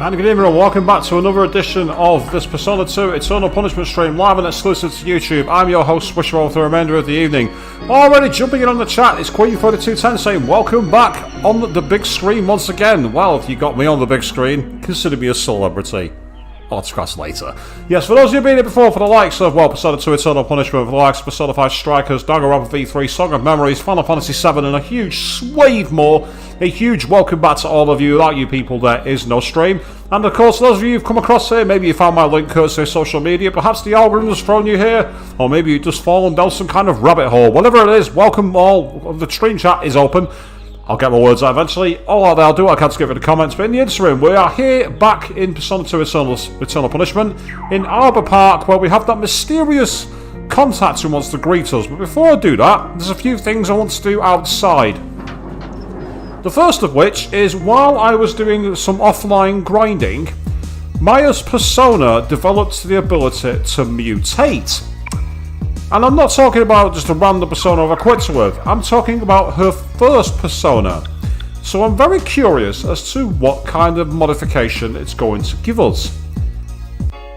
And good evening and welcome back to another edition of this Persona 2 Eternal Punishment stream, live and exclusive to YouTube. I'm your host, Swishroll, for the remainder of the evening. Already jumping in on the chat, it's Queen4210 saying, welcome back on the big screen once again. Well, if you got me on the big screen, consider me a celebrity. Autographs later. Yes, for those of you who've been here before, for the likes of, well, Persona 2 Eternal Punishment, for the likes of Persona 5 Strikers, Danganronpa V3, Song of Memories, Final Fantasy 7, and a huge swathe more, a huge welcome back to all of you. Without you people, there is no stream. And of course, those of you who've come across here, maybe you found my link courtesy of social media, perhaps the algorithm has thrown you here, or maybe you've just fallen down some kind of rabbit hole. Whatever it is, welcome all. The stream chat is open. I'll get my words out eventually. All I'll do, I can't give it the comments, but in the interim, we are here back in Persona 2 Eternal Punishment in Aoba Park, where we have that mysterious contact who wants to greet us. But before I do that, there's a few things I want to do outside. The first of which is, while I was doing some offline grinding, Maya's persona developed the ability to mutate. And I'm not talking about just a random persona I've quit with. I'm talking about her first persona. So I'm very curious as to what kind of modification it's going to give us.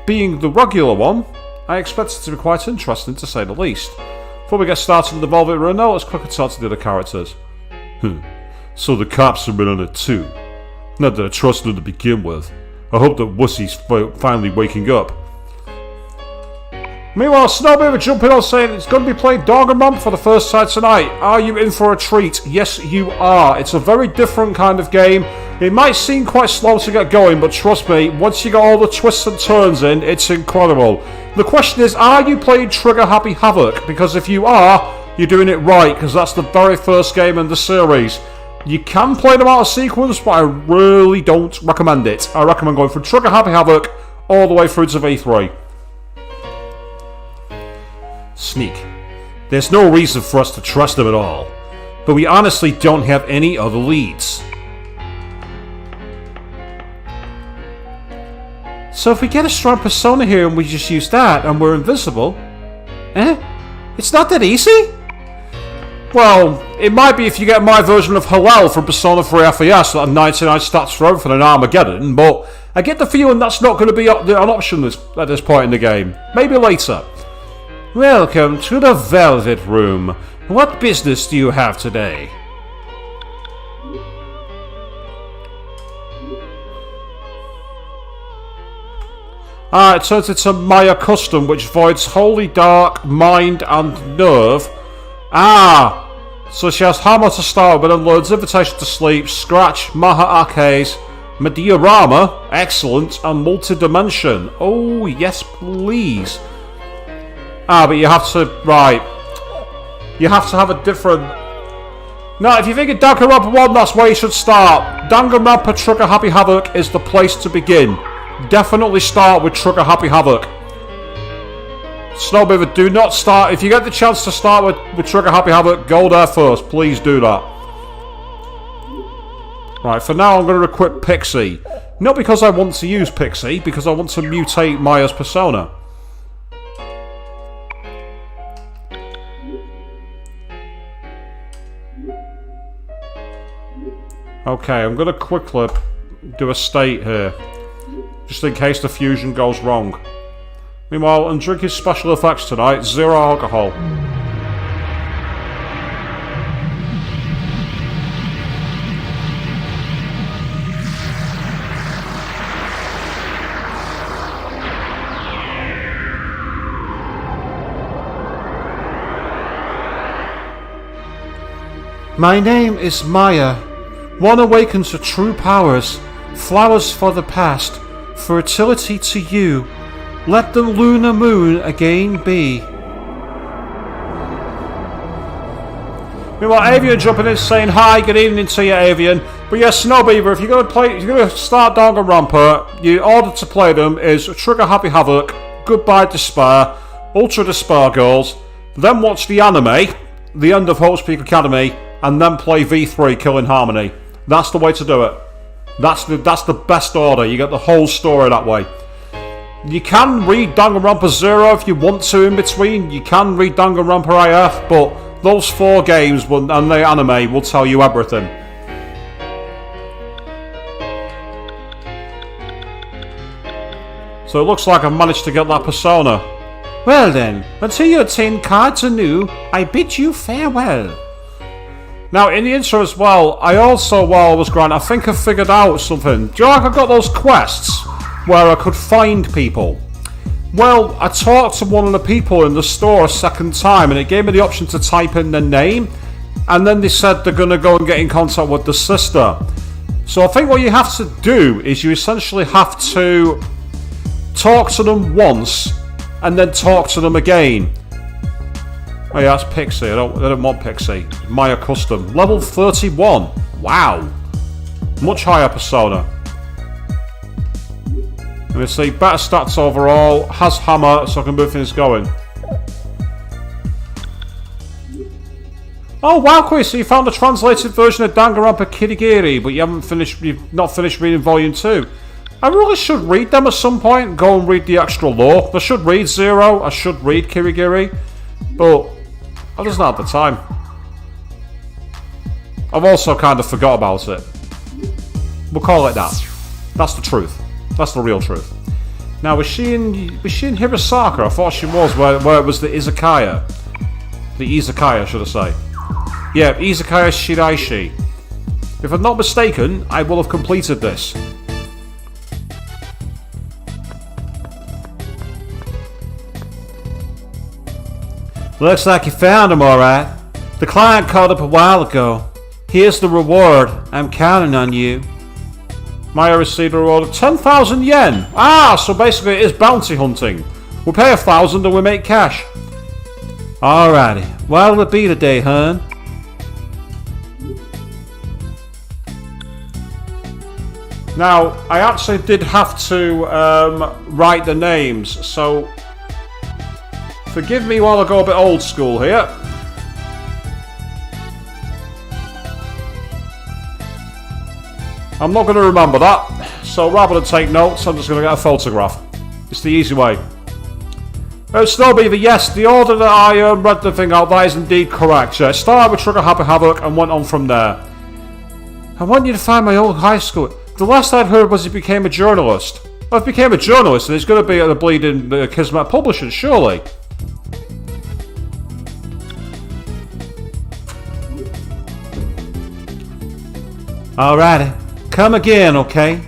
Being the regular one, I expect it to be quite interesting to say the least. Before we get started with the Velvet Reno, let's quickly talk to the other characters. So the cops have been on it too. Not that I trusted them to begin with. I hope that Wussy's finally waking up. Meanwhile, Snowbeaver jumping on saying it's going to be playing Danganronpa for the first time tonight. Are you in for a treat? Yes, you are. It's a very different kind of game. It might seem quite slow to get going, but trust me, once you get all the twists and turns in, it's incredible. The question is, are you playing Trigger Happy Havoc? Because if you are, you're doing it right, because that's the very first game in the series. You can play them out of sequence, but I really don't recommend it. I recommend going from Trigger Happy Havoc all the way through to V3. Sneak. There's no reason for us to trust him at all, but we honestly don't have any other leads. So if we get a strong persona here and we just use that and we're invisible, it's not that easy? Well, it might be if you get my version of Hallel from Persona 3 FES that 99 stats for everything in Armageddon, but I get the feeling that's not going to be an option at this point in the game. Maybe later. Welcome to the Velvet Room. What business do you have today? It turns into Maya Custom, which voids Holy Dark, Mind, and Nerve. So she has Hammer to start with and learns Invitation to Sleep, Scratch, Maha Akes, Mediarama, excellent, and Multidimension. Oh, yes, please. But you have to, you have to have a different... No, if you think of Danganronpa 1, that's where you should start. Danganronpa Trigger Happy Havoc is the place to begin. Definitely start with Trigger Happy Havoc. Snowbeaver, do not start. If you get the chance to start with Trigger Happy Havoc, go there first. Please do that. Right, for now I'm going to equip Pixie. Not because I want to use Pixie, because I want to mutate Maya's persona. Okay, I'm going to quickly do a state here, just in case the fusion goes wrong. Meanwhile, I'm drinking special effects tonight, 0 alcohol. My name is Maya. One awakens to true powers, flowers for the past, fertility to you. Let the lunar moon again be. Meanwhile, Avian jumping in saying hi, good evening to you, Avian. But yes, Snowbeaver, if you're going to start Danganronpa, your order to play them is Trigger Happy Havoc, Goodbye Despair, Ultra Despair Girls, then watch the anime, The End of Hope's Peak Academy, and then play V3 Killing Harmony. That's the way to do it. That's the best order. You get the whole story that way. You can read Danganronpa 0 if you want to in between. You can read Danganronpa IF, but those 4 games and the anime will tell you everything. So it looks like I've managed to get that persona. Well then, until you attain cards anew, I bid you farewell. Now, in the intro as well, I also, while I was grinding, I think I figured out something. Do you know, like I got those quests where I could find people? Well, I talked to one of the people in the store a second time, and it gave me the option to type in their name, and then they said they're going to go and get in contact with the sister. So I think what you have to do is you essentially have to talk to them once, and then talk to them again. Oh yeah, that's Pixie. I don't want Pixie. Maya Custom. Level 31. Wow. Much higher persona. Let me see. Better stats overall. Has hammer, so I can move things going. Oh wow, Chris, so you found a translated version of Danganronpa Kirigiri, but you've not finished reading volume 2. I really should read them at some point. Go and read the extra lore. I should read Zero. I should read Kirigiri. But I just not have the time. I've also kind of forgot about it. We'll call it that. That's the truth. That's the real truth. Now, was she in Hirosaka? I thought she was, where it was the izakaya. The izakaya, should I say. Yeah, izakaya Shiraishi. If I'm not mistaken, I will have completed this. Looks like you found him, alright. The client called up a while ago. Here's the reward. I'm counting on you. Maya received a reward of 10,000 yen. Ah, so basically it is bounty hunting. We pay 1,000 and we make cash. Alrighty. What'll it be today, hun? Now, I actually did have to write the names, so forgive me while I go a bit old school here. I'm not going to remember that, so rather than take notes, I'm just going to get a photograph. It's the easy way. Snowbeaver, yes, the order that I read the thing out, that is indeed correct. Yeah, started with Trigger Happy Havoc and went on from there. I want you to find my old high school. The last I'd heard was he became a journalist. Well, if he became a journalist, then he's going to be at the bleeding Kismet Publishing, surely. Alrighty. Come again, okay?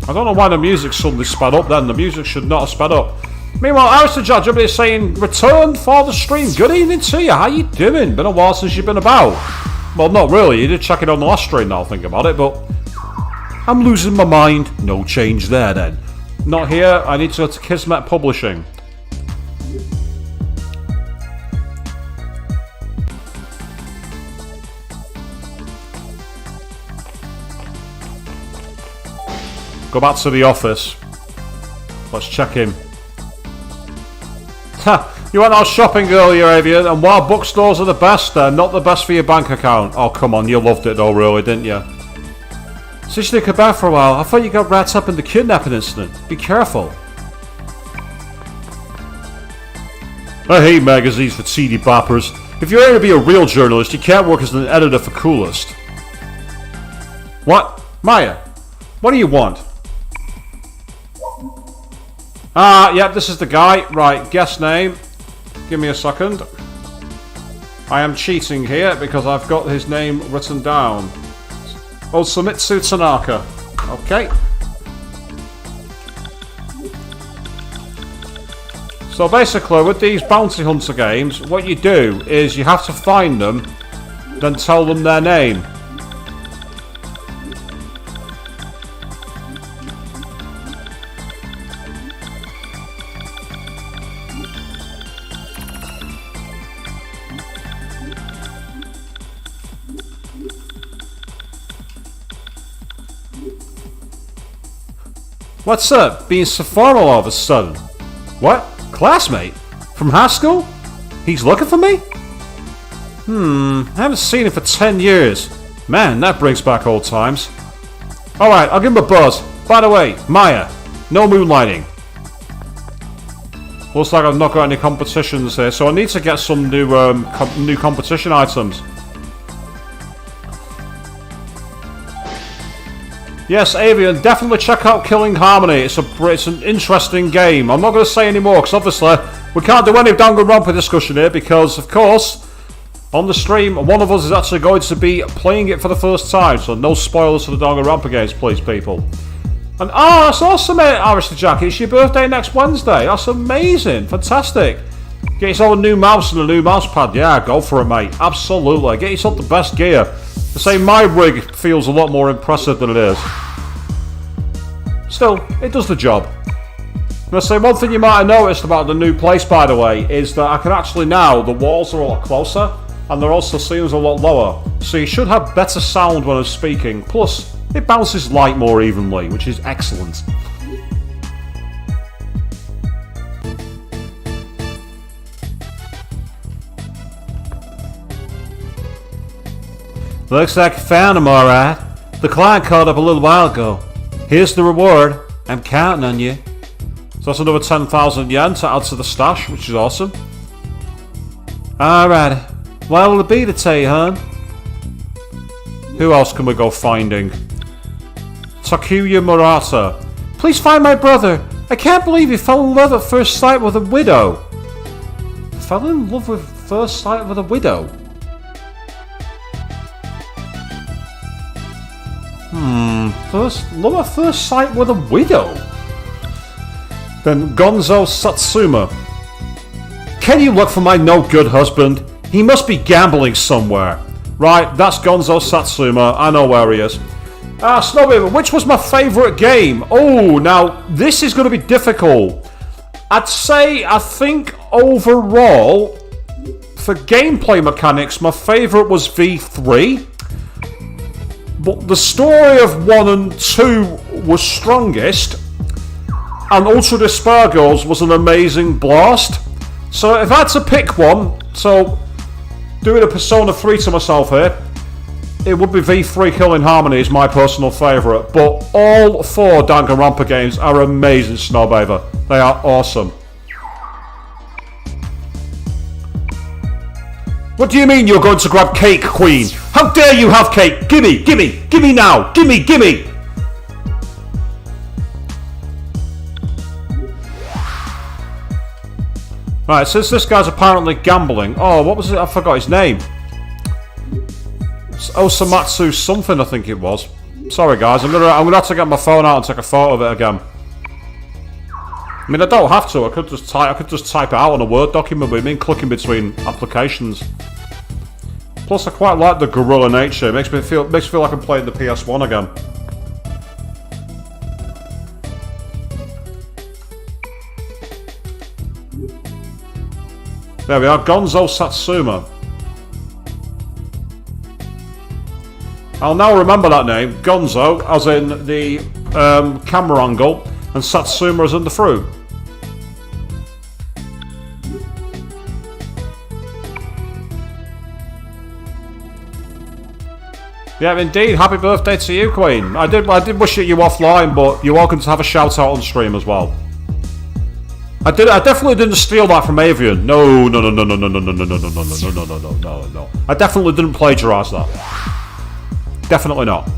I don't know why the music suddenly sped up then. The music should not have sped up. Meanwhile, Alistair Judge up here saying, return for the stream. Good evening to you. How you doing? Been a while since you've been about. Well, not really. You did check it on the last stream now I think about it, but I'm losing my mind. No change there then. Not here. I need to go to Kismet Publishing. Go back to the office. Let's check in. Ha! You went out shopping earlier, Avian, and while bookstores are the best, they're not the best for your bank account. Oh, come on, you loved it though, really, didn't you? Since you come back for a while, I thought you got wrapped up in the kidnapping incident. Be careful. I hate magazines for teeny boppers. If you're aiming to be a real journalist, you can't work as an editor for Coolest. What? Maya, what do you want? Yep, this is the guy. Right, guess name. Give me a second. I am cheating here because I've got his name written down. Osamitsu Tanaka. Okay. So basically, with these bounty hunter games, what you do is you have to find them, then tell them their name. What's up? Being so formal all of a sudden. What? Classmate? From high school? He's looking for me? I haven't seen him for 10 years. Man, that brings back old times. Alright, I'll give him a buzz. By the way, Maya, no moonlighting. Looks like I've not got any competitions here, so I need to get some new competition items. Yes, Avian, definitely check out Killing Harmony. It's an interesting game. I'm not going to say any more because obviously we can't do any Danganronpa discussion here because, of course, on the stream, one of us is actually going to be playing it for the first time. So no spoilers for the Danganronpa games, please, people. And that's awesome, mate, Aristide Jack. It's your birthday next Wednesday. That's amazing. Fantastic. Get yourself a new mouse and a new mouse pad. Yeah, go for it, mate. Absolutely. Get yourself the best gear. To say my rig feels a lot more impressive than it is. Still, it does the job. And I say one thing you might have noticed about the new place, by the way, is that I can actually now, the walls are a lot closer, and they're also ceilings a lot lower. So you should have better sound when I'm speaking. Plus, it bounces light more evenly, which is excellent. Looks like you found him, alright. The client called up a little while ago. Here's the reward. I'm counting on you. So that's another 10,000 yen to add to the stash, which is awesome. Alright. What will it be today, hon? Who else can we go finding? Takuya Murata. Please find my brother. I can't believe he fell in love at first sight with a widow. Fell in love with first sight with a widow? Love at first sight with a widow? Then Gonzo Satsuma. Can you look for my no-good husband? He must be gambling somewhere. Right, that's Gonzo Satsuma. I know where he is. Snowbeaver, which was my favourite game? Oh, now, this is going to be difficult. I'd say, I think, overall, for gameplay mechanics, my favourite was V3. But the story of 1 and 2 was strongest. And Ultra Despair Girls was an amazing blast. So if I had to pick one, so doing a Persona 3 to myself here, it would be V3 Killing Harmony is my personal favourite. But all 4 Danganronpa games are amazing, Snowbather. They are awesome. What do you mean you're going to grab cake, Queen? How dare you have cake? Gimme, gimme, gimme now! Gimme, gimme! Right, since this guy's apparently gambling... Oh, what was it? I forgot his name. It's Osamatsu something, I think it was. Sorry, guys. I'm gonna have to get my phone out and take a photo of it again. I mean, I don't have to. I could just type it out on a Word document, but I mean clicking between applications. Plus, I quite like the guerrilla nature. It makes me feel like I'm playing the PS1 again. There we are, Gonzo Satsuma. I'll now remember that name, Gonzo, as in the camera angle, and Satsuma as in the fruit. Yeah, indeed. Happy birthday to you, Queen. I did wish it you offline, but you're welcome to have a shout out on stream as well. I definitely didn't steal that from Avian. No. I definitely didn't plagiarise that. Definitely not.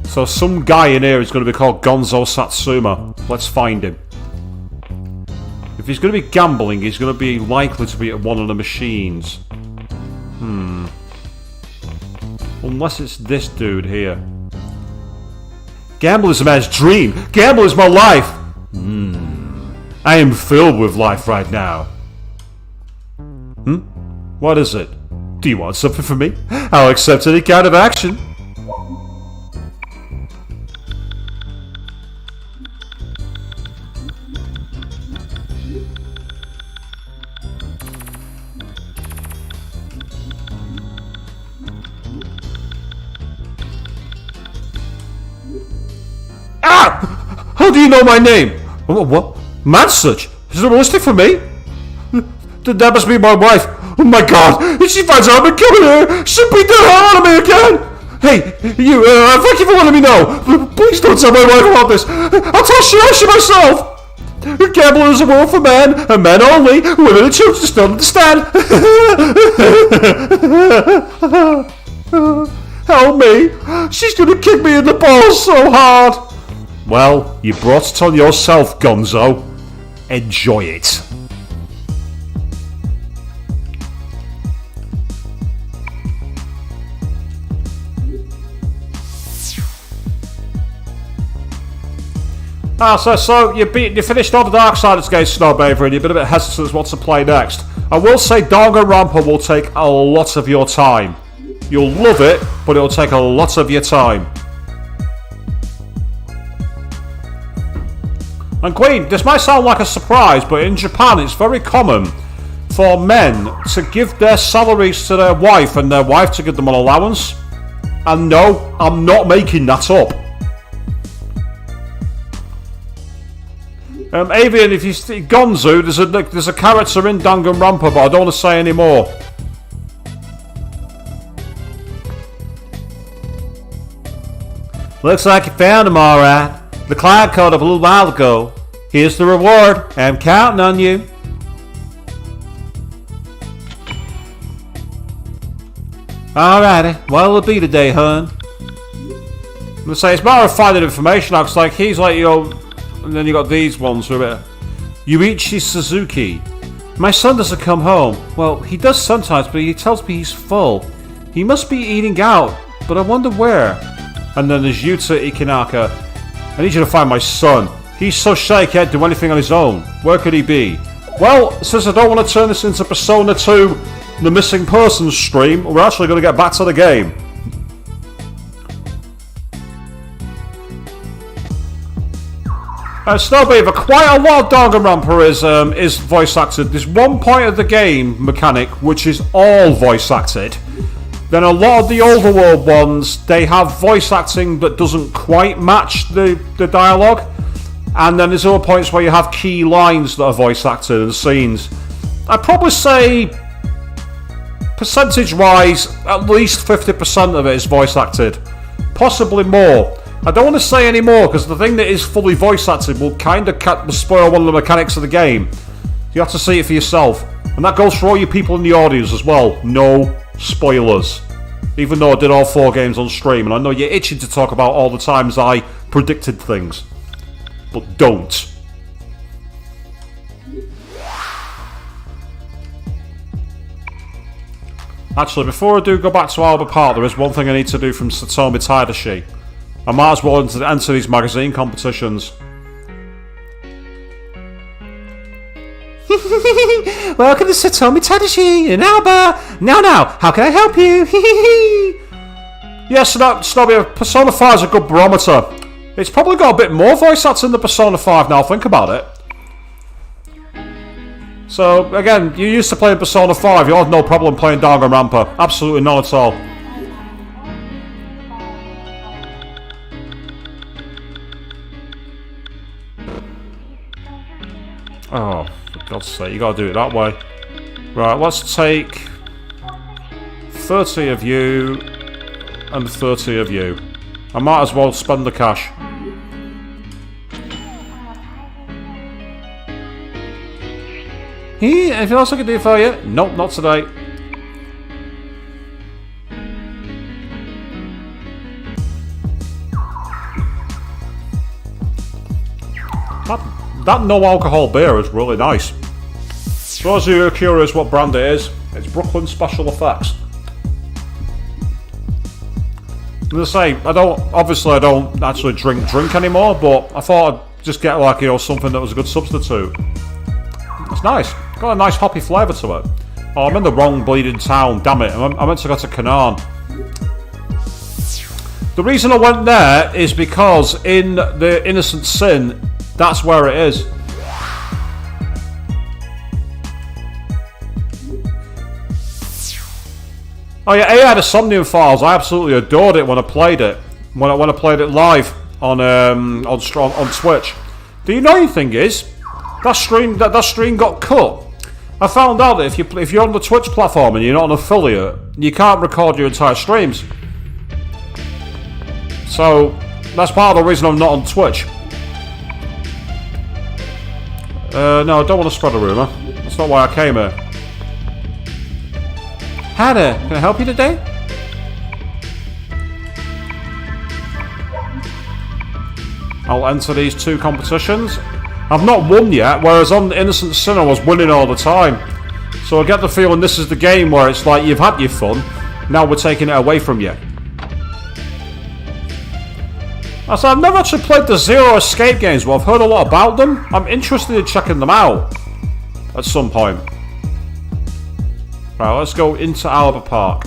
So some guy in here is going to be called Gonzo Satsuma. Let's find him. If he's going to be gambling, he's going to be likely to be at one of the machines. Unless it's this dude here. Gamble is a man's dream. Gamble is my life. I am filled with life right now. What is it? Do you want something from me? I'll accept any kind of action. How do you know my name? What? Mansuch? Is it realistic for me? That must be my wife. Oh my god! If she finds out I'm coming here, she'll beat the hell out of me again! Hey, you, thank you for letting me know. Please don't tell my wife about this. I'll tell Shirashi myself! Gambling is a world for men, and men only. Women and children just don't understand. Help me. She's going to kick me in the balls so hard. Well, you brought it on yourself, Gonzo. Enjoy it. So you finished all the Darksiders games, Snowbaver, and you've been a bit hesitant as what to play next. I will say Danganronpa will take a lot of your time. You'll love it, but it'll take a lot of your time. And Queen, this might sound like a surprise, but in Japan it's very common for men to give their salaries to their wife and their wife to give them an allowance. And no, I'm not making that up. Avian, if you see Gonzo, there's a character in Danganronpa, but I don't want to say any more. Looks like you found him alright. The client called up a little while ago. Here's the reward. I'm counting on you. Alrighty, what'll it be today, hun? I'm going to say, it's a matter of finding information out, 'cause like, he's like, and then you got these ones who are a bit... Yuichi Suzuki. My son doesn't come home. Well, he does sometimes, but he tells me he's full. He must be eating out, but I wonder where. And then there's Yuta Ikinaka. I need you to find my son. He's so shy he can't do anything on his own. Where could he be? Well, since I don't want to turn this into Persona 2, the missing persons stream, we're actually going to get back to the game. Snowbeaver, quite a lot of Danganronpa is voice acted. There's one point of the game mechanic which is all voice acted. Then a lot of the Overworld ones, they have voice acting that doesn't quite match the dialogue. And then there's other points where you have key lines that are voice acted and scenes. I'd probably say, percentage-wise, at least 50% of it is voice acted. Possibly more. I don't want to say any more, because the thing that is fully voice acted will kind of spoil one of the mechanics of the game. You have to see it for yourself. And that goes for all you people in the audience as well. No spoilers. Even though I did all 4 games on stream, and I know you're itching to talk about all the times I predicted things. But don't. Actually, before I do go back to Aoba Park, there is one thing I need to do from Satomi Tadashi. I might as well enter these magazine competitions. Welcome to Satomi Tadashi in Aoba. Now, how can I help you? Yes, Snobby, Persona 5 is a good barometer. It's probably got a bit more voice acting than Persona 5 now, think about it. So, again, you used to play Persona 5, you had no problem playing Danganronpa. Absolutely none at all. Oh, for God's sake, you gotta do it that way. Right, let's take 30 of you and 30 of you. I might as well spend the cash. Anything else I can do for you? Nope, not today. That no alcohol beer is really nice. For those of you who are curious what brand it is, it's Brooklyn Special Effects. As I say, I don't actually drink anymore, but I thought I'd just get like, something that was a good substitute. It's nice. Got a nice hoppy flavour to it. Oh, I'm in the wrong bleeding town, damn it. I meant to go to Canaan. The reason I went there is because in the Innocent Sin, that's where it is. Oh yeah, AI the Somnium Files. I absolutely adored it when I played it. When I played it live on Twitch. Do you know anything is that stream got cut? I found out that if you're on the Twitch platform and you're not an affiliate, you can't record your entire streams. So that's part of the reason I'm not on Twitch. No, I don't want to spread a rumour. That's not why I came here. Hi there, can I help you today? I'll enter these 2 competitions. I've not won yet, whereas on Innocent Sin I was winning all the time. So I get the feeling this is the game where it's like you've had your fun, now we're taking it away from you. I said, I've never actually played the Zero Escape games, but I've heard a lot about them. I'm interested in checking them out at some point. Right, let's go into Aoba Park.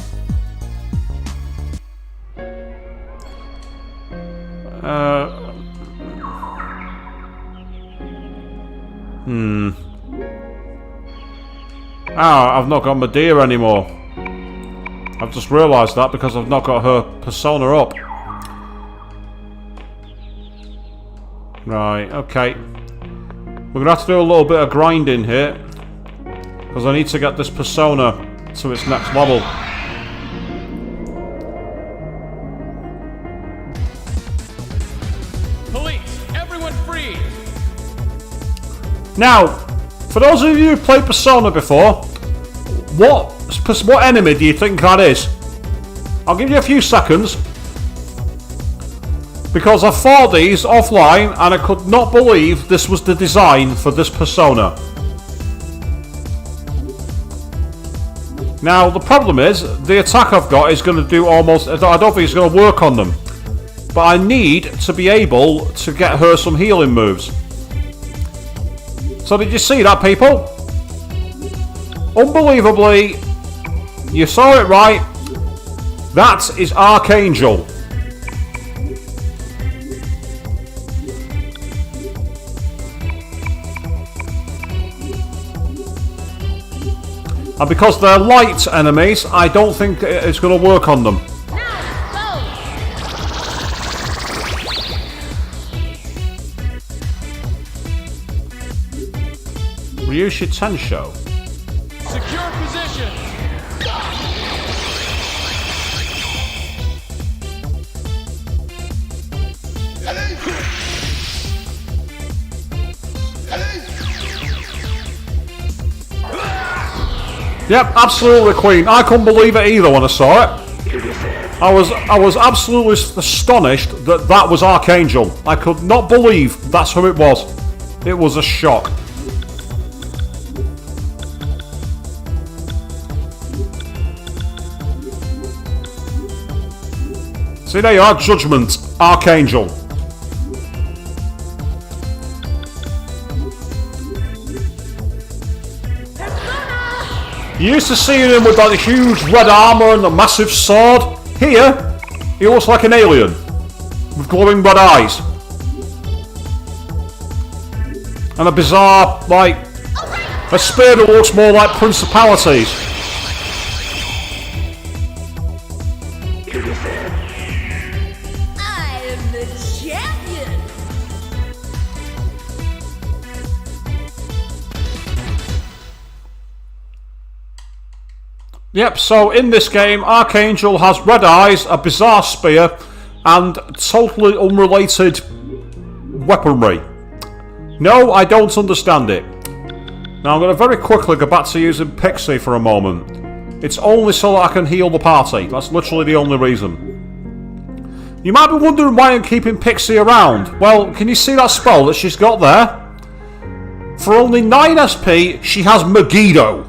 I've not got Medea anymore. I've just realised that because I've not got her persona up. Right, okay. We're going to have to do a little bit of grinding here, because I need to get this persona to its next level. Police, everyone freeze! Now, for those of you who've played Persona before, what enemy do you think that is? I'll give you a few seconds, because I fought these offline and I could not believe this was the design for this Persona. Now, the problem is, the attack I've got is going to do almost... I don't think it's going to work on them. But I need to be able to get her some healing moves. So did you see that, people? Unbelievably, you saw it right. That is Archangel. And because they're light enemies, I don't think it's going to work on them. Ryushi Tensho. Secure position! Yep, absolutely, Queen. I couldn't believe it either when I saw it. I was absolutely astonished that that was Archangel. I could not believe that's who it was. It was a shock. See, there you are, Judgment, Archangel. You used to see him with like the huge red armour and the massive sword. Here, he looks like an alien with glowing red eyes. And a bizarre, like, a spear that looks more like principalities. I am the champion! Yep, so in this game, Archangel has red eyes, a bizarre spear, and totally unrelated weaponry. No, I don't understand it. Now I'm going to very quickly go back to using Pixie for a moment. It's only so that I can heal the party. That's literally the only reason. You might be wondering why I'm keeping Pixie around. Well, can you see that spell that she's got there? For only 9 SP, she has Megiddo.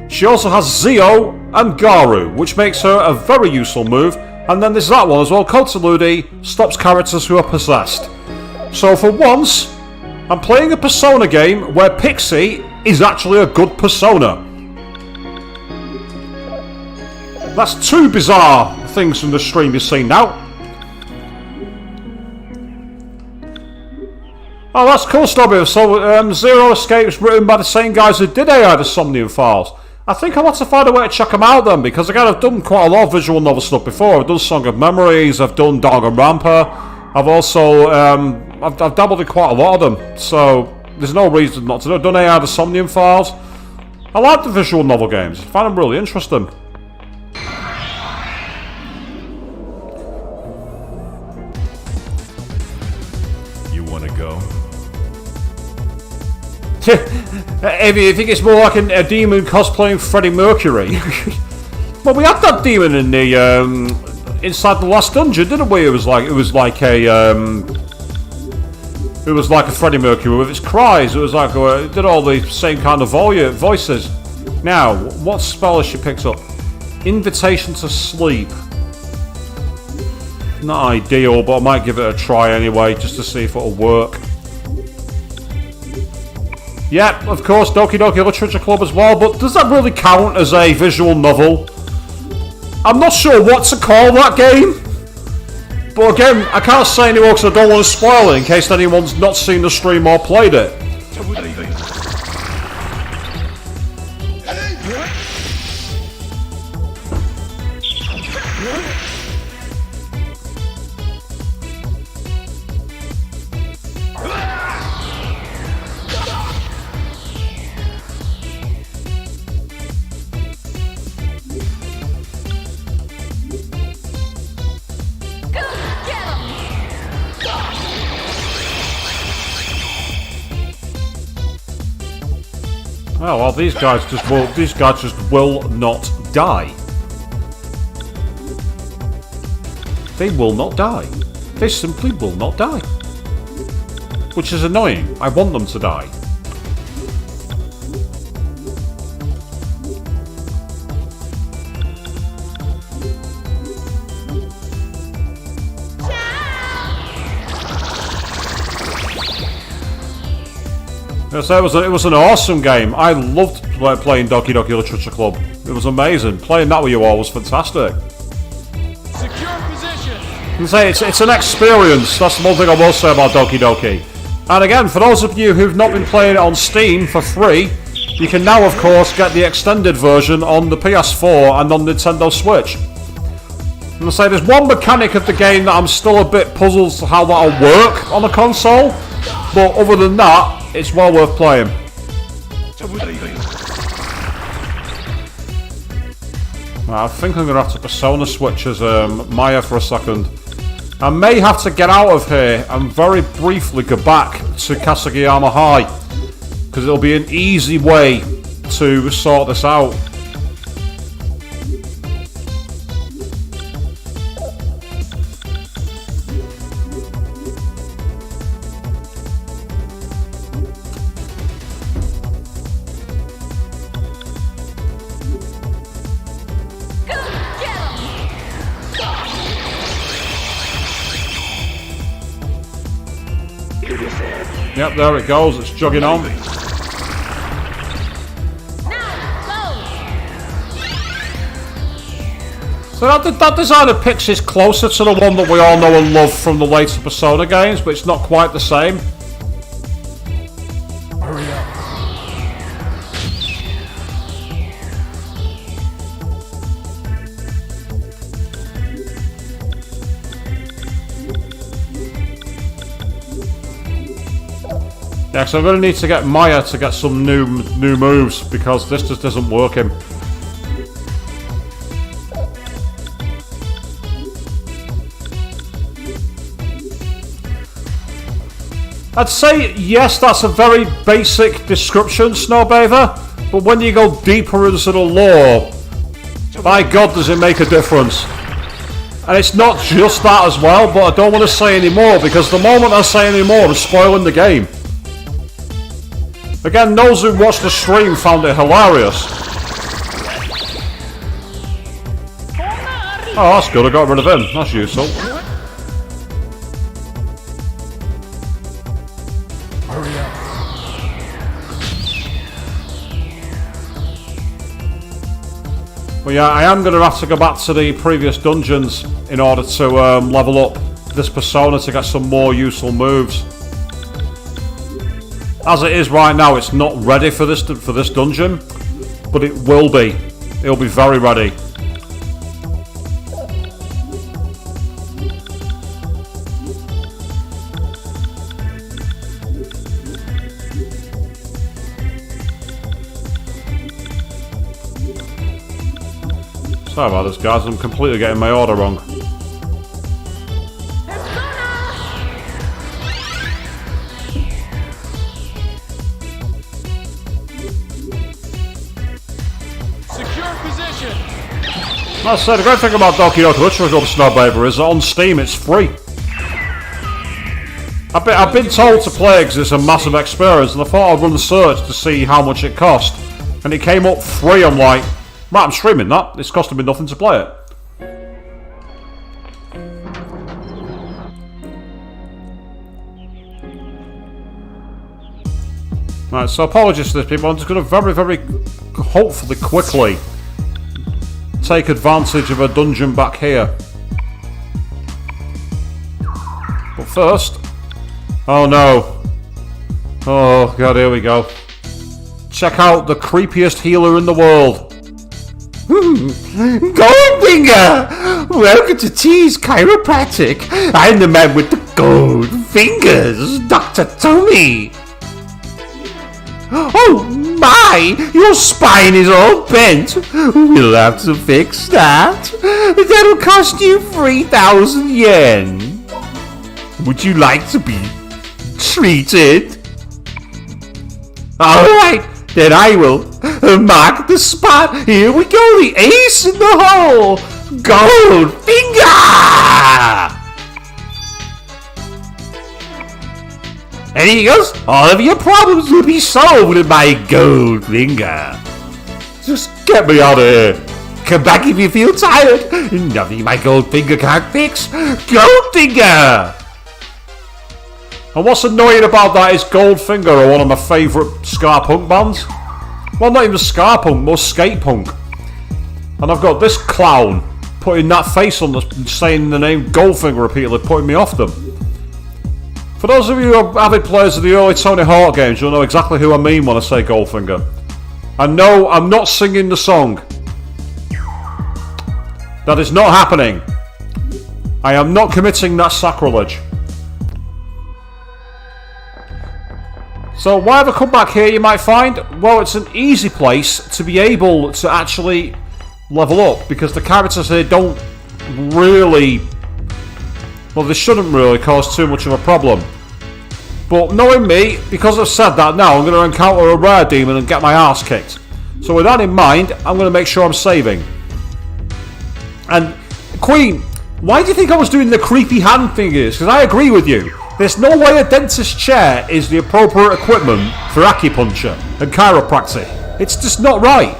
She also has Zio and Garu, which makes her a very useful move. And then there's that one as well, Kotsuludi, stops characters who are possessed. So for once, I'm playing a Persona game where Pixie is actually a good Persona. That's 2 bizarre things from the stream you've seen now. Oh, that's cool, Stubby. So, Zero Escape's written by the same guys who did AI the Somnium Files. I think I'll have to find a way to check them out then, because again, I've done quite a lot of visual novel stuff before. I've done Song of Memories, I've done Danganronpa, I've also, I've dabbled in quite a lot of them, so there's no reason not to do it. I've done AI the Somnium Files. I like the visual novel games, I find them really interesting. You wanna go? If you think it's more like a demon cosplaying Freddie Mercury. Well, we had that demon in the inside the last dungeon, didn't we? It was like a Freddie Mercury with its cries. It was like it did all the same kind of voices. Now, what spell has she picked up? Invitation to Sleep. Not ideal, but I might give it a try anyway, just to see if it'll work. Yep, of course, Doki Doki Literature Club as well, but does that really count as a visual novel? I'm not sure what to call that game. But again, I can't say anymore because I don't want to spoil it in case anyone's not seen the stream or played it. Oh well, these guys just will not die. They will not die. They simply will not die. Which is annoying. I want them to die. So it was an awesome game. I loved playing Doki Doki Literature Club. It was amazing. Playing that with you all was fantastic. Secure position. And say it's an experience. That's the one thing I will say about Doki Doki. And again, for those of you who've not been playing it on Steam for free, you can now, of course, get the extended version on the PS4 and on Nintendo Switch. And I say there's one mechanic of the game that I'm still a bit puzzled as to how that'll work on a console, but other than that, it's well worth playing. I think I'm going to have to Persona switch as Maya for a second. I may have to get out of here and very briefly go back to Kasugayama High, because it'll be an easy way to sort this out. Yep, there it goes, it's jogging on. So that designer picks is closer to the one that we all know and love from the later Persona games, but it's not quite the same. Hurry up. Yeah, so I'm going to need to get Maya to get some new moves, because this just isn't working. I'd say, yes, that's a very basic description, Snowbather, but when you go deeper into the lore, by God does it make a difference. And it's not just that as well, but I don't want to say any more, because the moment I say any more, I'm spoiling the game. Again, those who watched the stream found it hilarious. Oh, that's good, I got rid of him. That's useful. Hurry up. Well, yeah, I am going to have to go back to the previous dungeons in order to level up this Persona to get some more useful moves. As it is right now, it's not ready for this dungeon, but it will be. It'll be very ready. Sorry about this, guys. I'm completely getting my order wrong. I said, the great thing about Doki Doki Literature Club Snowbaber is that on Steam it's free. I've been told to play because it's a massive experience, and I thought I'd run the search to see how much it cost. And it came up free. I'm like, right, I'm streaming that. It's costing me nothing to play it. Right, so apologies to this people. I'm just going to very, hopefully quickly take advantage of a dungeon back here. But first... Oh no. Oh god, here we go. Check out the creepiest healer in the world. Goldfinger! Welcome to T's Chiropractic. I'm the man with the gold fingers, Dr. Tommy. Oh my! Your spine is all bent. We'll have to fix that. That'll cost you 3,000 yen. Would you like to be treated? Alright, then I will mark the spot. Here we go, the ace in the hole. Gold finger! Anything else? All of your problems will be solved with my gold finger. Just get me out of here. Come back if you feel tired. Nothing my gold finger can't fix. Gold finger! And what's annoying about that is Goldfinger are one of my favourite ska punk bands. Well, not even ska punk, more skate punk. And I've got this clown putting that face on saying the name Goldfinger repeatedly, putting me off them. For those of you who are avid players of the early Tony Hawk games, you'll know exactly who I mean when I say Goldfinger. And no, I'm not singing the song. That is not happening. I am not committing that sacrilege. So why have I come back here, you might find? Well, it's an easy place to be able to actually level up, because the characters here don't really... Well, they shouldn't really cause too much of a problem. But knowing me, because I've said that now, I'm going to encounter a rare demon and get my arse kicked. So with that in mind, I'm going to make sure I'm saving. And, Queen, why do you think I was doing the creepy hand fingers? Because I agree with you. There's no way a dentist chair is the appropriate equipment for acupuncture and chiropractic. It's just not right.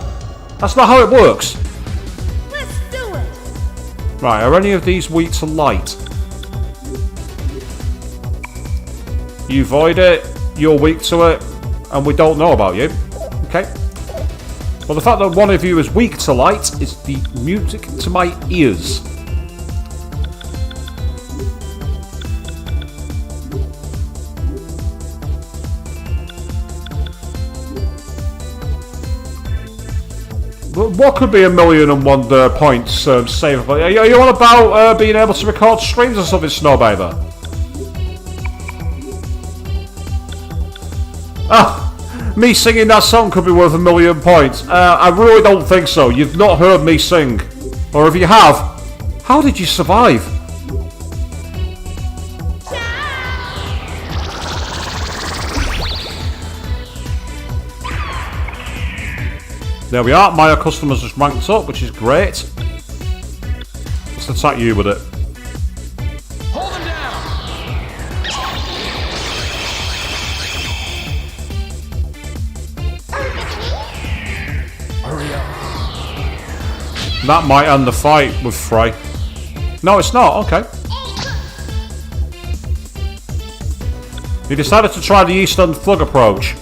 That's not how it works. Let's do it. Right, are any of these weak to light? You void it, you're weak to it, and we don't know about you. Okay. Well, the fact that one of you is weak to light is the music to my ears. What could be 1,000,001 points savable? Are you on about being able to record streams or something, Snowbaber? Ah, me singing that song could be worth 1,000,000 points. I really don't think so. You've not heard me sing. Or if you have, how did you survive? There we are, my customers just ranked up, which is great. Let's attack you with it. Hold him down. Hurry up. That might end the fight with Frey. No, it's not, okay. He decided to try the Eastern Thug approach.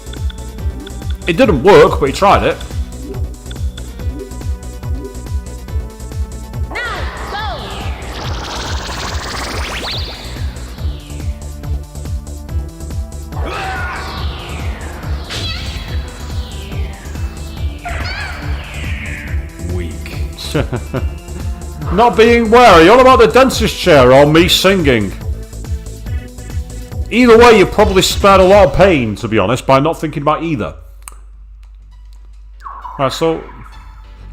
It didn't work, but he tried it. Not being wary, all about the dentist chair or me singing. Either way, you probably spared a lot of pain, to be honest, by not thinking about either. Right, so...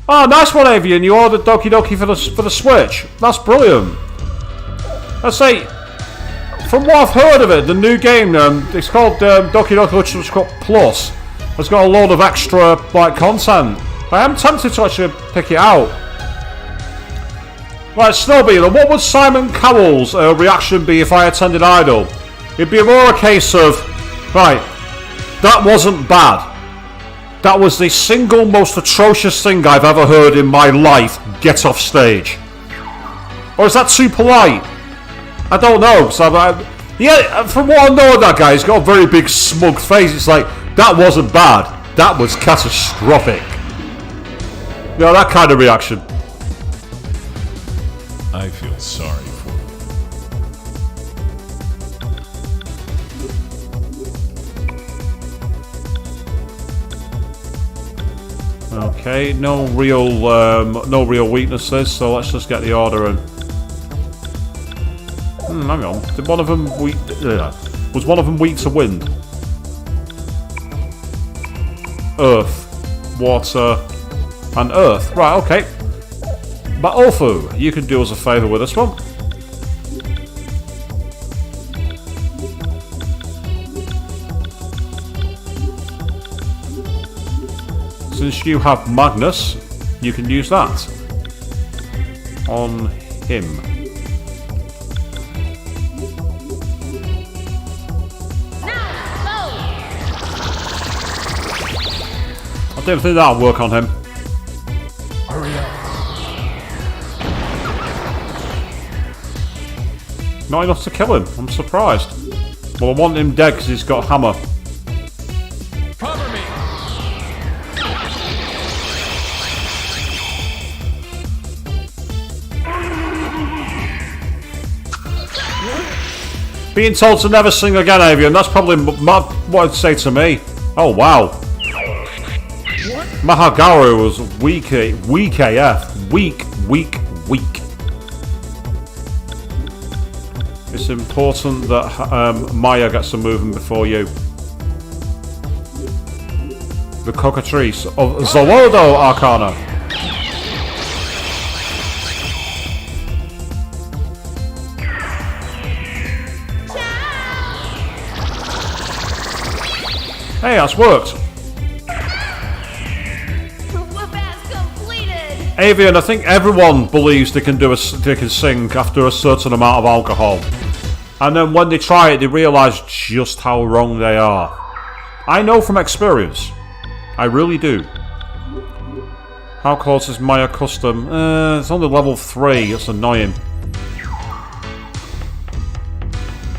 Oh, nice one, Avian. You ordered Doki Doki for the Switch. That's brilliant. I say, from what I've heard of it, the new game, it's called Doki Doki Literature Plus. It's got a load of extra content. I am tempted to actually pick it out. Right, Snowbee, then what would Simon Cowell's reaction be if I attended Idol? It'd be more a case of, right, that wasn't bad. That was the single most atrocious thing I've ever heard in my life. Get off stage. Or is that too polite? I don't know. So yeah, from what I know of that guy, he's got a very big smug face. It's like, that wasn't bad. That was catastrophic. You know, that kind of reaction. I feel sorry for you. Okay, no real weaknesses. So let's just get the order and. Hang on. Did one of them weak? Was one of them weak to wind? Earth, water, and earth. Right. Okay. But Olfu, you can do us a favour with this one. Since you have Magnus, you can use that on him. I don't think that'll work on him. Hurry up. Not enough to kill him. I'm surprised. Well, I want him dead because he's got a hammer. Cover me. Being told to never sing again, Avian, that's probably what I'd say to me. Oh, wow. Mahagaru was weak AF. Weak. It's important that Maya gets some movement before you. The cockatrice of Zolodo Arcana. Hey, that's worked. Avian, I think everyone believes they can sing after a certain amount of alcohol. And then when they try it, they realise just how wrong they are. I know from experience. I really do. How close is Maya Custom? It's only level 3. That's annoying.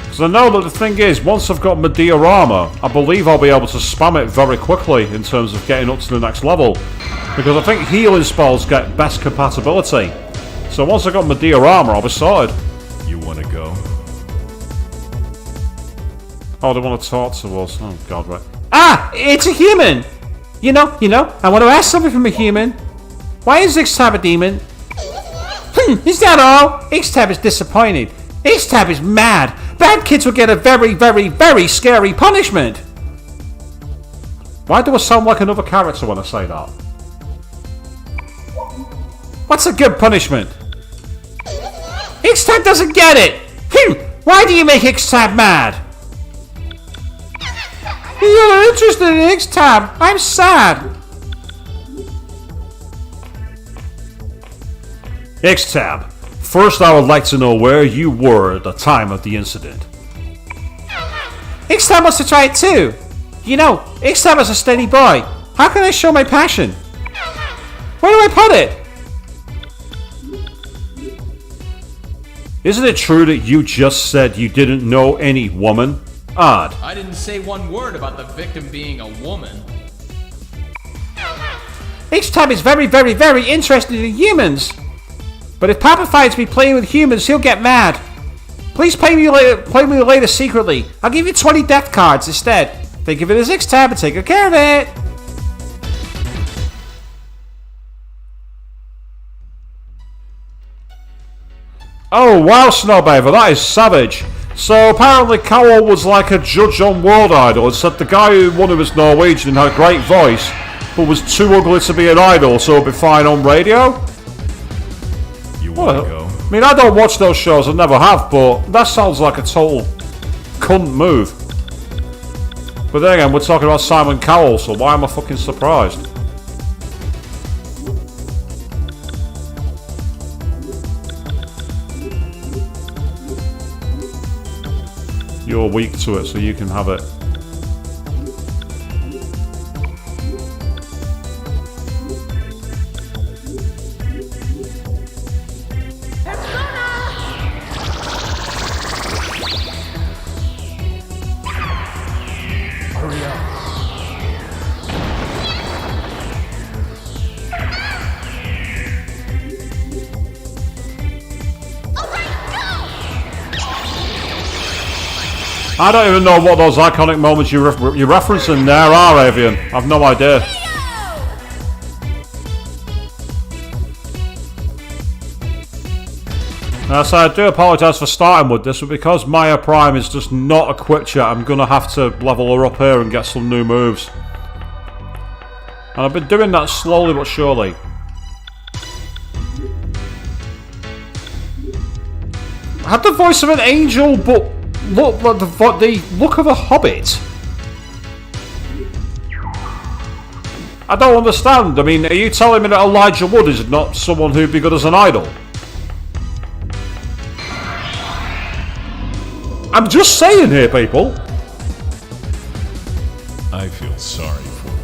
Because I know that the thing is, once I've got Medea armor, I believe I'll be able to spam it very quickly in terms of getting up to the next level. Because I think healing spells get best compatibility. So once I've got Medea armor, I'll be sorted. You want to go? Oh, they want to talk to us. Oh, God, right. Ah, it's a human! You know, I want to ask something from a human. Why is Ixtab a demon? Is that all? Ixtab is disappointed. Ixtab is mad. Bad kids will get a very, very, very scary punishment. Why do I sound like another character when I say that? What's a good punishment? Ixtab doesn't get it! Why do you make Ixtab mad? You're not interested in Ixtab. I'm sad. Ixtab, first I would like to know where you were at the time of the incident. Ixtab wants to try it too. You know, Ixtab is a steady boy. How can I show my passion? Where do I put it? Isn't it true that you just said you didn't know any woman? Odd. I didn't say one word about the victim being a woman. Ixtab is very, very, very interested in humans. But if Papa finds me playing with humans, he'll get mad. Please play me later secretly. I'll give you 20 death cards instead. Think of it as Ixtab and take good care of it. Oh wow, Snowbaver, that is savage. So apparently Cowell was like a judge on World Idol and said the guy who won was Norwegian and had a great voice, but was too ugly to be an idol, so it'll be fine on radio. You want to go? I mean, I don't watch those shows, I never have, but that sounds like a total cunt move. But then again, we're talking about Simon Cowell, so why am I fucking surprised? you're weak to it, so you can have it. Hurry up. I don't even know what those iconic moments you're referencing there are, Avian. I've no idea. Now, so I do apologise for starting with this, but because Maya Prime is just not equipped yet, I'm going to have to level her up here and get some new moves. And I've been doing that slowly but surely. I had the voice of an angel, but look like the look of a hobbit. I don't understand. I mean, are you telling me that Elijah Wood is not someone who'd be good as an idol? I'm just saying here, people. I feel sorry for you.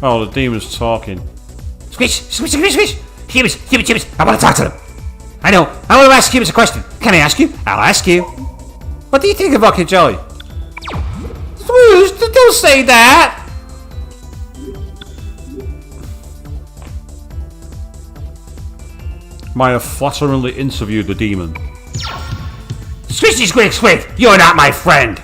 Oh, the demon's talking. Squish, squish, squish, squish. Humans, I want to talk to them. I know, I want to ask humans a question. Can I ask you? I'll ask you. What do you think of Bucket Jelly? Swoosh, don't say that. Maya flatteringly interviewed the demon. Squishy squeak squeak, you're not my friend.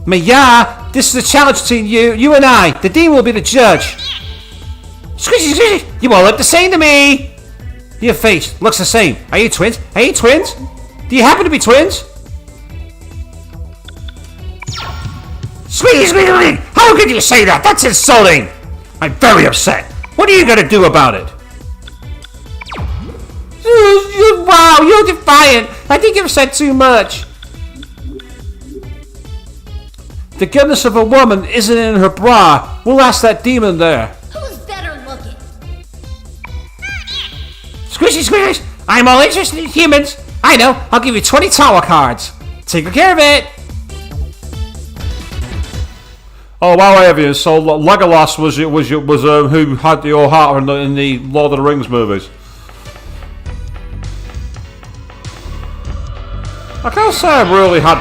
Maya, this is a challenge between you and I. The demon will be the judge. Squishy squishy, you all look the same to me. Your face looks the same. Are you twins? Are you twins? Do you happen to be twins? Squeaky squeaky squeak, how could you say that? That's insulting. I'm very upset. What are you gonna do about it? Wow, you're defiant. I think you've said too much. The goodness of a woman isn't in her bra. We'll ask that demon there. Who's better looking? Squishy squishy, I'm all interested in humans. I know, I'll give you 20 tower cards. Take good care of it. Oh wow, Avian. So Legolas was who had your heart in the Lord of the Rings movies. I can't say I really had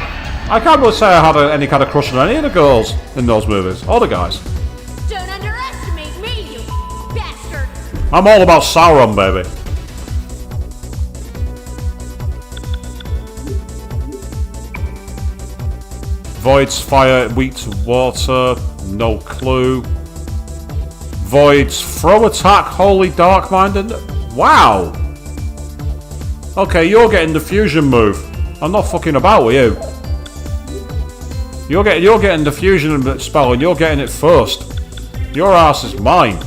any kind of crush on any of the girls in those movies, or the guys. Don't underestimate me, you bastard! I'm all about Sauron, baby. Void's fire, weak to water, no clue. Void's throw attack, holy dark minded. Wow. Okay, you're getting the fusion move. I'm not fucking about with you. You're getting the fusion spell and you're getting it first. Your ass is mine.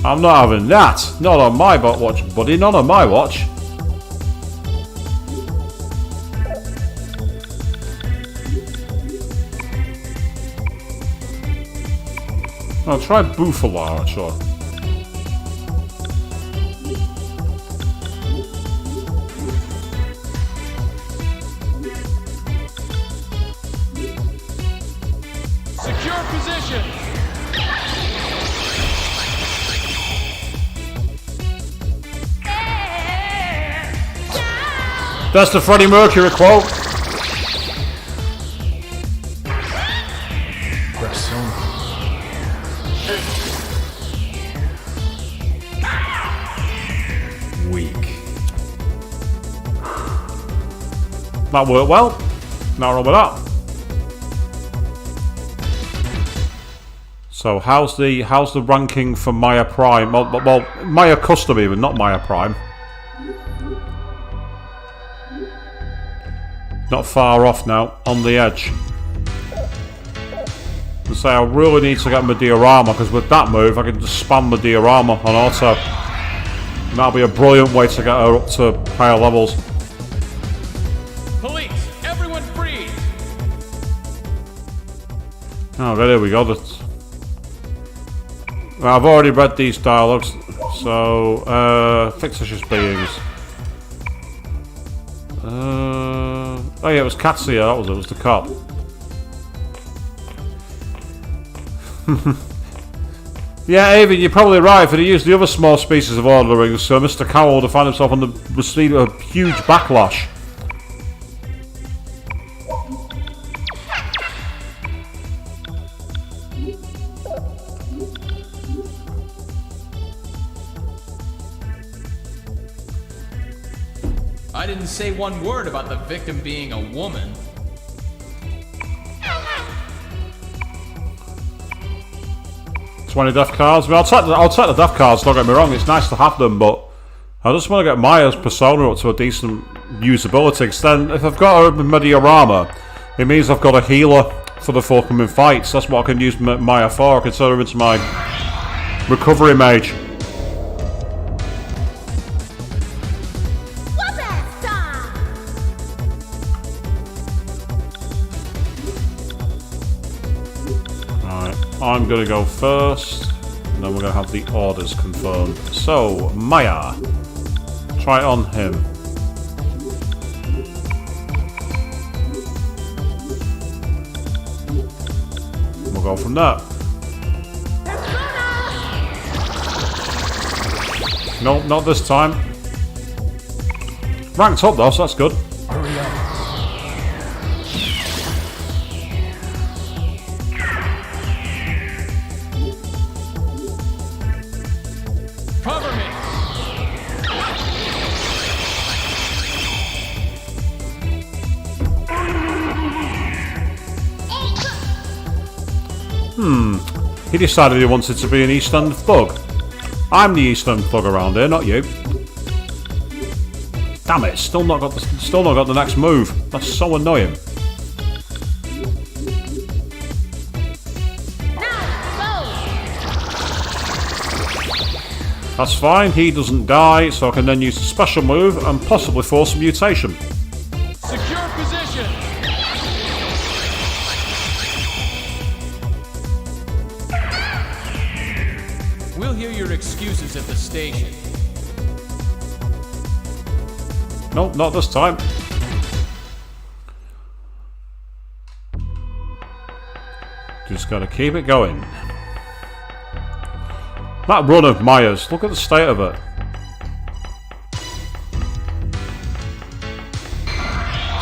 I'm not having that. Not on my watch, buddy. Not on my watch. I'll try Bufala, actually. Secure position. That's the Freddie Mercury quote. Persona. Weak. That worked well. Not wrong with that. So how's the ranking for Maya Prime? Well, Maya Custom even, not Maya Prime. Not far off now, on the edge. I say I really need to get my diorama because with that move I can just spam my diorama on auto. And that'll be a brilliant way to get her up to higher levels. Police, everyone freeze. Oh, there we go. I've already read these dialogues, so, fictitious beings. Oh yeah, it was Katsuya, that was it, was the cop. Yeah, Avon, you're probably right. If he'd used the other small species of orderings, so Mr. Cowell would have found himself on the receipt of a huge backlash. I didn't say one word about the victim being a woman. 20 death cards. I mean, I'll take the death cards, don't get me wrong, it's nice to have them, but I just want to get Maya's persona up to a decent usability, because then if I've got a Mediorama, it means I've got a healer for the forthcoming fights. That's what I can use Maya for. I can turn her into my recovery mage. I'm going to go first, and then we're going to have the orders confirmed. So, Maya, try it on him. We'll go from there. Nope, not this time. Ranked up though, so that's good. Hurry up. Cover me. He decided he wanted to be an East End thug. I'm the East End thug around here, not you. Damn it! Still not got the next move. That's so annoying. That's fine. He doesn't die, so I can then use a special move and possibly force a mutation. Secure position. We'll hear your excuses at the station. Nope, not this time. Just gotta keep it going. That run of Maya's, look at the state of it.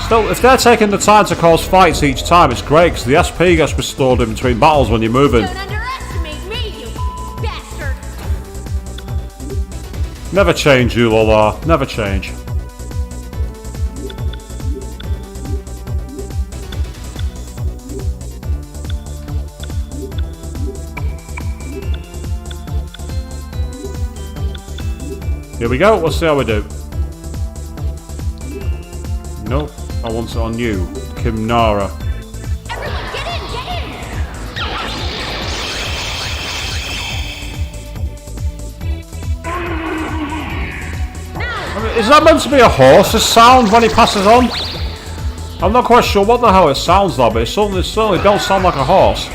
Still, if they're taking the time to cause fights each time, it's great, because the SP gets restored in between battles when you're moving. Don't underestimate me, you bastard! Never change, Ulala. Never change. Here we go, let's see how we do. Nope, I want it on you, Kimnara. Everyone, get in, get in! I mean, is that meant to be a horse's sound when he passes on? I'm not quite sure what the hell it sounds like, but it certainly don't sound like a horse.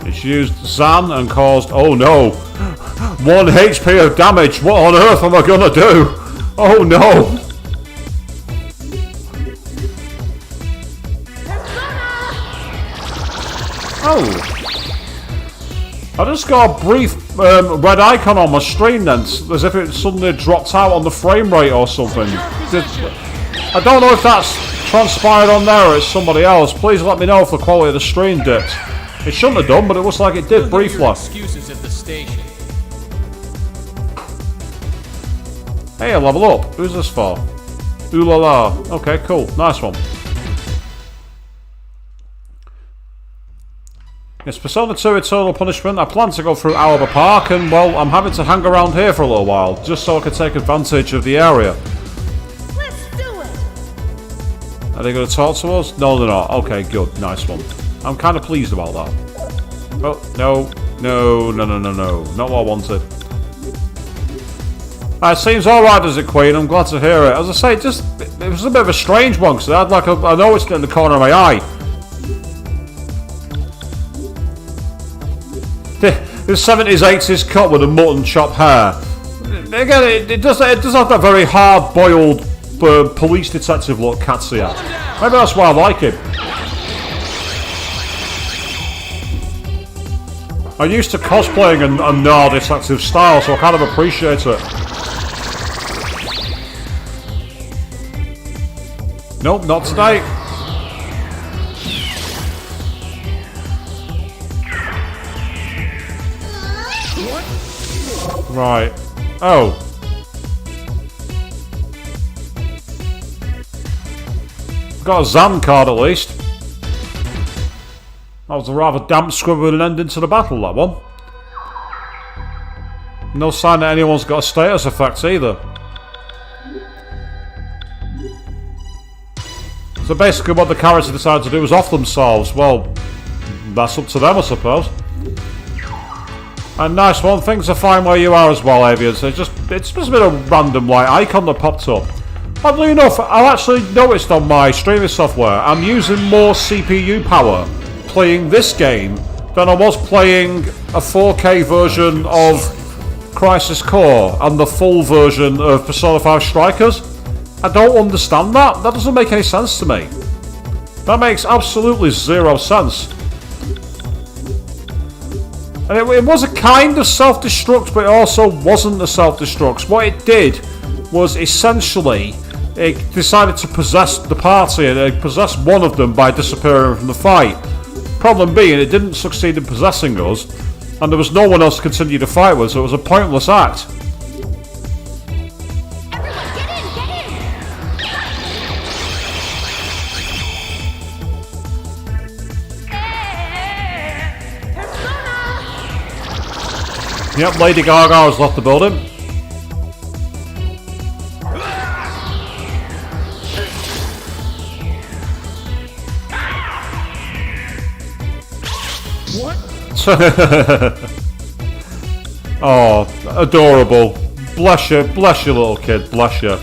It's used Zan and caused, oh no, 1 HP of damage. What on earth am I gonna do? Oh no. Oh. I just got a brief red icon on my screen then, as if it suddenly dropped out on the frame rate or something. I don't know if that's transpired on there or it's somebody else. Please let me know if the quality of the stream dipped. It shouldn't have done, but it looks like it did briefly. Your excuses at the station. Hey, level up. Who's this for? Ooh la la. Okay, cool. Nice one. It's Persona 2 Eternal Punishment. I plan to go through Aoba Park, and well, I'm having to hang around here for a little while, just so I can take advantage of the area. Let's do it! Are they going to talk to us? No, they're not. Okay, good. Nice one. I'm kind of pleased about that. Oh, no. No. Not what I wanted. It seems alright, does it, Queen? I'm glad to hear it. As I say, it was a bit of a strange one, because I had like I noticed it in the corner of my eye. The 70s, 80s cut with a mutton chop hair. Again, it does have that very hard-boiled police detective look, Katsuya. Maybe that's why I like it. I used to cosplaying a noir detective style, so I kind of appreciate it. Nope, not today. Right. Oh. Got a Zan card at least. That was a rather damp scribbling ending to the battle, that one. No sign that anyone's got a status effect either. So basically what the character decided to do was off themselves. Well, that's up to them, I suppose. And nice one, things are fine where you are as well, Avians. It's just been a random like icon that popped up. Oddly enough, I actually noticed on my streaming software I'm using more CPU power playing this game than I was playing a 4K version of Crisis Core and the full version of Persona 5 Strikers. I don't understand that. That doesn't make any sense to me. That makes absolutely zero sense. And it was a kind of self-destruct, but it also wasn't a self-destruct. What it did was essentially it decided to possess the party, and it possessed one of them by disappearing from the fight. Problem being, it didn't succeed in possessing us, and there was no one else to continue to fight with, so it was a pointless act. Yep, Lady Gaga has left the building. What? Oh, adorable. Bless you, little kid, bless you.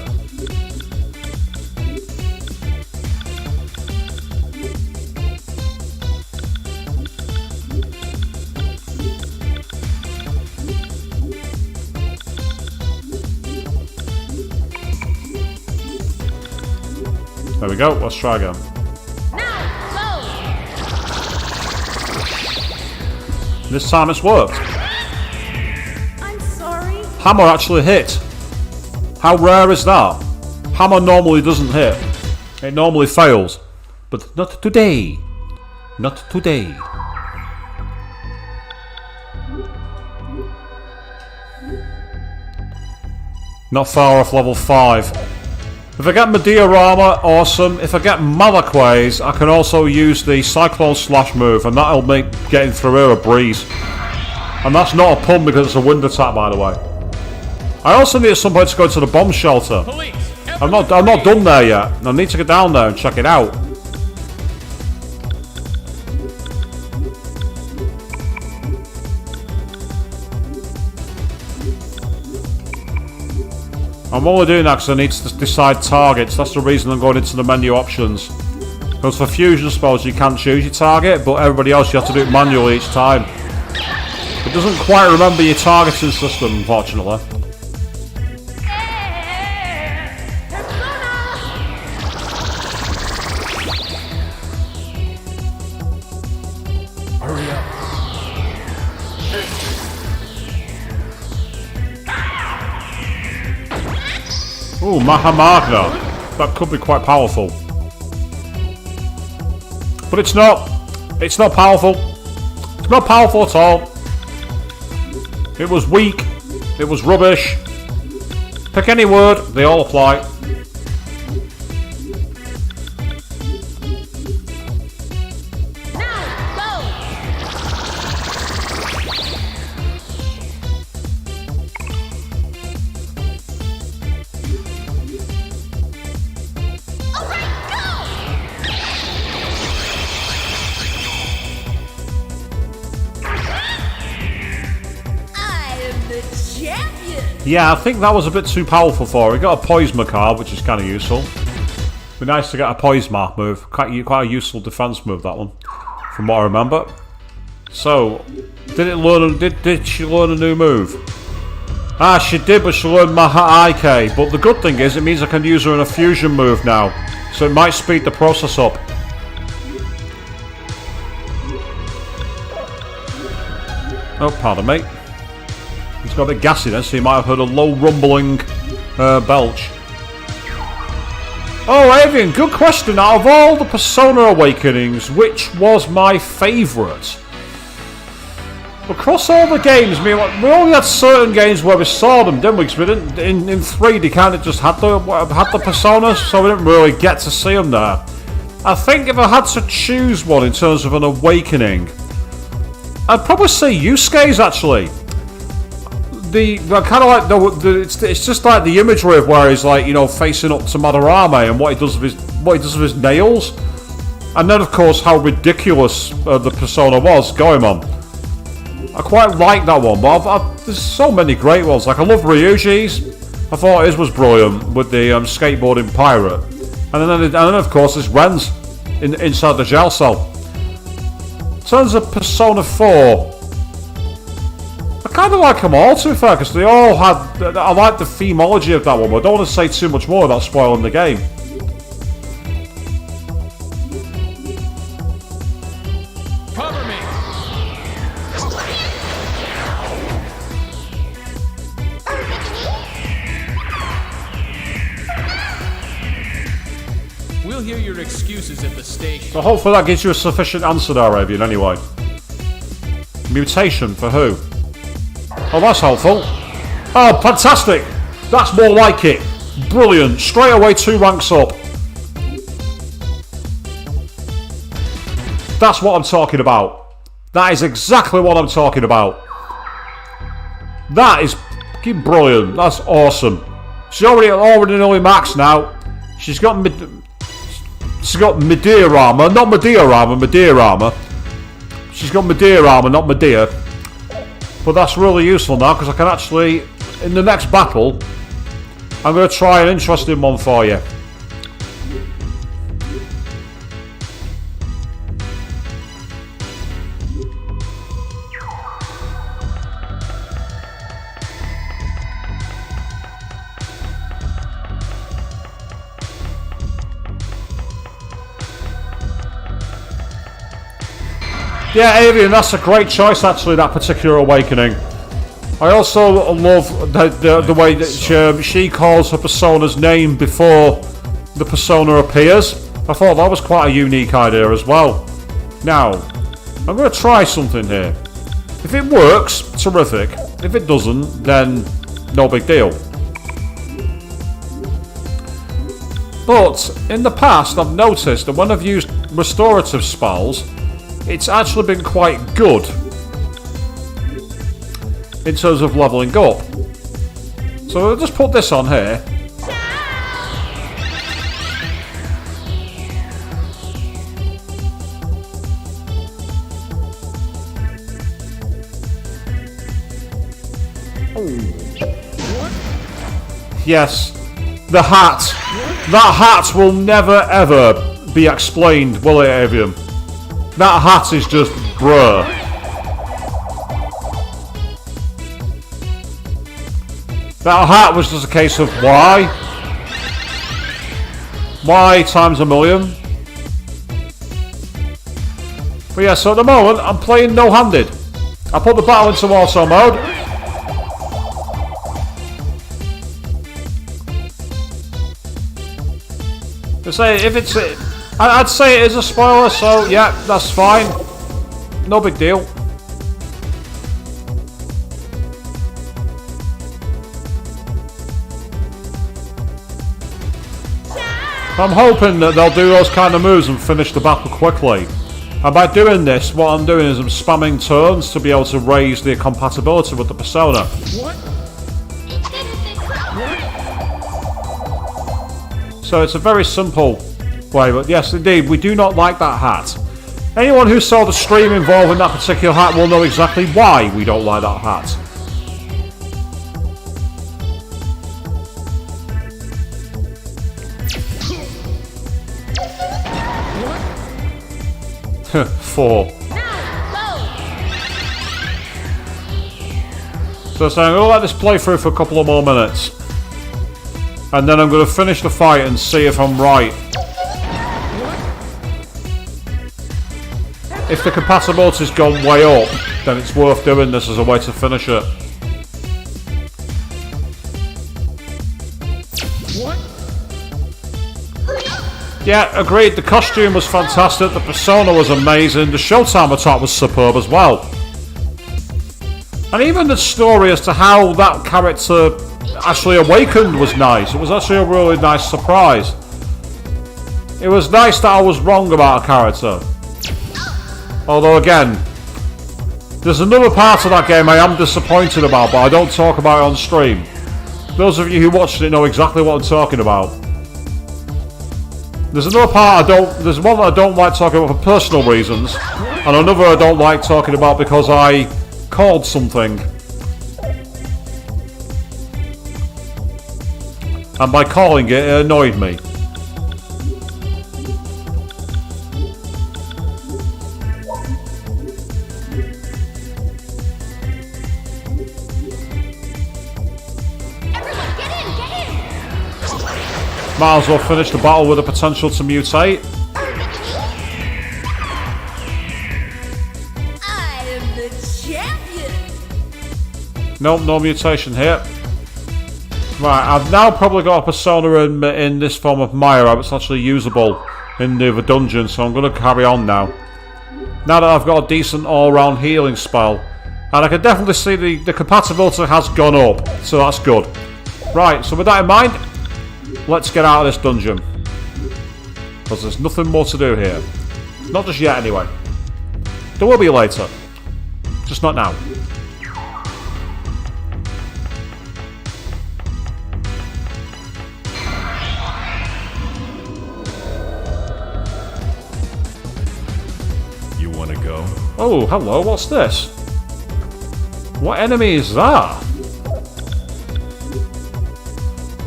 There we go, let's try again. This time it's worked. I'm sorry. Hammer actually hit. How rare is that? Hammer normally doesn't hit. It normally fails. But not today. Not today. Not far off level 5. If I get Mediorama, awesome. If I get Malaquays, I can also use the Cyclone Slash move, and that'll make getting through here a breeze. And that's not a pun because it's a wind attack, by the way. I also need at some point to go to the bomb shelter. Police! I'm not done there yet. I need to get down there and check it out. I'm only doing that because I need to decide targets. That's the reason I'm going into the menu options. Because for fusion spells you can choose your target, but everybody else you have to do it manually each time. It doesn't quite remember your targeting system, unfortunately. Hurry up. Ooh, Mahamagna. That could be quite powerful. But it's not. It's not powerful. It's not powerful at all. It was weak. It was rubbish. Pick any word, they all apply. champion. Yeah, I think that was a bit too powerful for her. He got a Poisma card, which is kind of useful. Be nice to get a Poisma move. Quite a useful defense move, that one, from what I remember. So, did she learn a new move? Ah, she did, but she learned Maha Ike. But the good thing is, it means I can use her in a fusion move now. So it might speed the process up. Oh, pardon me. It's got a bit gassy then, so you might have heard a low rumbling belch. Oh, Avian, good question. Out of all the Persona Awakenings, which was my favourite? Across all the games, we only had certain games where we saw them, didn't we? Because we didn't, in 3 they kind of just had the Personas, so we didn't really get to see them there. I think if I had to choose one in terms of an Awakening, I'd probably say Yusuke's actually. Kind of like it's just like the imagery of where he's like, you know, facing up to Madarame and what he does with his nails, and then of course how ridiculous the persona was Goemon. I quite like that one, but there's so many great ones. Like I love Ryuji's. I thought his was brilliant with the skateboarding pirate, and then of course there's Ren's inside the jail cell. In terms of Persona 4. I kind of like them all, to be fair, because they all had... I like the themology of that one, but I don't want to say too much more without spoiling the game. Cover me. We'll hear your excuses at the station. So hopefully that gives you a sufficient answer there, Avian, anyway. Mutation for who? Oh, that's helpful. Oh, fantastic! That's more like it. Brilliant. Straight away 2 ranks up. That's what I'm talking about. That is exactly what I'm talking about. That is fucking brilliant. That's awesome. She's already nearly maxed now. She's got Medea armor, not Medea armor, Medea armor. She's got Medea armor, not Medea. But that's really useful now because I can actually, in the next battle, I'm going to try an interesting one for you. Yeah, Avian, that's a great choice actually, that particular Awakening. I also love the way that she calls her Persona's name before the Persona appears. I thought that was quite a unique idea as well. Now, I'm going to try something here. If it works, terrific. If it doesn't, then no big deal. But, in the past, I've noticed that when I've used restorative spells, it's actually been quite good in terms of leveling up. So I'll just put this on here. Yes, the hat. That hat will never ever be explained, will it, Avian? That hat is just bruh. That hat was just a case of why? Why times a million? But yeah, so at the moment I'm playing no-handed. I put the battle into auto mode. To say if it's I'd say it is a spoiler, so yeah, that's fine. No big deal. I'm hoping that they'll do those kind of moves and finish the battle quickly. And by doing this, what I'm doing is I'm spamming turns to be able to raise the compatibility with the Persona. So it's a very simple way, but yes indeed, we do not like that hat. Anyone who saw the stream involving that particular hat will know exactly why we don't like that hat. before. Now, So I'm going to let this play through for a couple of more minutes. And then I'm going to finish the fight and see if I'm right. If the compatibility's gone way up, then it's worth doing this as a way to finish it. Yeah, agreed. The costume was fantastic. The persona was amazing. The showtime attack was superb as well. And even the story as to how that character actually awakened was nice. It was actually a really nice surprise. It was nice that I was wrong about a character. Although again, there's another part of that game I am disappointed about, but I don't talk about it on stream. Those of you who watched it know exactly what I'm talking about. There's another part there's one that I don't like talking about for personal reasons, and another I don't like talking about because I called something. And by calling it, it annoyed me. everyone, get in, get in! Might as well finish the battle with the potential to mutate. I am the champion! Nope, no mutation here. Right, I've now probably got a persona in this form of Maya that's actually usable in the dungeon, so I'm going to carry on now. Now that I've got a decent all-round healing spell. And I can definitely see the compatibility has gone up, so that's good. Right, so with that in mind, let's get out of this dungeon. Because there's nothing more to do here. Not just yet, anyway. There will be later. Just not now. You want to go? Oh, hello, what's this? What enemy is that?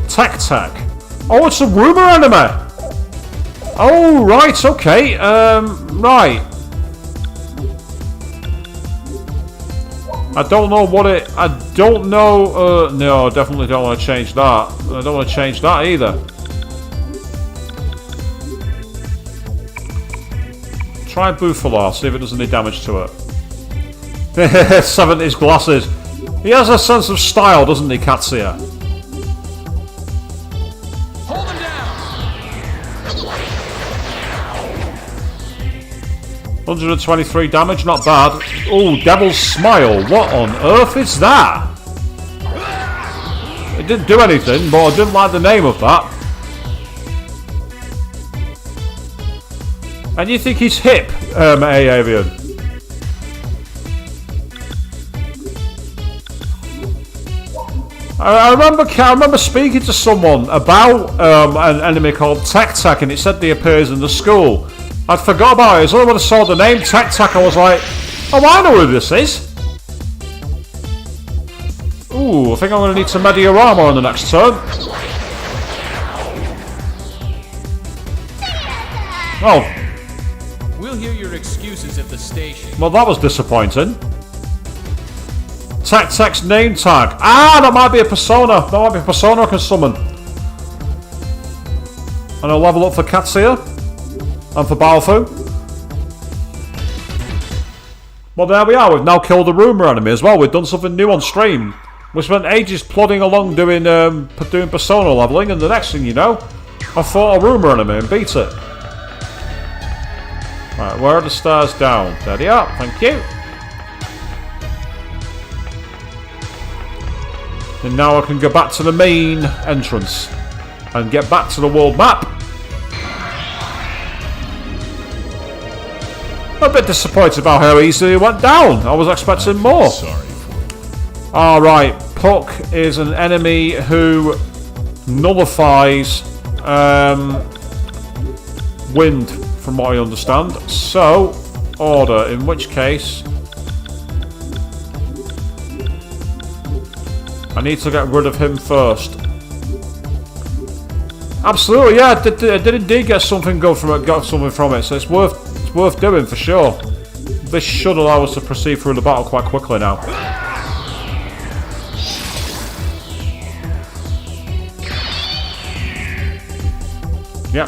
Tech. Oh, it's a rumor enemy! Oh, right, okay, right. I don't know what it... I don't know... no, I definitely don't want to change that. I don't want to change that either. Try Buffalo, see if it does any damage to it. 70s glasses. He has a sense of style, doesn't he, Katsuya? Hold him down! 123 damage, not bad. Oh, Devil's Smile. What on earth is that? It didn't do anything, but I didn't like the name of that. And you think he's hip, Avian? I remember speaking to someone about an enemy called Tech, and it said he appears in the school. I'd forgot about it. As soon as I saw the name Tech, I was like, oh, I know who this is. Ooh, I think I'm going to need some Mediorama on the next turn. Oh. We'll hear your excuses at the station. Well, that was disappointing. Tech's name tag. Ah, that might be a persona. That might be a persona I can summon. And I'll level up for Katsuya. And for Balfu. Well, there we are. We've now killed the rumor enemy as well. We've done something new on stream. We spent ages plodding along doing persona leveling, and the next thing you know, I fought a rumor enemy and beat it. Right, where are the stairs down? There they are. Thank you. And now I can go back to the main entrance and get back to the world map. I'm a bit disappointed about how easily it went down. I was expecting more. Sorry for you. Alright, Puck is an enemy who nullifies wind, from what I understand. So, order, in which case I need to get rid of him first. Absolutely, yeah, I did indeed get something good from it. Got something from it, so it's worth doing for sure. this should allow us to proceed through the battle quite quickly now. Yep.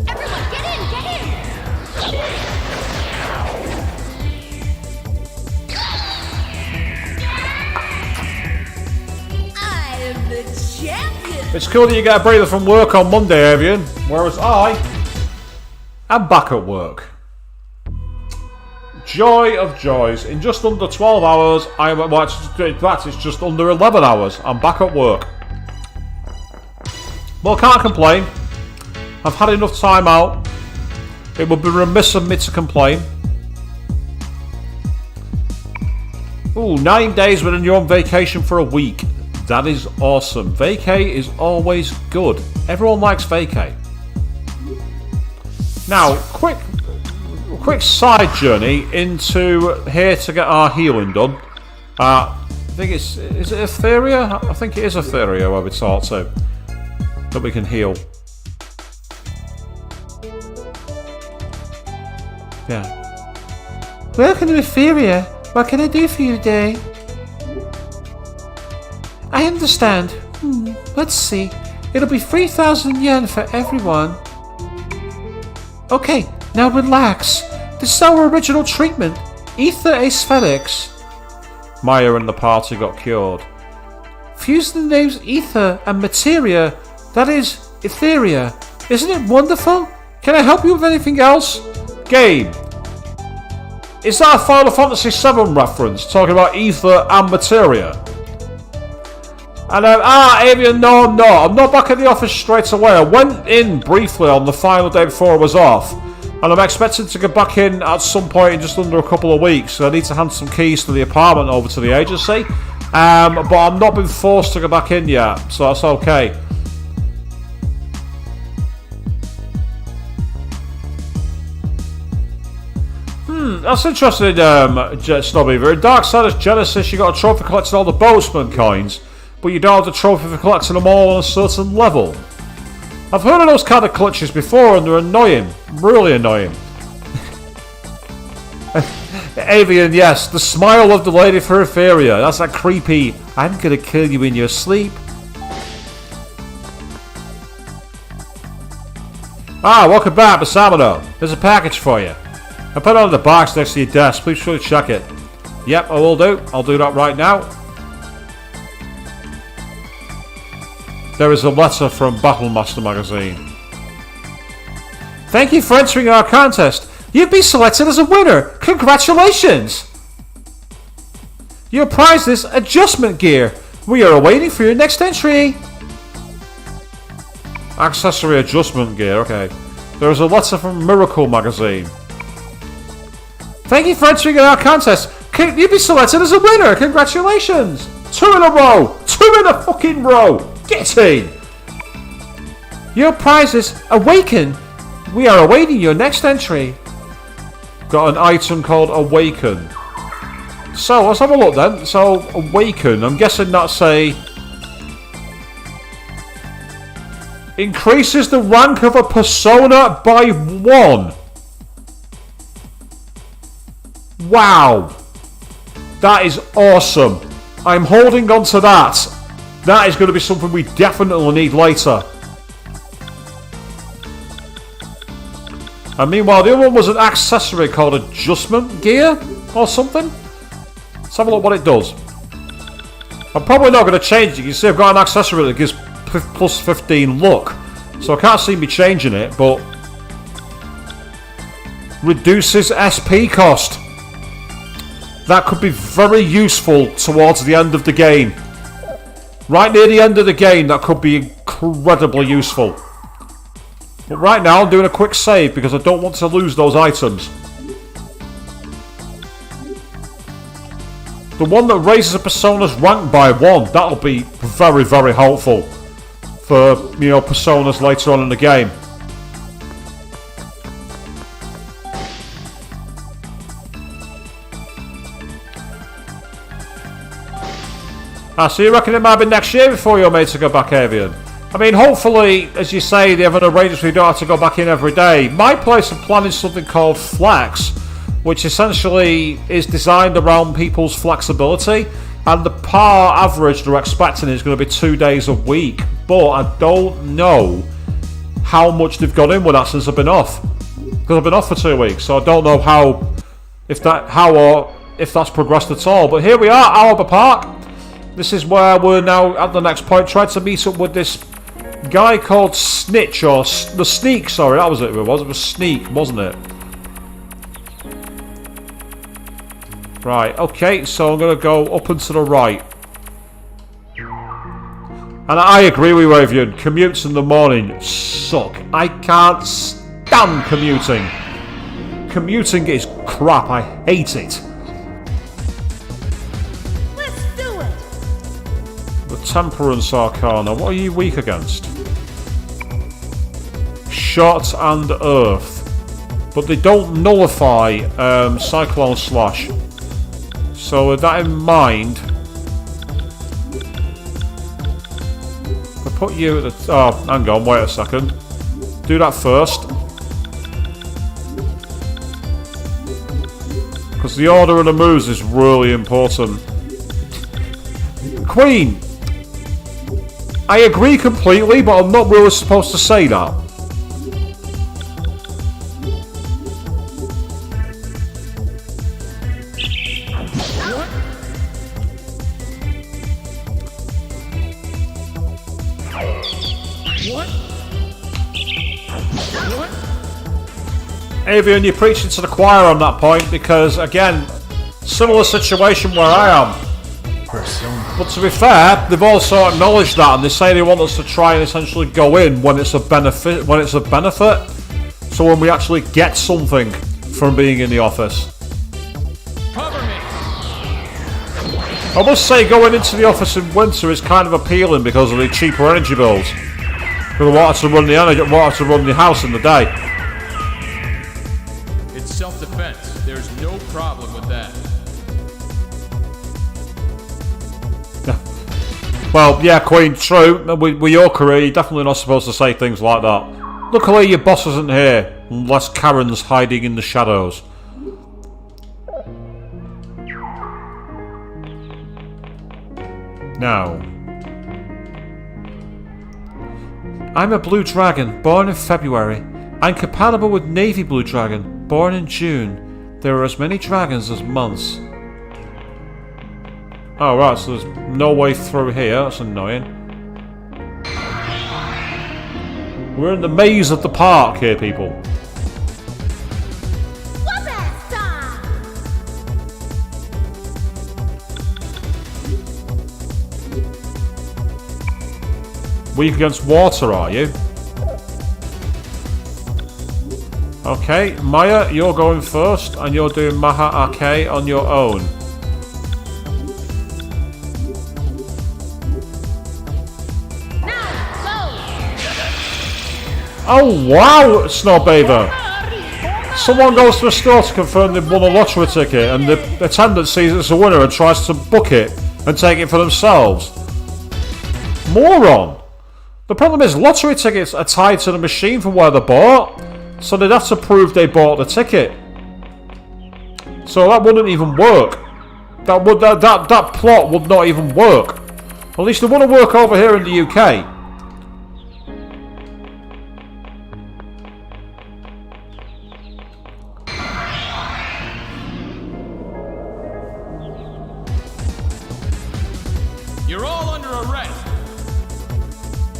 Everyone, get in, get in! I'm the champion! It's cool that you get a breather from work on Monday, Avian, whereas I am back at work. Joy of joys. In just under 12 hours, it's just under 11 hours, I'm back at work. Well, can't complain. I've had enough time out. It would be remiss of me to complain. Ooh, 9 days when you're on vacation for a week. That is awesome. Vacay is always good. Everyone likes vacay. Now, quick side journey into here to get our healing done. I think is it Etheria? I think it is Etheria where we talk to. That we can heal. Yeah. Welcome to Etheria. What can I do for you today? I understand. Let's see. It'll be 3,000 yen for everyone. Okay, now relax. This is our original treatment. Ether aesthetics. Maya and the party got cured. Fuse the names Ether and Materia. That is Etheria. Isn't it wonderful? Can I help you with anything else? Game. Is that a Final Fantasy VII reference talking about Ether and Materia? And Avian, no, I'm not. I'm not back at the office straight away. I went in briefly on the final day before I was off. And I'm expecting to get back in at some point in just under a couple of weeks. So I need to hand some keys to the apartment over to the agency. But I've not been forced to go back in yet. So that's okay. That's interesting, Snobbeaver. In Dark Side Genesis, you got a trophy collecting all the boatsman coins, but you don't have the trophy for collecting them all on a certain level. I've heard of those kind of glitches before, and they're annoying. Really annoying. Avian, yes, the smile of the lady for Etheria. That's that creepy, I'm gonna kill you in your sleep. Welcome back, Basamino. There's a package for you. I put it on the box next to your desk. Please try to check it. Yep, I will do. I'll do that right now. There is a letter from Battlemaster magazine. Thank you for entering our contest. You've been selected as a winner. Congratulations! Your prize is adjustment gear. We are awaiting for your next entry. Accessory adjustment gear, okay. There is a letter from Miracle magazine. Thank you for entering our contest. You've been selected as a winner. Congratulations. 2 in a row. 2 in a fucking row. Get in. Your prize is Awaken. We are awaiting your next entry. Got an item called Awaken. So, let's have a look then. So, Awaken. I'm guessing that's a... Increases the rank of a persona by 1. Wow. That is awesome. I'm holding on to that. That is going to be something we definitely need later. And meanwhile, the other one was an accessory called Adjustment Gear or something. Let's have a look what it does. I'm probably not going to change it. You can see I've got an accessory that gives plus 15 luck. So I can't see me changing it, but... Reduces SP cost. That could be very useful towards the end of the game. Right near the end of the game, that could be incredibly useful. But right now, I'm doing a quick save because I don't want to lose those items. The one that raises a persona's rank by 1, that'll be very, very helpful for, you know, personas later on in the game. So you reckon it might be next year before you're made to go back, Avian? I mean, hopefully, as you say, they have an arrangement where you don't have to go back in every day. My place of plan is something called Flex, which essentially is designed around people's flexibility, and the par average they're expecting is going to be 2 days a week. But I don't know how much they've got in with that since I've been off, because I've been off for 2 weeks, so I don't know if that's progressed at all. But here we are, Aoba Park. This is where we're now at the next point, trying to meet up with this guy called Snitch, or the Sneak, sorry, that was it. It was Sneak, wasn't it? Right, okay, so I'm going to go up and to the right. And I agree with you, Avian. Commutes in the morning suck. I can't stand commuting. Commuting is crap. I hate it. Let's do it. The Temperance Arcana. What are you weak against? Shot and Earth. But they don't nullify Cyclone Slash. So with that in mind, I put you at the... Oh, hang on, wait a second. Do that first. Because the order of the moves is really important. Queen! I agree completely, but I'm not really supposed to say that. Avian, you're preaching to the choir on that point, because again, similar situation where I am. But to be fair, they've also acknowledged that, and they say they want us to try and essentially go in when it's a benefit. So when we actually get something from being in the office. Cover me. I must say, going into the office in winter is kind of appealing because of the cheaper energy bills. Because I wanted to run the house in the day. It's self-defense. There's no problem with that. Well, yeah, Queen, true. With your career, you're definitely not supposed to say things like that. Luckily, your boss isn't here, unless Karen's hiding in the shadows. Now. I'm a blue dragon, born in February. I'm compatible with navy blue dragon, born in June. There are as many dragons as months. Oh, right, so there's no way through here. That's annoying. We're in the maze of the park here, people. What's that time? Weak against water, are you? Okay, Maya, you're going first, and you're doing Maha Ake on your own. Oh wow, Snowbather! Someone goes to a store to confirm they've won a lottery ticket, and the attendant sees it's a winner and tries to book it and take it for themselves. Moron! The problem is, lottery tickets are tied to the machine from where they're bought, so they'd have to prove they bought the ticket. So that wouldn't even work. That plot would not even work. At least it wouldn't work over here in the UK. You're all under arrest.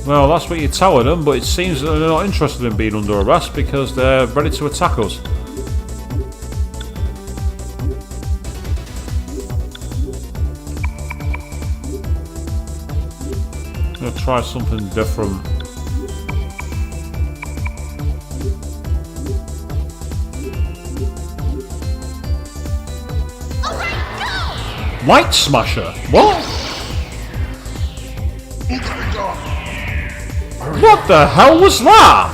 Well, that's what you're telling them, but it seems that they're not interested in being under arrest because they're ready to attack us. I'm going to try something different. Light Smasher? What? What the hell was that?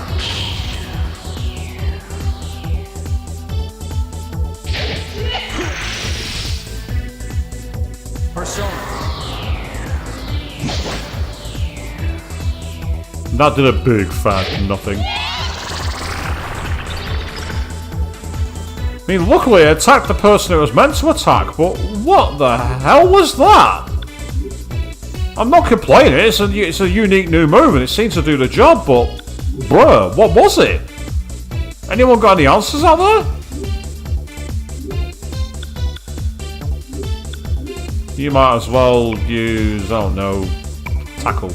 Persona. that did a big fat nothing. I mean, luckily it attacked the person it was meant to attack, but what the hell was that? I'm not complaining, it's a unique new move and it seems to do the job, but bruh, what was it? Anyone got any answers out there? You might as well use, I don't know, tackle.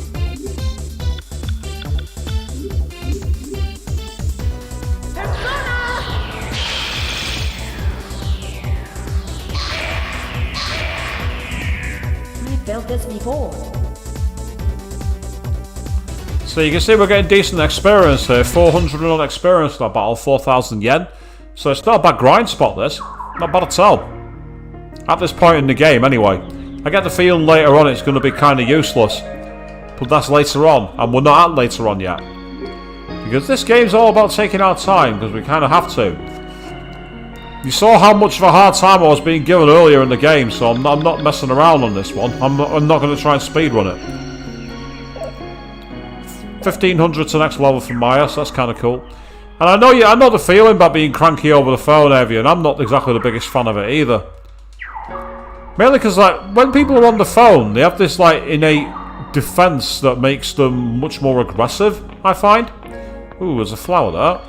I felt this before. So you can see we're getting decent experience here. 400 on experience for that battle, 4,000 yen. So it's not a bad grind spot, this. Not bad at all. At this point in the game, anyway. I get the feeling later on it's going to be kind of useless. But that's later on, and we're not at later on yet. Because this game's all about taking our time, because we kind of have to. You saw how much of a hard time I was being given earlier in the game, so I'm not messing around on this one. I'm not going to try and speedrun it. 1500 to next level from Maya, so that's kind of cool. And I know the feeling about being cranky over the phone, Evie, and I'm not exactly the biggest fan of it either. Mainly because, like, when people are on the phone, they have this, like, innate defense that makes them much more aggressive, I find. Ooh, there's a flower there.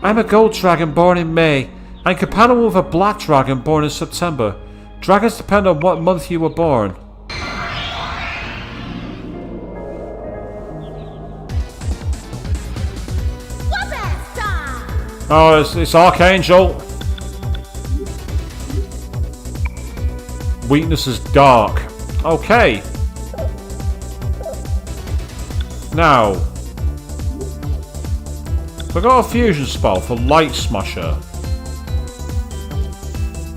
I'm a gold dragon born in May. I'm compatible with a black dragon born in September. Dragons depend on what month you were born. Oh, it's Archangel. Weakness is dark. Okay. Now, we got a fusion spell for Light Smasher.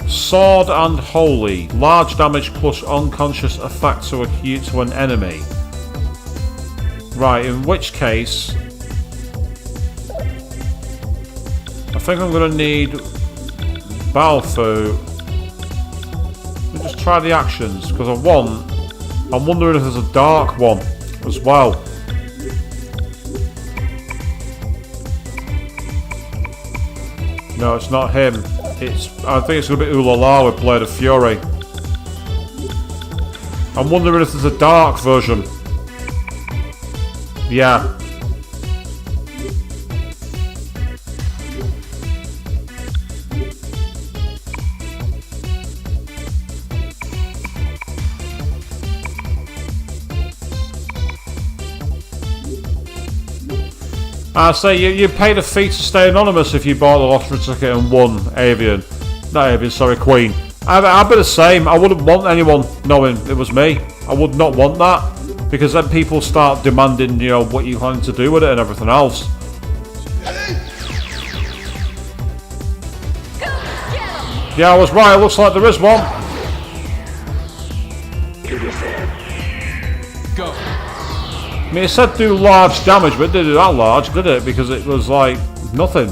Sword and Holy. Large damage plus unconscious effect to acute to an enemy. Right, in which case, I think I'm going to need Balfu. Let me just try the actions, because I'm wondering if there's a dark one as well. No, it's not him. I think it's going to be Ulala with Blade of Fury. I'm wondering if there's a dark version. Yeah. I say you paid a fee to stay anonymous if you bought the lottery ticket and won, Avian. Not Avian, sorry, Queen. I'd be the same. I wouldn't want anyone knowing it was me. I would not want that, because then people start demanding, you know, what you planning to do with it and everything else. Yeah, I was right. It looks like there is one. Go. I mean, it said do large damage, but it didn't do that large, did it? Because it was like nothing.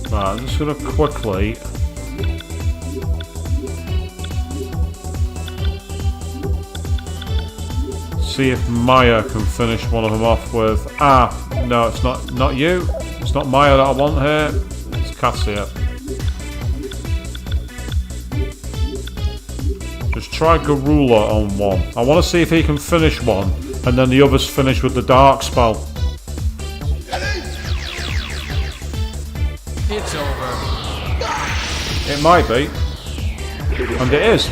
Right, I'm just gonna quickly. See if Maya can finish one of them off with. No, it's not you. It's not Maya that I want here. It's Cassia. Just try Garula on one. I want to see if he can finish one, and then the others finish with the dark spell. It's over. It might be, and it is.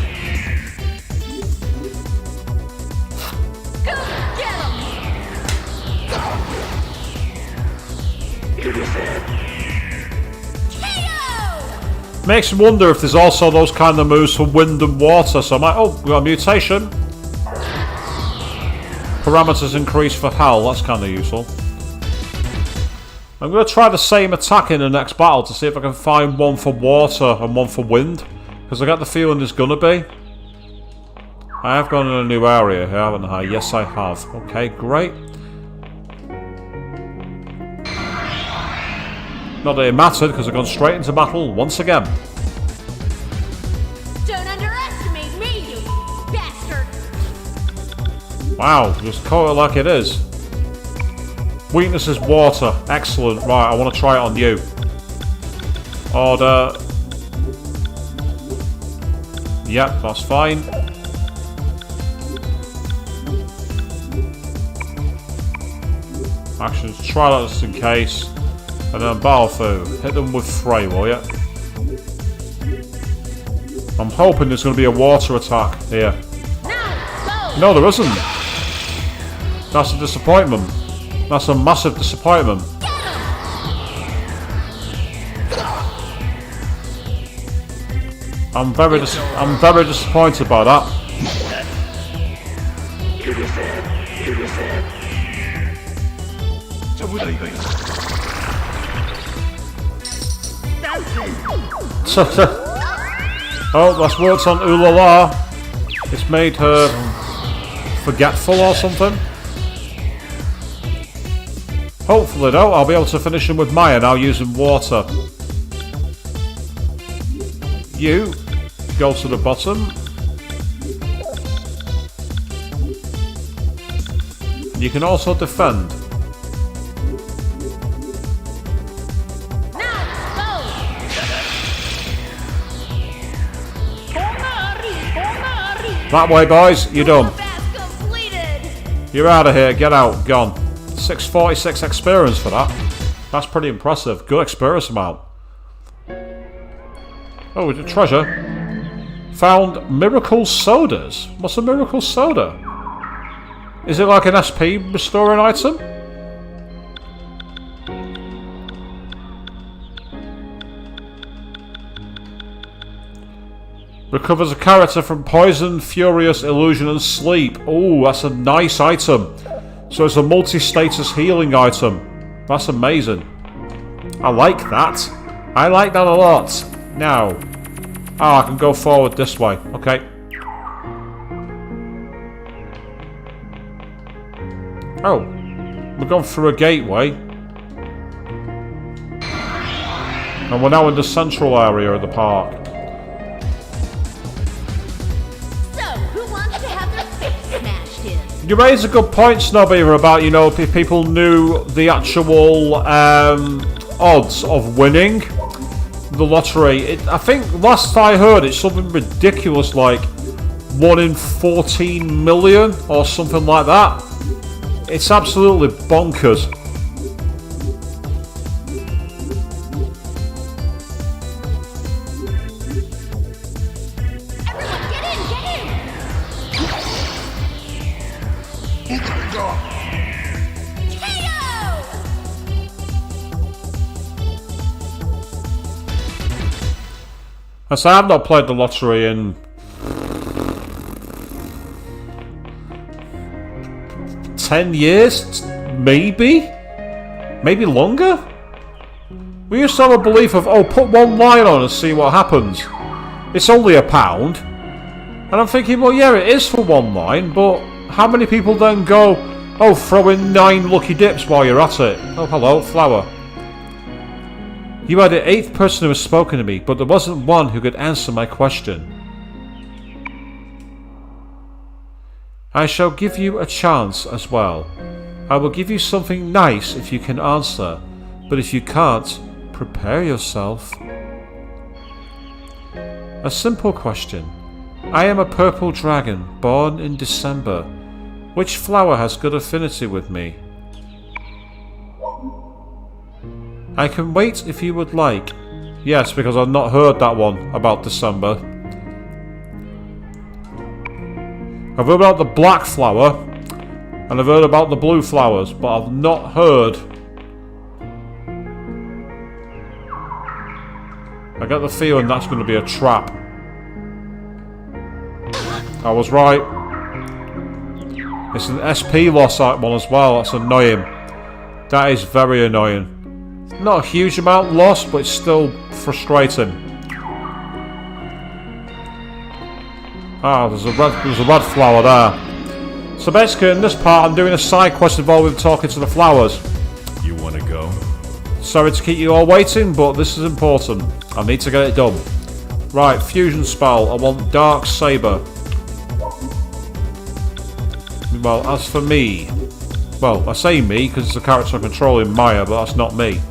Makes me wonder if there's also those kind of moves for wind and water. So I might. Oh, we got a mutation. Parameters increase for hell. That's kind of useful. I'm going to try the same attack in the next battle to see if I can find one for water and one for wind, because I get the feeling there's going to be. I have gone in a new area here, haven't I? Yes, I have. Okay, great. Not that it mattered, because I've gone straight into battle once again. Don't underestimate me, you bastard! Wow, just call it like it is. Weakness is water. Excellent. Right, I want to try it on you. Order. Yep, that's fine. Actions, try that just in case. And then battle through. Hit them with Frey, will ya? I'm hoping there's going to be a water attack here. No, there isn't. That's a disappointment. That's a massive disappointment. I'm very disappointed by that. Oh, that's worked on Ulala. It's made her forgetful or something. Hopefully though, I'll be able to finish him with Maya now using water. You go to the bottom. You can also defend. That way, boys. You're done. You're out of here. Get out. Gone. 646 experience for that. That's pretty impressive. Good experience amount. Oh, we did treasure. Found miracle sodas. What's a miracle soda? Is it like an SP restoring item? Recovers a character from poison, furious, illusion, and sleep. Oh, that's a nice item. So it's a multi-status healing item. That's amazing. I like that. I like that a lot. Now, I can go forward this way. Okay. Oh, we're going through a gateway. And we're now in the central area of the park. You raise a good point, Snobby, about, you know, if people knew the actual odds of winning the lottery. I think last I heard it's something ridiculous like 1 in 14 million or something like that. It's absolutely bonkers. I say I've not played the lottery in $10 years, maybe longer. We used to have a belief of, oh, put one line on and see what happens. It's only £1, and I'm thinking, well, yeah, it is for one line, but how many people then go, oh, throw in 9 lucky dips while you're at it? Oh, hello, flower. You are the 8th person who has spoken to me, but there wasn't one who could answer my question. I shall give you a chance as well. I will give you something nice if you can answer, but if you can't, prepare yourself. A simple question. I am a purple dragon, born in December. Which flower has good affinity with me? I can wait if you would like. Yes, because I've not heard that one about December. I've heard about the black flower, and I've heard about the blue flowers, but I've not heard. I get the feeling that's going to be a trap. I was right. It's an SP loss one as well. That's annoying. That is very annoying. Not a huge amount lost, but it's still frustrating. Ah, there's a red flower there. So basically, in this part, I'm doing a side quest involving talking to the flowers. You want to go? Sorry to keep you all waiting, but this is important. I need to get it done. Right, fusion spell. I want Dark Saber. Well, as for me... Well, I say me because it's the character I'm controlling, Maya, but that's not me.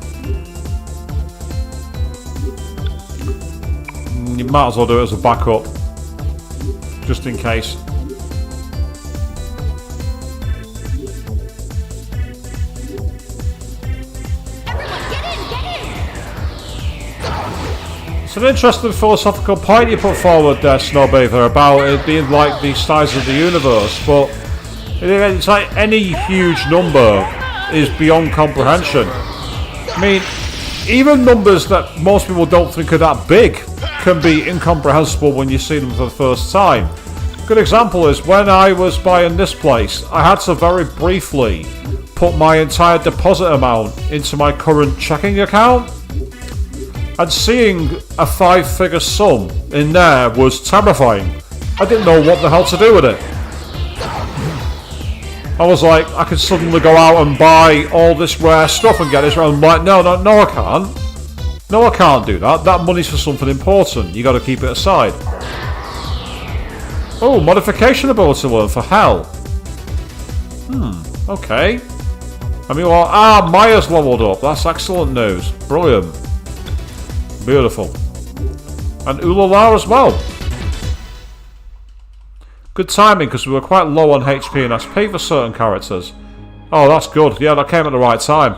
You might as well do it as a backup. Just in case. It's an interesting philosophical point you put forward there, Snowbather, about it being like the size of the universe, but it's like any huge number is beyond comprehension. I mean, even numbers that most people don't think are that big can be incomprehensible when you see them for the first time. Good example is when I was buying this place, I had to very briefly put my entire deposit amount into my current checking account. And seeing a 5-figure sum in there was terrifying. I didn't know what the hell to do with it. I was like, I could suddenly go out and buy all this rare stuff and get this. I'm like, no, I can't. No, I can't do that. That money's for something important. You got to keep it aside. Oh, modification ability learned for hell. Okay. I mean, well, Maya's leveled up. That's excellent news. Brilliant. Beautiful. And Ulala as well. Good timing because we were quite low on HP and SP for certain characters. Oh, that's good. Yeah, that came at the right time.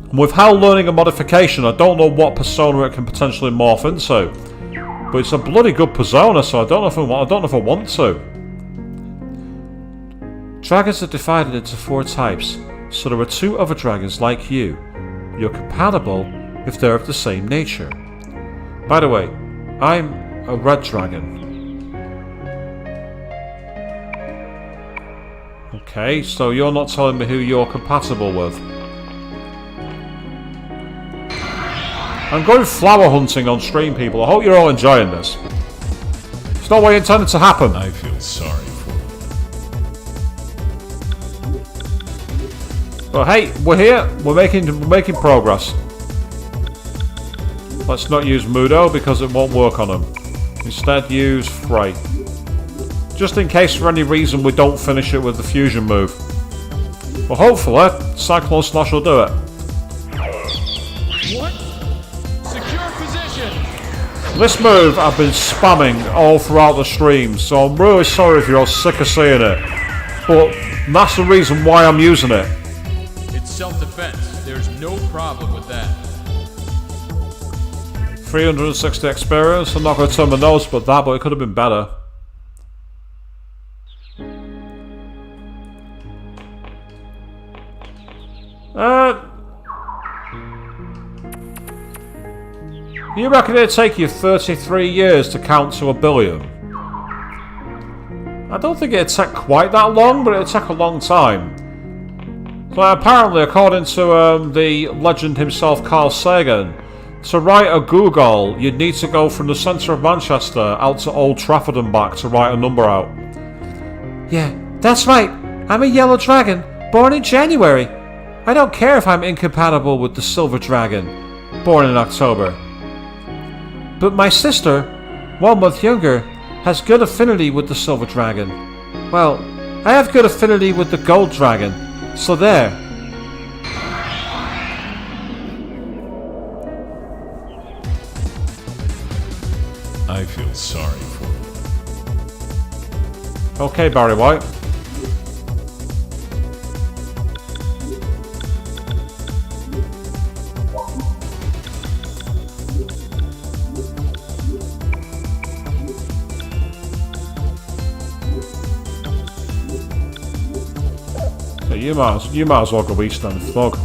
And with Hell learning a modification, I don't know what persona it can potentially morph into. But it's a bloody good persona, so I don't know if I want to. Dragons are divided into 4 types. So there are 2 other dragons like you. You're compatible if they're of the same nature. By the way, I'm a red dragon. Okay, so you're not telling me who you're compatible with. I'm going flower hunting on stream, people. I hope you're all enjoying this. It's not what you intended to happen. I feel sorry for you. But hey, we're here. We're making progress. Let's not use Mudo because it won't work on him. Instead, use Frey. Just in case for any reason we don't finish it with the fusion move. Well, hopefully, Cyclone Slash will do it. What? Secure position! This move I've been spamming all throughout the stream, so I'm really sorry if you're all sick of seeing it. But that's the reason why I'm using it. It's self-defense. There's no problem with that. 360 experience. I'm not going to turn my nose but that, but it could have been better. You reckon it'd take you 33 years to count to 1 billion? I don't think it'd take quite that long, but it'd take a long time. So apparently, according to the legend himself, Carl Sagan, to write a Google, you'd need to go from the centre of Manchester out to Old Trafford and back to write a number out. Yeah, that's right. I'm a yellow dragon, born in January. I don't care if I'm incompatible with the silver dragon, born in October. But my sister, 1 month younger, has good affinity with the silver dragon. Well, I have good affinity with the gold dragon, so there. I feel sorry for you. Okay, Barry White. You might as well go east and thug.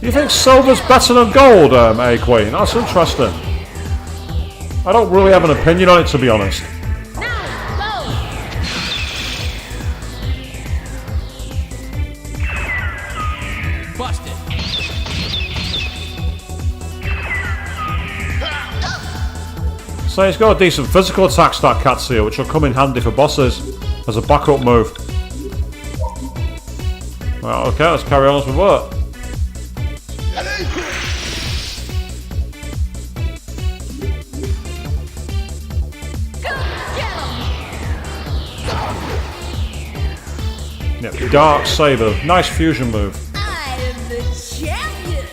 You think silver's better than gold, A-Queen? That's interesting. I don't really have an opinion on it, to be honest. So he's got a decent physical attack stat, Katsuya, which will come in handy for bosses as a backup move. Well, okay, let's carry on as we were. Yep, Dark Saber. Nice fusion move. I am the champion.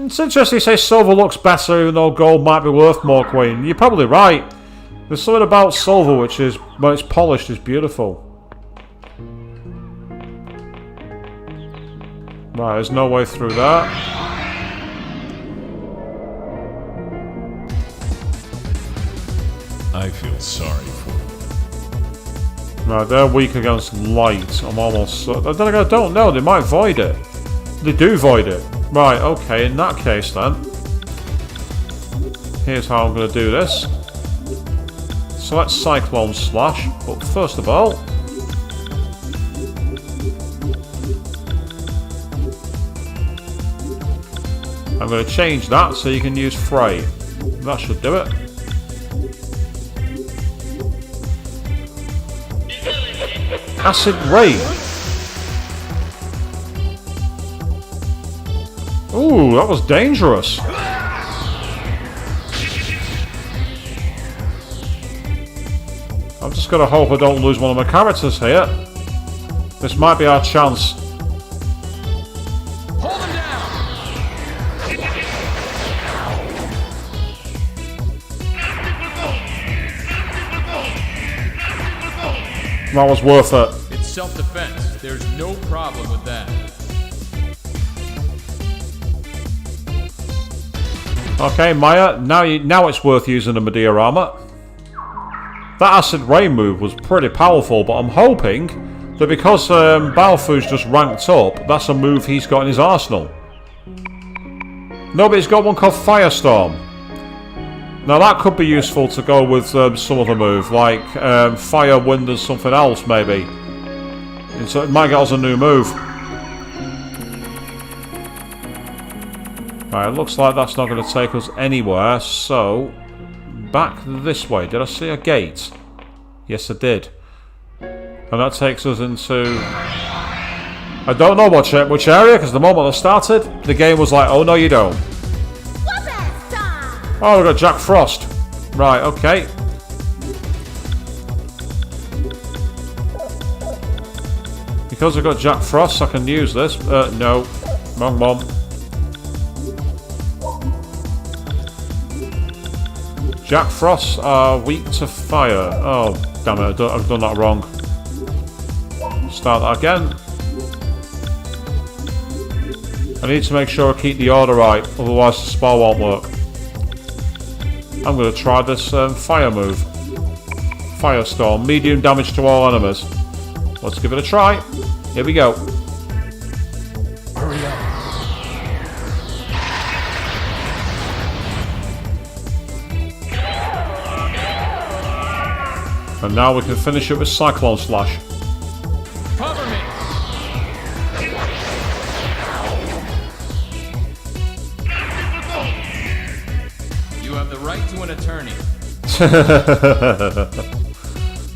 It's interesting you say silver looks better even though gold might be worth more, Queen. You're probably right. There's something about silver which is, when it's polished, is beautiful. Right, there's no way through that. I feel sorry for you. Right, they're weak against light. I'm almost... I don't know, they might void it. They do void it. Right, okay, in that case then. Here's how I'm going to do this. Select Cyclone Slash, but first of all... I'm going to change that so you can use Fray. That should do it. Acid Rain. Ooh, that was dangerous. I'm just gonna hope I don't lose one of my characters here. This might be our chance. Hold him down. That was worth it. It's self-defense. There's no problem with that. Okay, Maya, now it's worth using the Medea armor. That Acid Rain move was pretty powerful, but I'm hoping that because Balfu's just ranked up, that's a move he's got in his arsenal. No, but he's got one called Firestorm. Now that could be useful to go with some other move, like Fire, Wind and something else maybe. And so it might get us a new move. Right, it looks like that's not going to take us anywhere, so back this way. Did I see a gate? Yes, I did. And that takes us into... I don't know which area, because the moment I started, the game was like, oh no you don't. Oh, we've got Jack Frost. Right, okay. Because I've got Jack Frost, I can use this. No. Wrong one. Jack Frosts are weak to fire. Oh, damn it, I've done that wrong. Start that again. I need to make sure I keep the order right, otherwise the spell won't work. I'm going to try this fire move. Firestorm, medium damage to all enemies. Let's give it a try. Here we go. Hurry up. And now we can finish it with Cyclone Slash. Cover me. You have the right to an attorney.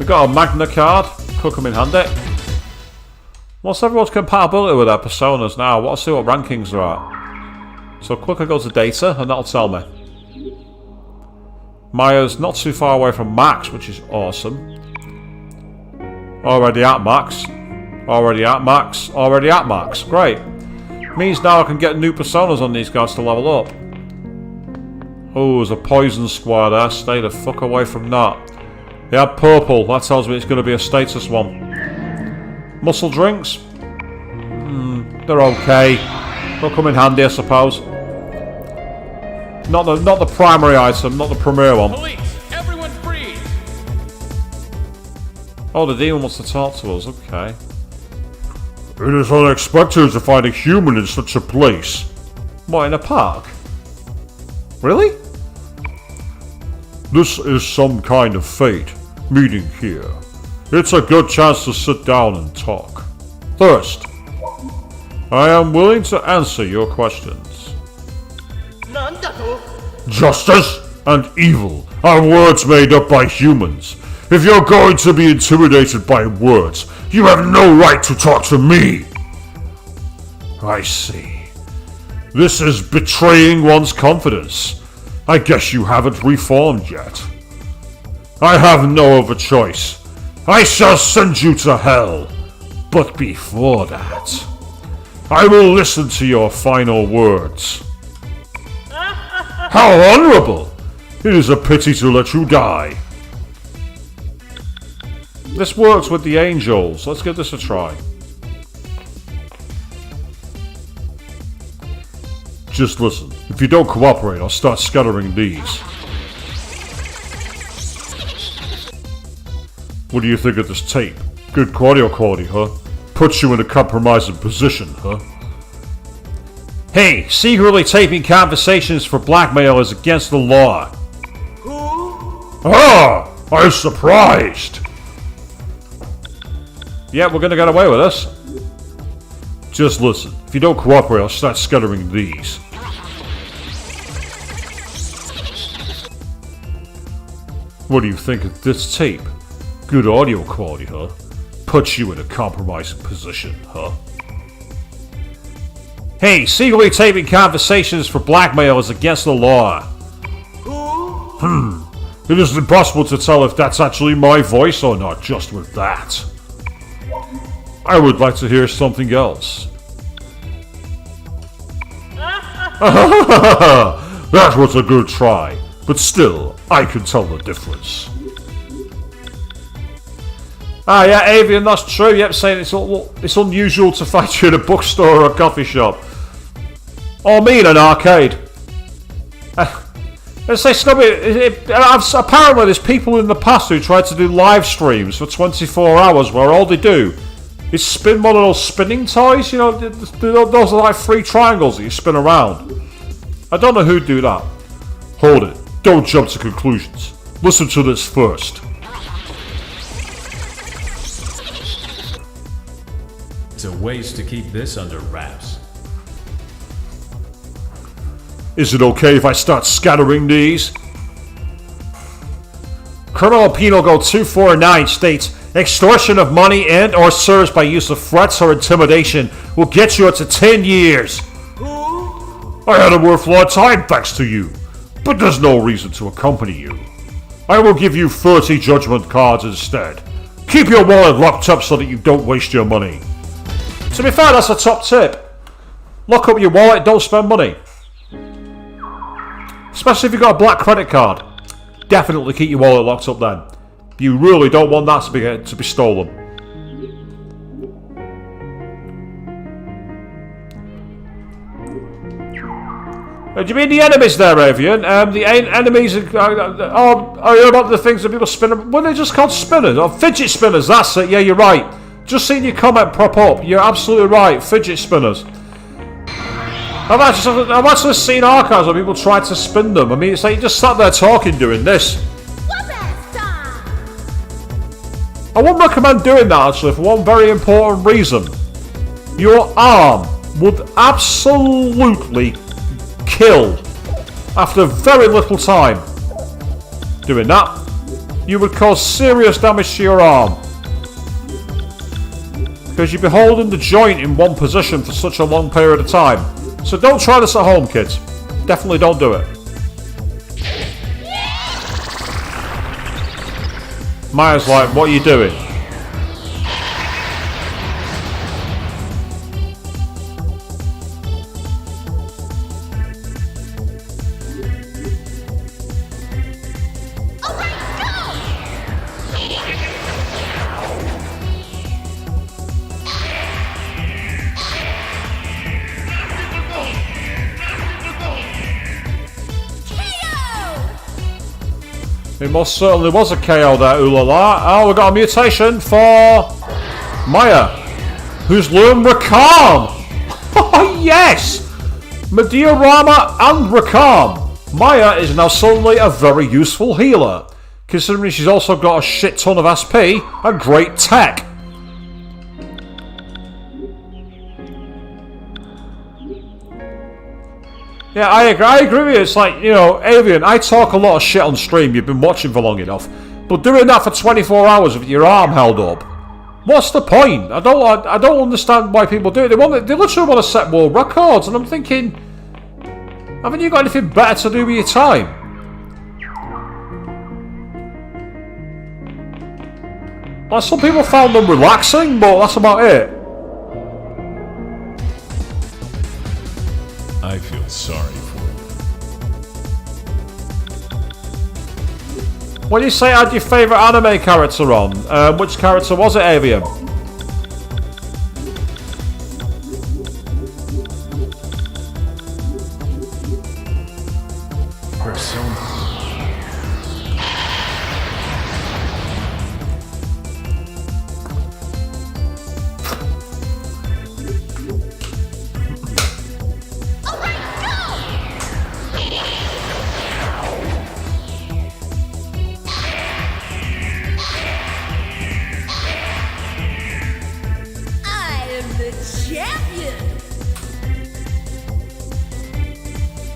We got a Magna card. Could come in handy. What's everyone's compatibility with their personas now? Let's see what rankings they're at. So quickly go to data and that'll tell me. Maya's not too far away from max, which is awesome. Already at max. Already at max. Already at max. Great. Means now I can get new personas on these guys to level up. Oh, there's a poison square there. Stay the fuck away from that. They had purple. That tells me it's going to be a status one. Muscle drinks? They're okay. They'll come in handy, I suppose. Not the primary item, not the premier one. Police, everyone freeze! Oh, the demon wants to talk to us. Okay. It is unexpected to find a human in such a place. What, in a park? Really? This is some kind of fate, meeting here. It's a good chance to sit down and talk. First, I am willing to answer your questions. Justice and evil are words made up by humans. If you're going to be intimidated by words, you have no right to talk to me. I see. This is betraying one's confidence. I guess you haven't reformed yet. I have no other choice. I shall send you to hell. But before that, I will listen to your final words. How honorable! It is a pity to let you die. This works with the angels. Let's give this a try. Just listen. If you don't cooperate, I'll start scattering these. What do you think of this tape? Good audio quality, huh? Puts you in a compromising position, huh? Hey, secretly taping conversations for blackmail is against the law. Ah! I'm surprised! Yeah, we're gonna get away with this. Just listen. If you don't cooperate, I'll start scattering these. What do you think of this tape? Good audio quality, huh? Puts you in a compromising position, huh? Hey, secretly taping conversations for blackmail is against the law. It is impossible to tell if that's actually my voice or not just with that. I would like to hear something else. That was a good try, but still, I can tell the difference. Ah, yeah, Avian, that's true. Yep, saying it's unusual to find you in a bookstore or a coffee shop. Or me in an arcade. Let's say, Snubby, apparently there's people in the past who tried to do live streams for 24 hours where all they do is spin one of those spinning toys. You know, those are like 3 triangles that you spin around. I don't know who'd do that. Hold it. Don't jump to conclusions. Listen to this first. So ways to keep this under wraps. Is it okay if I start scattering these? Criminal Penal Code 249 states, extortion of money and or serves by use of threats or intimidation will get you up to 10 years. I had a worthwhile time thanks to you, but there's no reason to accompany you. I will give you 30 judgment cards instead. Keep your wallet locked up so that you don't waste your money. To be fair, that's a top tip. Lock up your wallet, don't spend money. Especially if you've got a black credit card. Definitely keep your wallet locked up then. You really don't want that to be stolen. Do you mean the enemies there, Avian? The enemies are you about the things that people spin? What are they just called spinners? Oh, fidget spinners, that's it. Yeah, you're right. Just seen your comment prop up. You're absolutely right. Fidget spinners. I've actually seen archives where people tried to spin them. I mean, it's like you just sat there talking doing this. I wouldn't recommend doing that actually for one very important reason. Your arm would absolutely kill after very little time. Doing that, you would cause serious damage to your arm. Because you'd be holding the joint in one position for such a long period of time. So don't try this at home, kids. Definitely don't do it. Maya's like, what are you doing? It most certainly was a KO there, ooh la la. Oh, we got a mutation for Maya, who's learned Rakam. Oh yes! Mediorama and Rakam. Maya is now suddenly a very useful healer, considering she's also got a shit ton of SP and great tech. Yeah, I agree with you. It's like, you know, Avian, I talk a lot of shit on stream. You've been watching for long enough. But doing that for 24 hours with your arm held up, what's the point? I don't understand why people do it. They literally want to set world records, and I'm thinking, haven't you got anything better to do with your time? Like, some people found them relaxing, but that's about it. I feel sorry for you. When you say add your favourite anime character on, which character was it, Avian? Persona.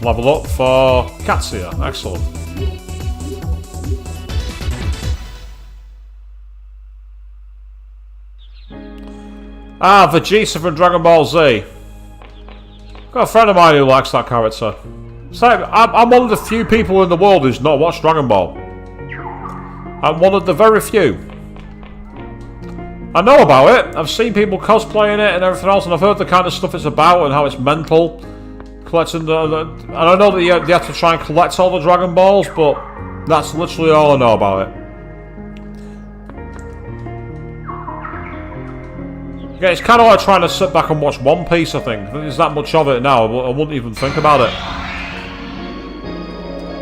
Level up for Katsuya. Excellent. Vegeta from Dragon Ball Z. Got a friend of mine who likes that character. So I'm one of the few people in the world who's not watched Dragon Ball. I'm one of the very few. I know about it. I've seen people cosplaying it and everything else, and I've heard the kind of stuff it's about and how it's mental. Collecting and I know that you have to try and collect all the Dragon Balls, but that's literally all I know about it. Yeah, it's kind of like trying to sit back and watch One Piece, I think. There's that much of it now, I wouldn't even think about it.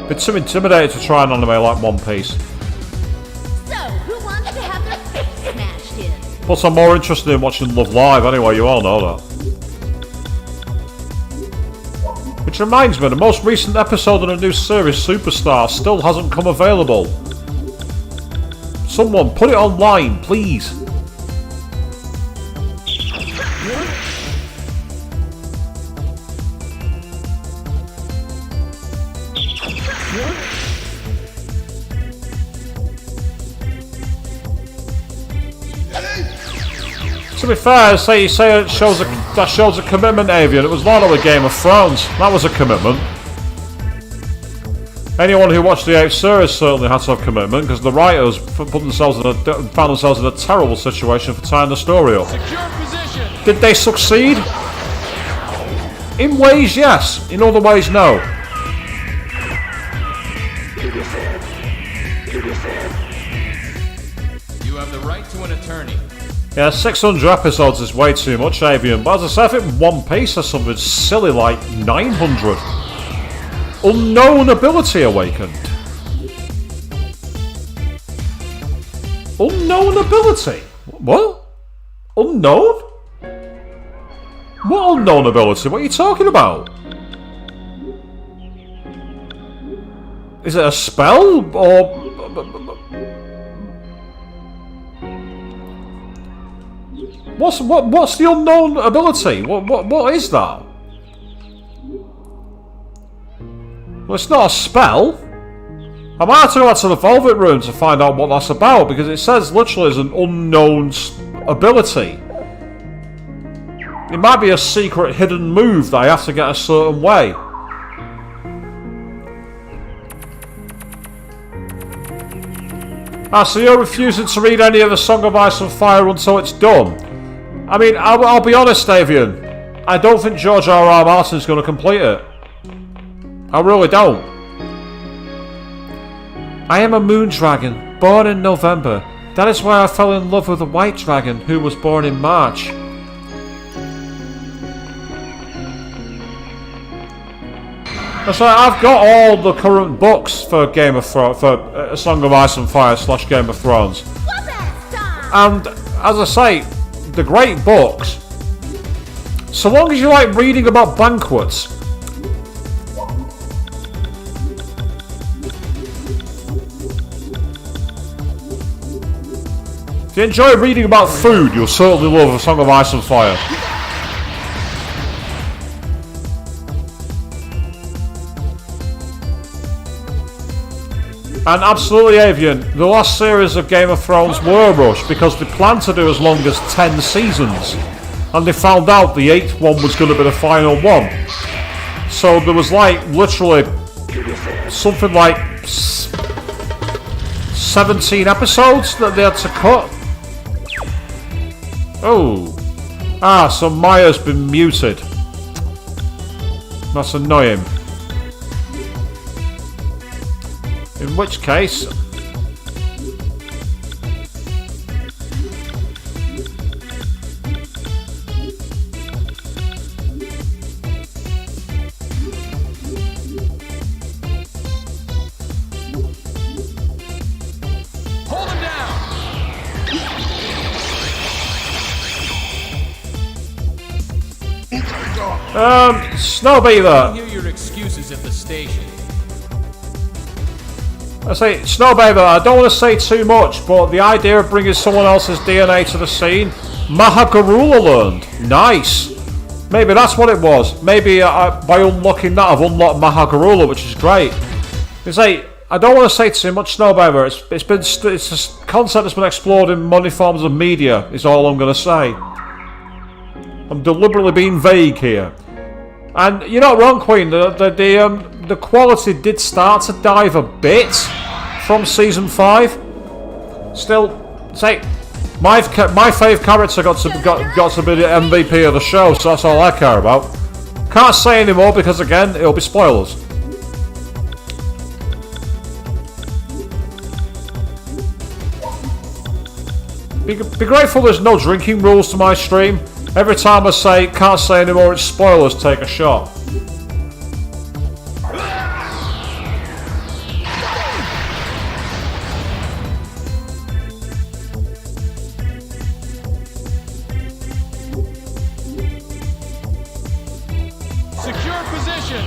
Been too intimidated to try an anime like One Piece. So, who wants to have their face smashed in? Plus, I'm more interested in watching Love Live anyway, you all know that. Which reminds me, the most recent episode of the new series, Superstar, still hasn't come available. Someone, put it online, please. To be fair, you say it shows that shows a commitment, Avian. It was not with Game of Thrones. That was a commitment. Anyone who watched the 8th series certainly had to have commitment, because the writers found themselves in a terrible situation for tying the story up. Secure position. Did they succeed? In ways, yes. In other ways, no. You have the right to an attorney. Yeah, 600 episodes is way too much, Avian. But as I said, I think One Piece has something silly like 900. Unknown ability awakened. Unknown ability? What? Unknown? What unknown ability? What are you talking about? Is it a spell? Or... What's the unknown ability? What is that? Well, it's not a spell. I might have to go out to the Velvet Room to find out what that's about, because it says literally as an unknown ability. It might be a secret hidden move that I have to get a certain way. So you're refusing to read any of the Song of Ice and Fire until it's done? I mean, I'll be honest, Avian. I don't think George R.R. Martin's going to complete it. I really don't. I am a moon dragon, born in November. That is why I fell in love with a white dragon who was born in March. So I've got all the current books for Game of Thrones, for Song of Ice and Fire / Game of Thrones. And as I say, the great books, so long as you like reading about banquets, if you enjoy reading about food, you'll certainly love A Song of Ice and Fire. And absolutely, Avian, the last series of Game of Thrones were rushed because they planned to do as long as 10 seasons. And they found out the 8th one was going to be the final one. So there was like, literally, something like 17 episodes that they had to cut. Oh. So Maya's been muted. That's annoying. In which case... Hold him down! Snowbeaver! Hear your excuses at the station. I say, Snowbeaver, I don't want to say too much, but the idea of bringing someone else's DNA to the scene, Mahagarula learned. Nice. Maybe that's what it was. Maybe by unlocking that, I've unlocked Mahagarula, which is great. I say, I don't want to say too much, Snowbeaver. It's a concept that's been explored in many forms of media, is all I'm going to say. I'm deliberately being vague here. And you're not wrong, Queen. The quality did start to dive a bit from season 5. Still, say my fave character got to be the MVP of the show, so that's all I care about. Can't say anymore because again, it'll be spoilers. Be grateful there's no drinking rules to my stream. Every time I say can't say anymore, it's spoilers, take a shot. Secure position!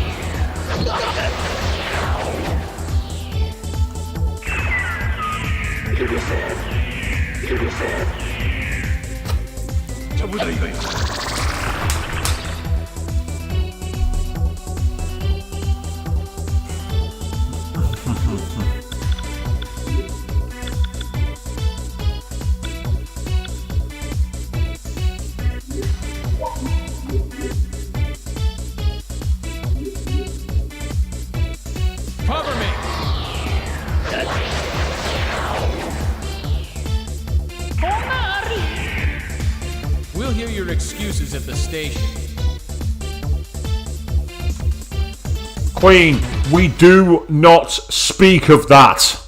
Cover me! We'll hear your excuses at the station. Queen, we do not speak of that.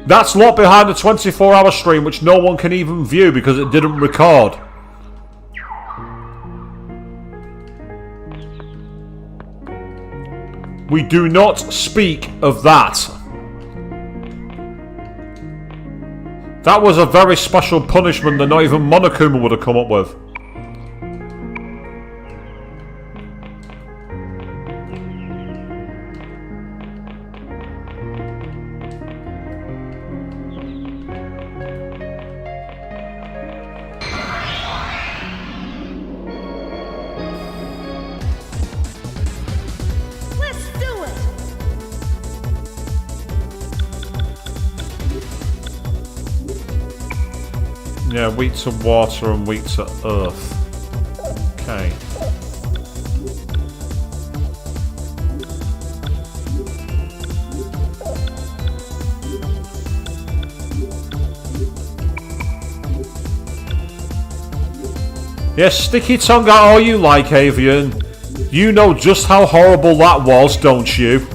That's locked behind the 24-hour stream, which no one can even view because it didn't record. We do not speak of that. That was a very special punishment that not even Monokuma would have come up with. Let's do it! Yeah, weak to water and weak to earth. Okay. Yes, sticky tongue out all you like, Avian. You know just how horrible that was, don't you?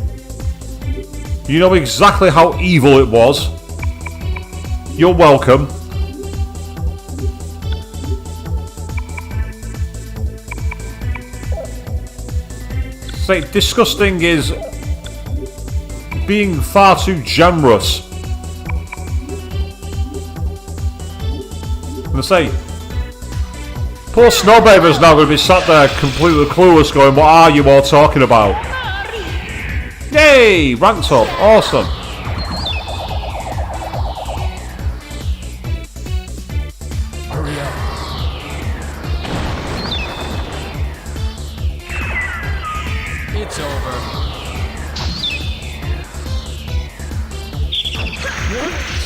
You know exactly how evil it was. You're welcome. Say, disgusting is being far too generous. I'm gonna say, poor Snowbaby is now going to be sat there completely clueless going, what are you all talking about? Yay! Ranked up. Awesome. Hurry up. It's over.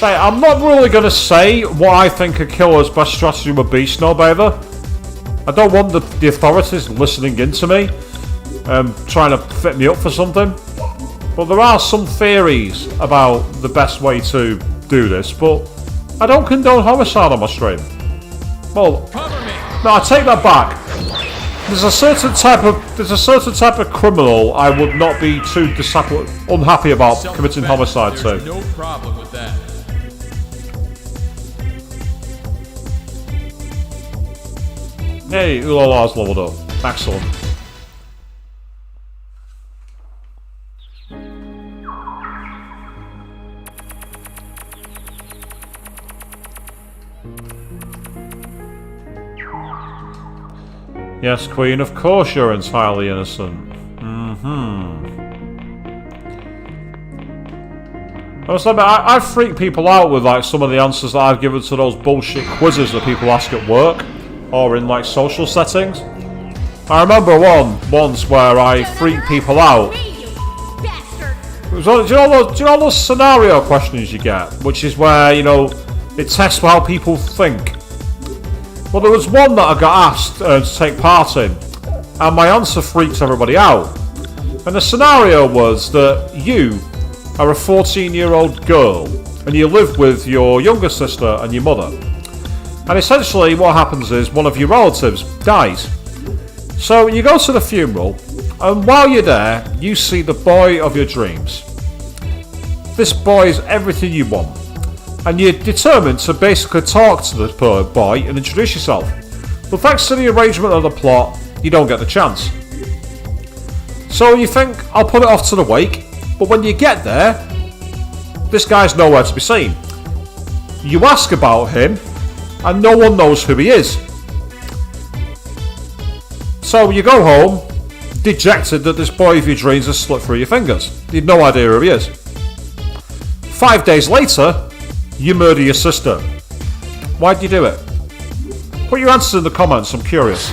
Say, I'm not really going to say what I think a killer's best strategy would be, Snowbather. I don't want the authorities listening into me, trying to fit me up for something. But there are some theories about the best way to do this, but I don't condone homicide on my stream. Well, no, I take that back. There's a certain type of criminal I would not be too unhappy about committing homicide to. There's no problem with that. Hey, Ulala's leveled up. Excellent. Yes, Queen, of course you're entirely innocent. I freak people out with like some of the answers that I've given to those bullshit quizzes that people ask at work or in like social settings. I remember once where I freaked people out. Do you know those scenario questions you get, which is where, you know, it tests how people think. Well, there was one that I got asked to take part in, and my answer freaked everybody out. And the scenario was that you are a 14-year-old girl, and you live with your younger sister and your mother. And essentially what happens is one of your relatives dies. So you go to the funeral, and while you're there, you see the boy of your dreams. This boy is everything you want. And you're determined to basically talk to this boy and introduce yourself. But thanks to the arrangement of the plot, you don't get the chance. So you think, I'll put it off to the wake, but when you get there, this guy's nowhere to be seen. You ask about him, and no one knows who he is. So you go home, dejected that this boy of your dreams has slipped through your fingers. You've no idea who he is. 5 days later, you murder your sister. Why'd you do it? Put your answers in the comments, I'm curious.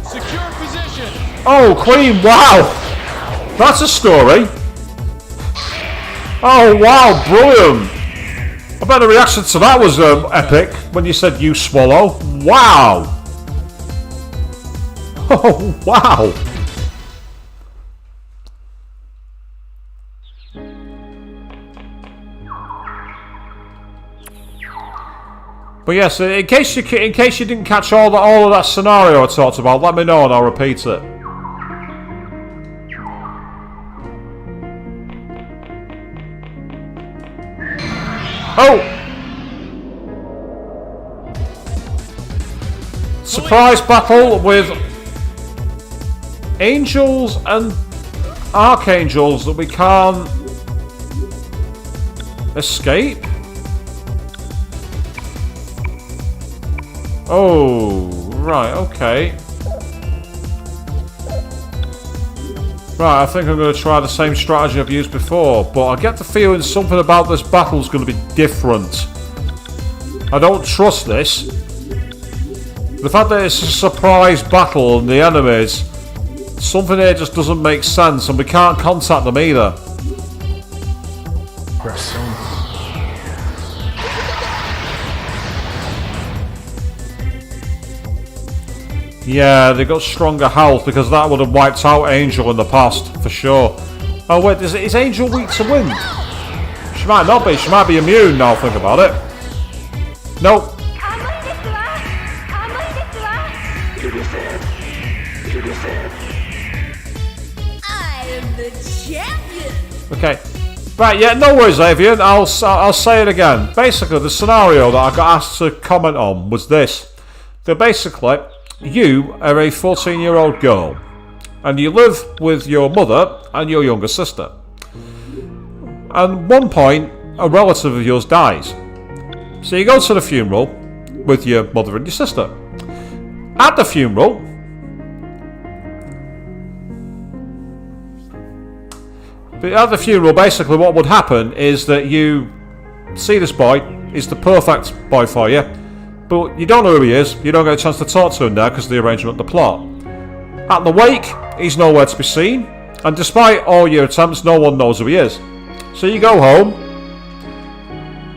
Secure position. Oh, Queen, wow! That's a story. Oh, wow, brilliant. I bet the reaction to that was epic when you said you swallow. Wow! Oh, wow! But yes, in case you didn't catch all of that scenario I talked about, let me know and I'll repeat it. Oh! Surprise battle with angels and archangels that we can't escape? Oh, right, okay. Right, I think I'm going to try the same strategy I've used before, but I get the feeling something about this battle is going to be different. I don't trust this. The fact that it's a surprise battle and the enemies, something here just doesn't make sense, and we can't contact them either. Yeah, they got stronger health because that would have wiped out Angel in the past, for sure. Oh wait, is Angel weak to wind? She might not be, she might be immune now, think about it. Nope. I am the champion! Okay. Right, yeah, no worries, Avian. I'll say it again. Basically, the scenario that I got asked to comment on was this. That basically, you are a 14-year-old girl, and you live with your mother and your younger sister. And at one point, a relative of yours dies. So you go to the funeral with your mother and your sister. At the funeral, basically what would happen is that you see this boy, he's the perfect boy for you. But you don't know who he is. You don't get a chance to talk to him there because of the arrangement of the plot. At the wake, he's nowhere to be seen. And despite all your attempts, no one knows who he is. So you go home.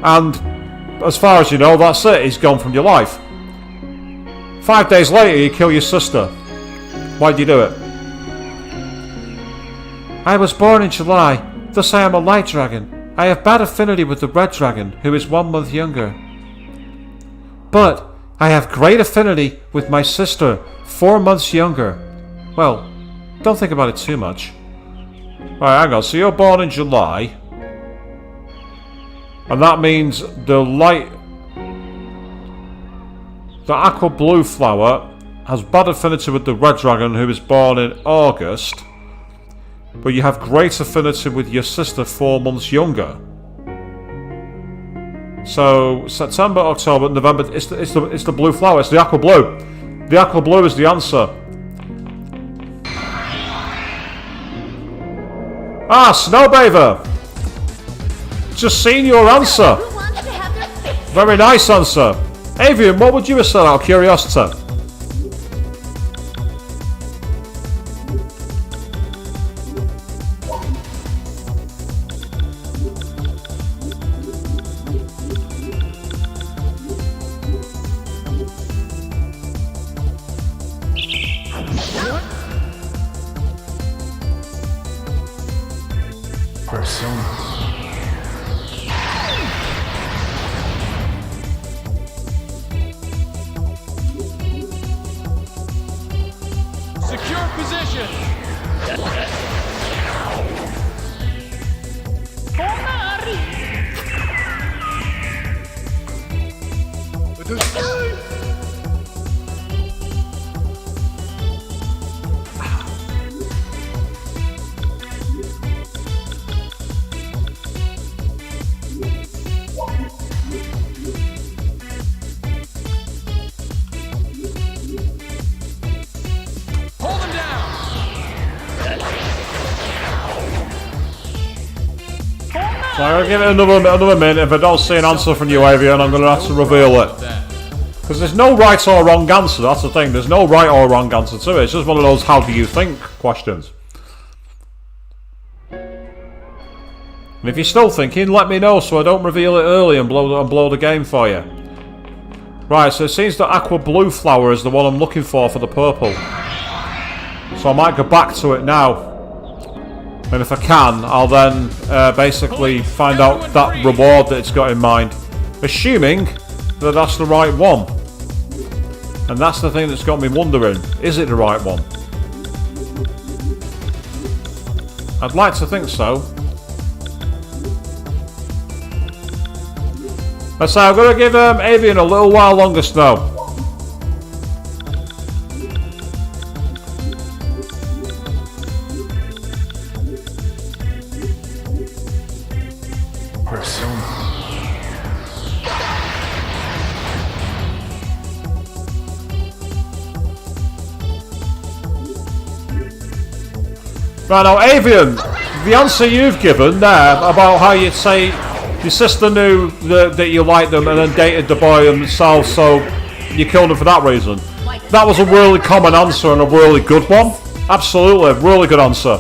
And as far as you know, that's it. He's gone from your life. 5 days later, you kill your sister. Why'd you do it? I was born in July. Thus I am a light dragon. I have bad affinity with the red dragon, who is 1 month younger. But I have great affinity with my sister, 4 months younger. Well, don't think about it too much. Right, hang on. So you're born in July. And that means the aqua blue flower has bad affinity with the red dragon, who was born in August. But you have great affinity with your sister, 4 months younger. So September, October, November. It's the blue flower. It's the aqua blue. The aqua blue is the answer. Ah, Snowbather. Just seen your answer. Who wants to have their face? Very nice answer. Avian, what would you have said out of curiosity? Persona. Secure position. Hold him down. So I'm going to give it another minute. If I don't see an answer from you, Avian, I'm going to have to reveal it. Because there's no right or wrong answer, that's the thing. There's no right or wrong answer to it. It's just one of those how do you think questions. And if you're still thinking, let me know so I don't reveal it early and blow the game for you. Right, so it seems that aqua blue flower is the one I'm looking for the purple. So I might go back to it now. And if I can, I'll then basically find out that reward that it's got in mind. Assuming that that's the right one. And that's the thing that's got me wondering, is it the right one? I'd like to think so. Let's say I'm going to give Avian a little while longer, Snow. Persona. Right now, Avian, the answer you've given there about how you'd say your sister knew that you liked them and then dated the boy himself, so you killed him for that reason. That was a really common answer and a really good one. Absolutely, a really good answer.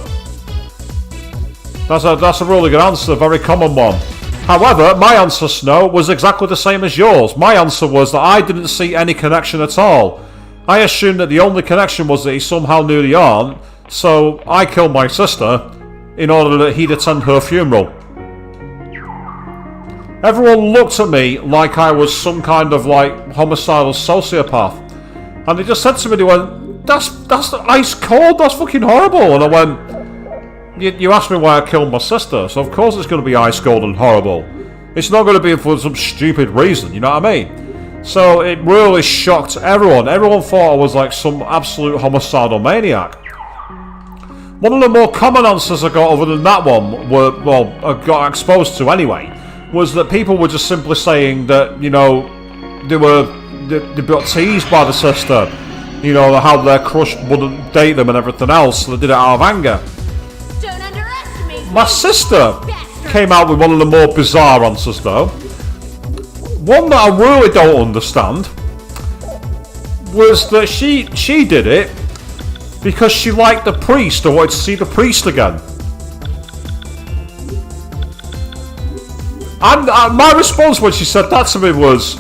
That's a really good answer, a very common one. However, my answer, Snow, was exactly the same as yours. My answer was that I didn't see any connection at all. I assumed that the only connection was that he somehow knew the aunt, so I killed my sister in order that he'd attend her funeral. Everyone looked at me like I was some kind of like homicidal sociopath. And they just said to me, they went, that's ice cold, that's fucking horrible. And I went, you asked me why I killed my sister, so of course it's going to be ice cold and horrible. It's not going to be for some stupid reason, you know what I mean? So it really shocked everyone. Everyone thought I was like some absolute homicidal maniac. One of the more common answers I got other than that one, I got exposed to anyway, was that people were just simply saying that, you know, they got teased by the sister. You know, how their crush wouldn't date them and everything else, so they did it out of anger. Don't underestimate My sister came out with one of the more bizarre answers though. One that I really don't understand was that she did it because she liked the priest or wanted to see the priest again. And my response when she said that to me was,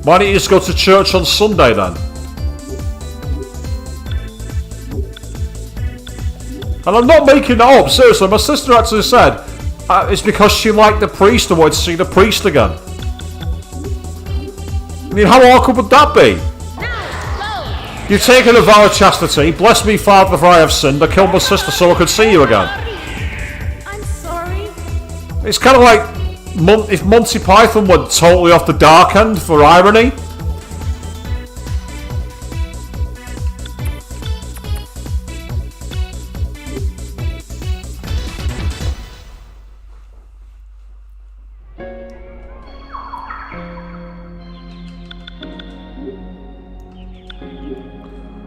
why don't you just go to church on Sunday then? And I'm not making that up, seriously. My sister actually said it's because she liked the priest and wanted to see the priest again. I mean, how awkward would that be? You've taken a vow of chastity. Bless me, Father, for I have sinned. I killed my sister so I could see you again. I'm sorry. It's kind of like if Monty Python went totally off the dark end for irony.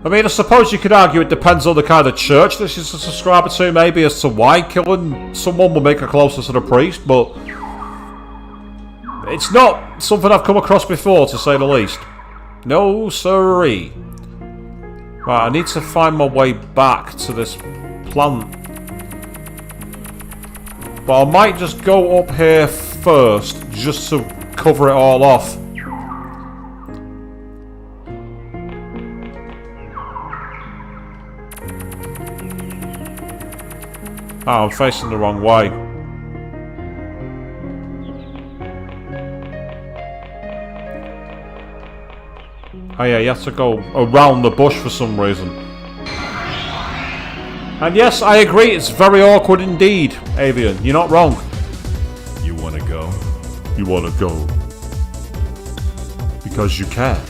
I mean, I suppose you could argue it depends on the kind of church that she's a subscriber to, maybe, as to why killing someone will make her closer to the priest, but it's not something I've come across before, to say the least. No siree. Right, I need to find my way back to this plant. But I might just go up here first, just to cover it all off. Oh, I'm facing the wrong way. Oh yeah, you have to go around the bush for some reason. And yes, I agree, it's very awkward indeed, Avian. You're not wrong. You wanna go? You wanna go? Because you can.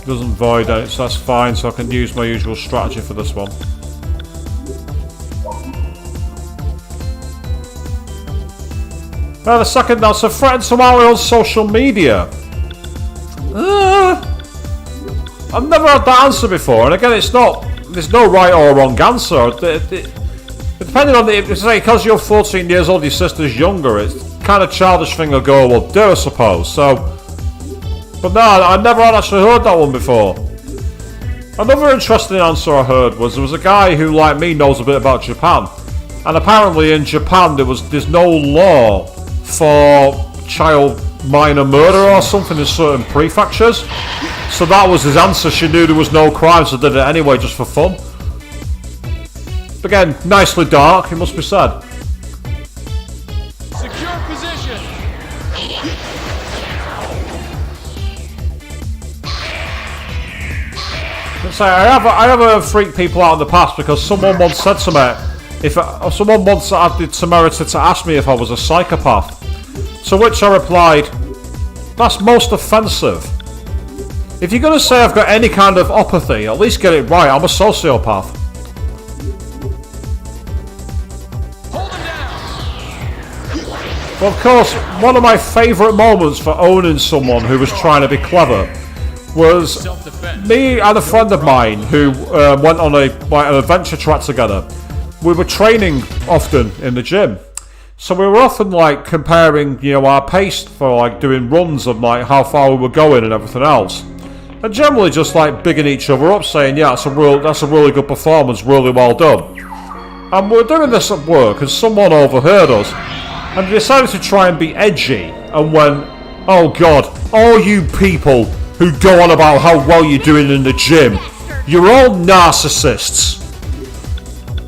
Doesn't void it, so that's fine, so I can use my usual strategy for this one. Now the second, that's a threat to our on social media. I've never had that answer before, and again, there's no right or wrong answer. Depending on if it's like, because you're 14 years old, your sister's younger, it's kind of childish thing to go, well, do I suppose, so... But no, I never had actually heard that one before. Another interesting answer I heard was there was a guy who, like me, knows a bit about Japan. And apparently in Japan there's no law for child minor murder or something in certain prefectures. So that was his answer. She knew there was no crime, so did it anyway just for fun. Again, nicely dark, it must be said. Secure position. So I have freaked people out in the past because someone once said to me, someone once had the temerity to ask me if I was a psychopath. To which I replied, that's most offensive. If you're going to say I've got any kind of apathy, at least get it right, I'm a sociopath. Hold him down. Well, of course, one of my favourite moments for owning someone who was trying to be clever was Self-defense. me and a friend of mine who went on an adventure track together. We were training often in the gym, so we were often like comparing, our pace for like doing runs of like how far we were going and everything else, and generally just like bigging each other up, saying, "Yeah, that's a really good performance, really well done." And we were doing this at work, and someone overheard us, and decided to try and be edgy, and went, "Oh God, all you people who go on about how well you're doing in the gym, you're all narcissists."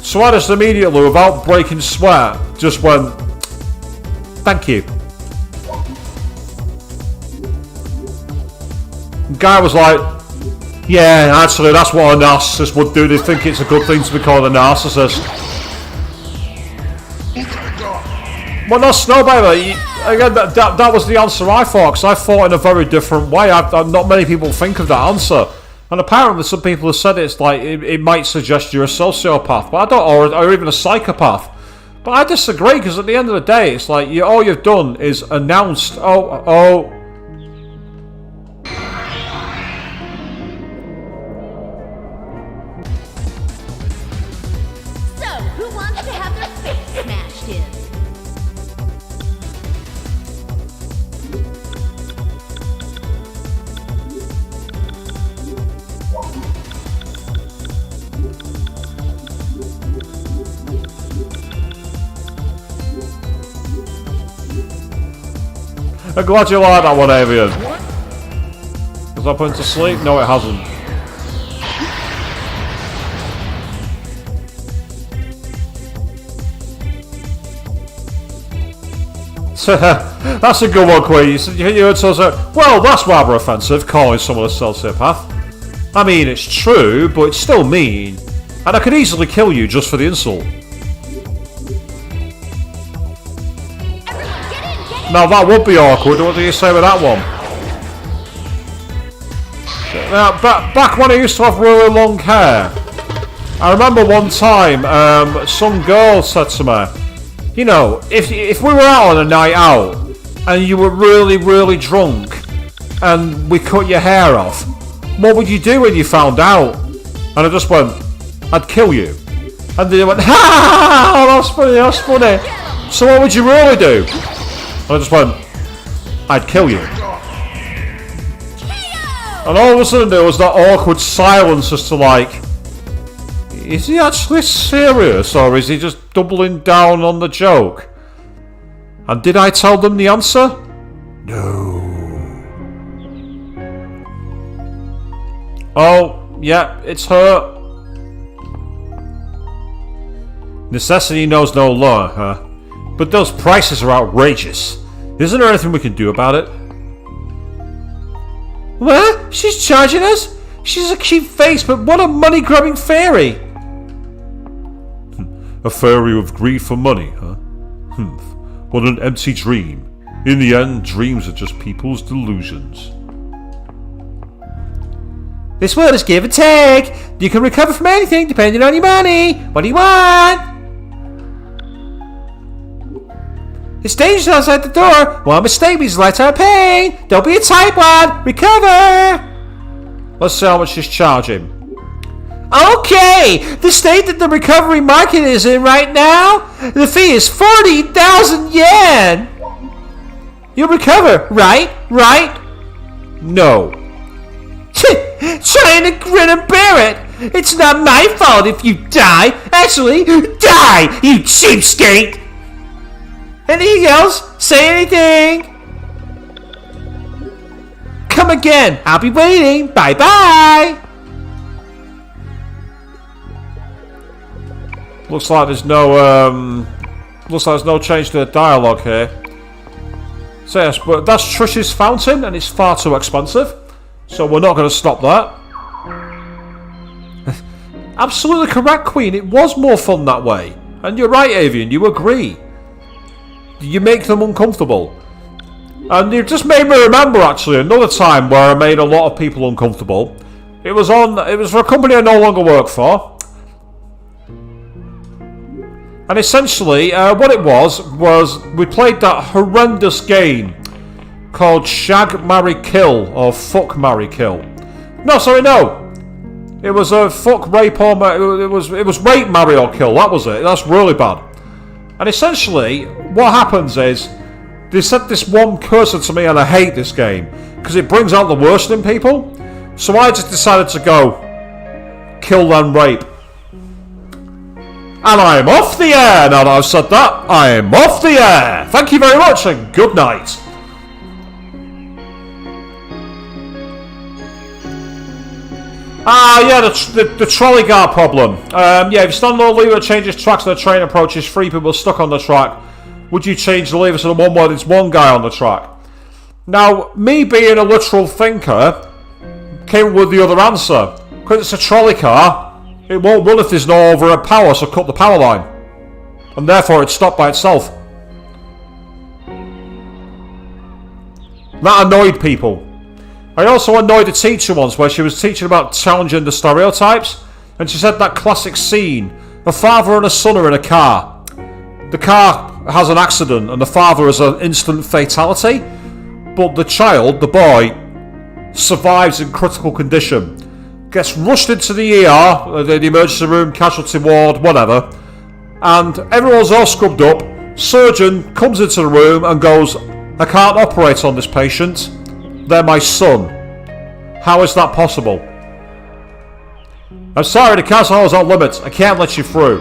So I just immediately, without breaking sweat, just went, "Thank you." The guy was like, "Yeah, actually that's what a narcissist would do. They think it's a good thing to be called a narcissist." Well, no, Snowbaby, again, that was the answer I thought, because I thought in a very different way. Not many people think of that answer. And apparently some people have said it's like, it might suggest you're a sociopath, but I don't, or even a psychopath. But I disagree, because at the end of the day, it's like, all you've done is announced, oh. So, who wants to have their face smashed in? I'm glad you like that one, Avian. Has that put him to sleep? No, it hasn't. That's a good one, Queen. You heard someone say, well, that's rather offensive, calling someone a sociopath. I mean, it's true, but it's still mean. And I could easily kill you just for the insult. Now, that would be awkward. What do you say with that one? Now, back when I used to have really long hair, I remember one time, some girl said to me, you know, if we were out on a night out and you were really, really drunk and we cut your hair off, what would you do when you found out? And I just went, I'd kill you. And they went, ha! Oh, that's funny, that's funny. So what would you really do? And I just went, I'd kill you. And all of a sudden there was that awkward silence as to like, is he actually serious or is he just doubling down on the joke? And did I tell them the answer? No. Oh, yeah, it's her. Necessity knows no law, huh? But those prices are outrageous. Isn't there anything we can do about it? What? She's charging us? She's a cute face, but what a money-grubbing fairy! A fairy with greed for money, huh? What an empty dream. In the end, dreams are just people's delusions. This world is give and take. You can recover from anything depending on your money. What do you want? It's dangerous outside the door. One mistake means lifetime pain. Don't be a type one. Recover. Let's see how much she's charging. Okay, the state that the recovery market is in right now, the fee is 40,000 yen. You'll recover, right? Right? No. Trying to grin and bear it. It's not my fault if you die. Actually, die, you cheapskate. Anything else? Say anything. Come again. I'll be waiting. Bye-bye. Looks like there's no change to the dialogue here. So yes, but that's Trish's fountain and it's far too expensive. So we're not going to stop that. Absolutely correct, Queen. It was more fun that way. And you're right, Avian, you agree. You make them uncomfortable. And you just made me remember actually another time where I made a lot of people uncomfortable. It was for a company I no longer work for. And essentially, what it was we played that horrendous game called Shag, Marry, Kill, or Fuck, Marry, Kill. No, sorry, no. It was a fuck, rape, or it was rape, marry, or kill. That was it. That's really bad. And essentially, what happens is they said this one cursor to me, and I hate this game because it brings out the worst in people. So I just decided to go kill then rape. And I'm off the air now that I've said that. I am off the air. Thank you very much and good night. Ah, yeah, the trolley car problem. Yeah, if you stand on the lever, it changes tracks and the train approaches 3 people stuck on the track. Would you change the lever so the one where there's one guy on the track? Now, me being a literal thinker, came up with the other answer. Because it's a trolley car, it won't run if there's no overhead power, so cut the power line. And therefore it's stopped by itself. That annoyed people. I also annoyed a teacher once where she was teaching about challenging the stereotypes, and she said that classic scene, a father and a son are in a car. The car has an accident and the father has an instant fatality, but the child, the boy, survives in critical condition. Gets rushed into the ER, the emergency room, casualty ward, whatever, and everyone's all scrubbed up. Surgeon comes into the room and goes, I can't operate on this patient. They're my son. How is that possible? I'm sorry, the council hours are limits. I can't let you through.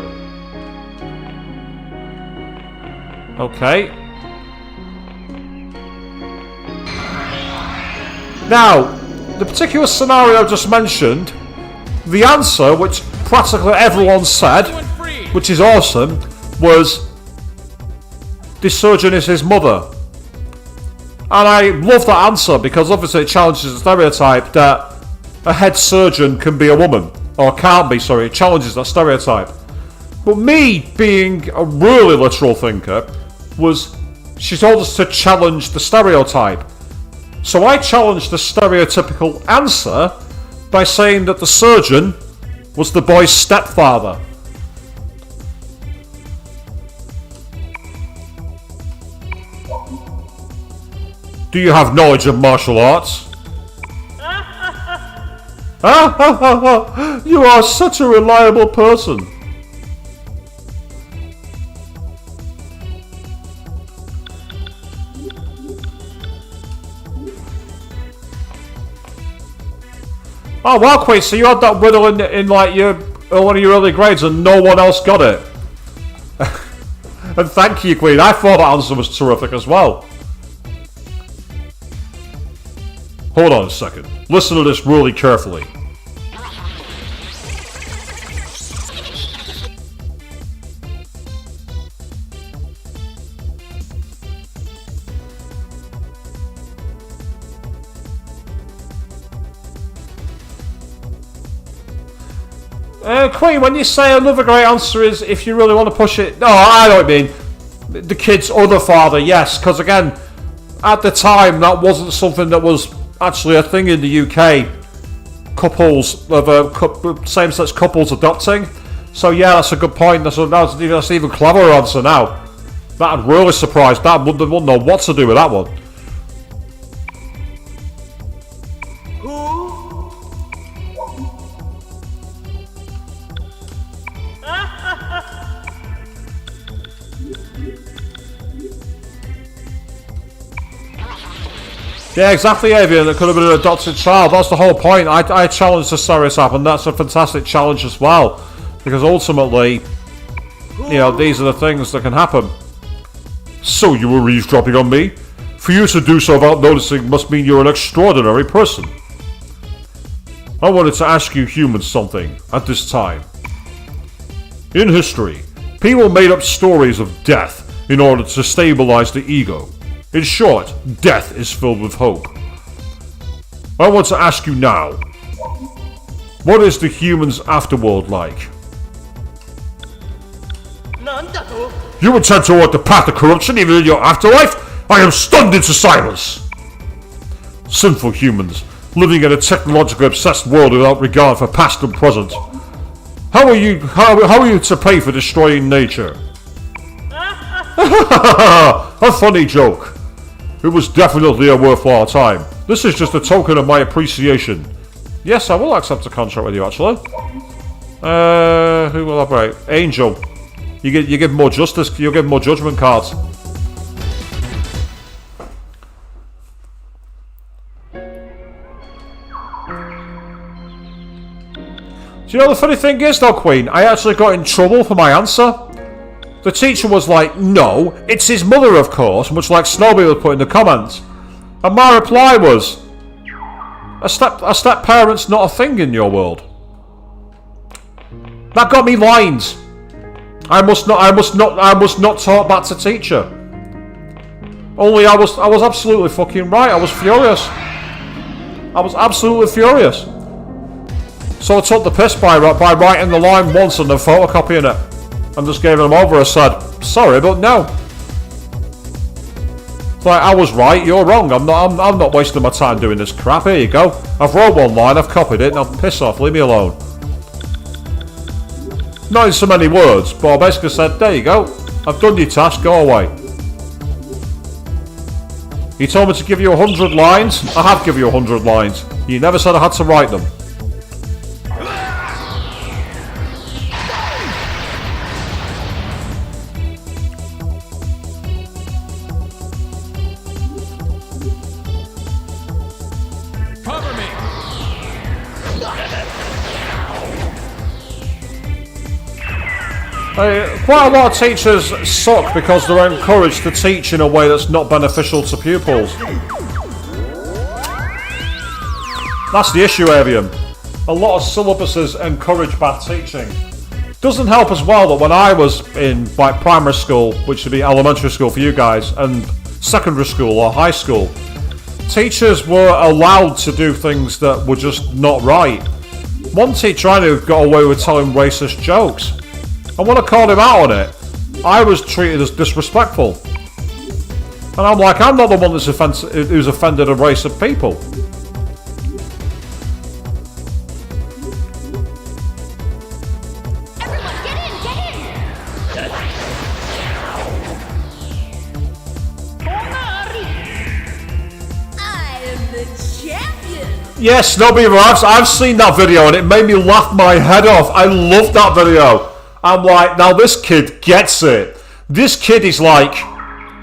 Okay. Now, the particular scenario I just mentioned, the answer, which practically everyone said, which is awesome, was the surgeon is his mother. And I love that answer because obviously it challenges the stereotype that a head surgeon can be a woman. Or can't be, sorry, it challenges that stereotype. But me, being a really literal thinker, she told us to challenge the stereotype. So I challenged the stereotypical answer by saying that the surgeon was the boy's stepfather. Do you have knowledge of martial arts? You are such a reliable person. Oh wow, Queen, so you had that riddle in like one of your early grades and no one else got it. And thank you, Queen. I thought that answer was terrific as well. Hold on a second. Listen to this really carefully. Queen, when you say another great answer is if you really want to push it... No, I know what you mean. The kid's other father, yes. Because again, at the time, that wasn't something that was actually a thing in the UK. Couples of same-sex couples adopting. So yeah, that's a good point. That's an even cleverer answer now. That'd really surprise. That wouldn't know what to do with that one. Yeah, exactly, Avian. It could have been an adopted child. That's the whole point. I challenged the stereotype, and that's a fantastic challenge as well. Because ultimately, you know, these are the things that can happen. So you were eavesdropping on me? For you to do so without noticing must mean you're an extraordinary person. I wanted to ask you humans something at this time. In history, people made up stories of death in order to stabilize the ego. In short, death is filled with hope. I want to ask you now, what is the human's afterworld like? You intend to walk the path of corruption even in your afterlife? I am stunned into silence! Sinful humans, living in a technologically obsessed world without regard for past and present. How are you to pay for destroying nature? A funny joke. It was definitely a worthwhile time. This is just a token of my appreciation. Yes, I will accept a contract with you, actually. Who will I break? Angel. You give more justice. You give more judgment cards. Do you know the funny thing is, though, Queen? I actually got in trouble for my answer. The teacher was like, no, it's his mother, of course, much like Snowby would put in the comments. And my reply was, a step parent's not a thing in your world. That got me lines. I must not talk back to teacher. Only I was absolutely fucking right. I was furious. I was absolutely furious. So I took the piss by writing the line once and then photocopying it. And just gave them over. I said, sorry, but no. It's like, I was right, you're wrong. I'm not wasting my time doing this crap. Here you go. I've wrote one line, I've copied it, now piss off, leave me alone. Not in so many words, but I basically said, there you go. I've done your task, go away. You told me to give you 100 lines. I have given you 100 lines. You never said I had to write them. Quite a lot of teachers suck because they're encouraged to teach in a way that's not beneficial to pupils. That's the issue, Avian. A lot of syllabuses encourage bad teaching. Doesn't help as well that when I was in like primary school, which would be elementary school for you guys, and secondary school or high school, teachers were allowed to do things that were just not right. One teacher I knew got away with telling racist jokes, and when I called him out on it, I was treated as disrespectful. And I'm like, I'm not the one who's offended a race of people. Everyone, get in, get in! I'm the champion! Yes, no beaver, I've seen that video and it made me laugh my head off. I loved that video. I'm like, now this kid gets it. This kid is like,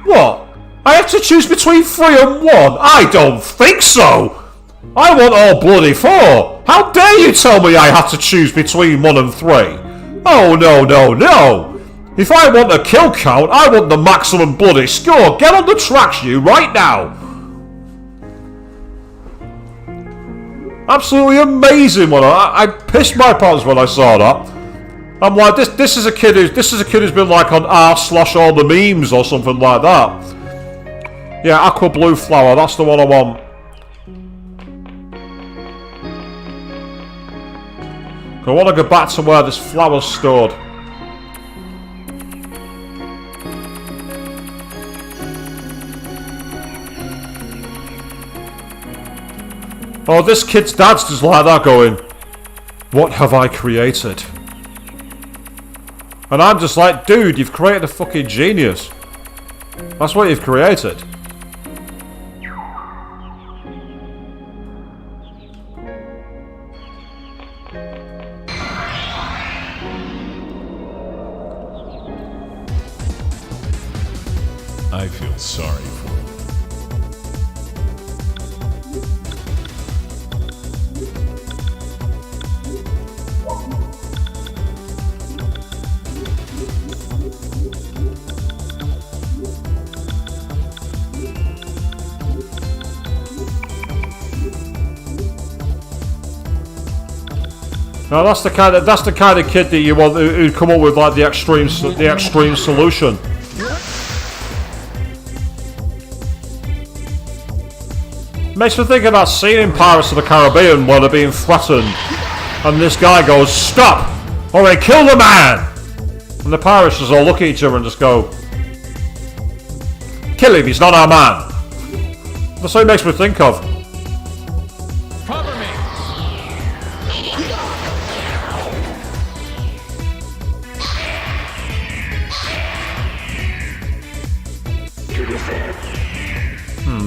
what? I have to choose between 3 and 1? I don't think so! I want all bloody 4! How dare you tell me I have to choose between 1 and 3? Oh no, no, no! If I want a kill count, I want the maximum bloody score! Get on the tracks, you, right now! Absolutely amazing one! I pissed my pants when I saw that. I'm like, this is a kid who's been like on r/all the memes or something like that. Yeah, aqua blue flower, that's the one I want. I want to go back to where this flower's stored. Oh, this kid's dad's just like that going, what have I created? And I'm just like, dude, you've created a fucking genius. That's what you've created. I feel sorry for you. Now that's the kind of kid that you want who'd come up with like the extreme solution. Makes me think of that scene in Pirates of the Caribbean where they're being threatened, and this guy goes, "Stop, or I kill the man!" And the pirates just all look at each other and just go, "Kill him, he's not our man." That's what it makes me think of. Cover me!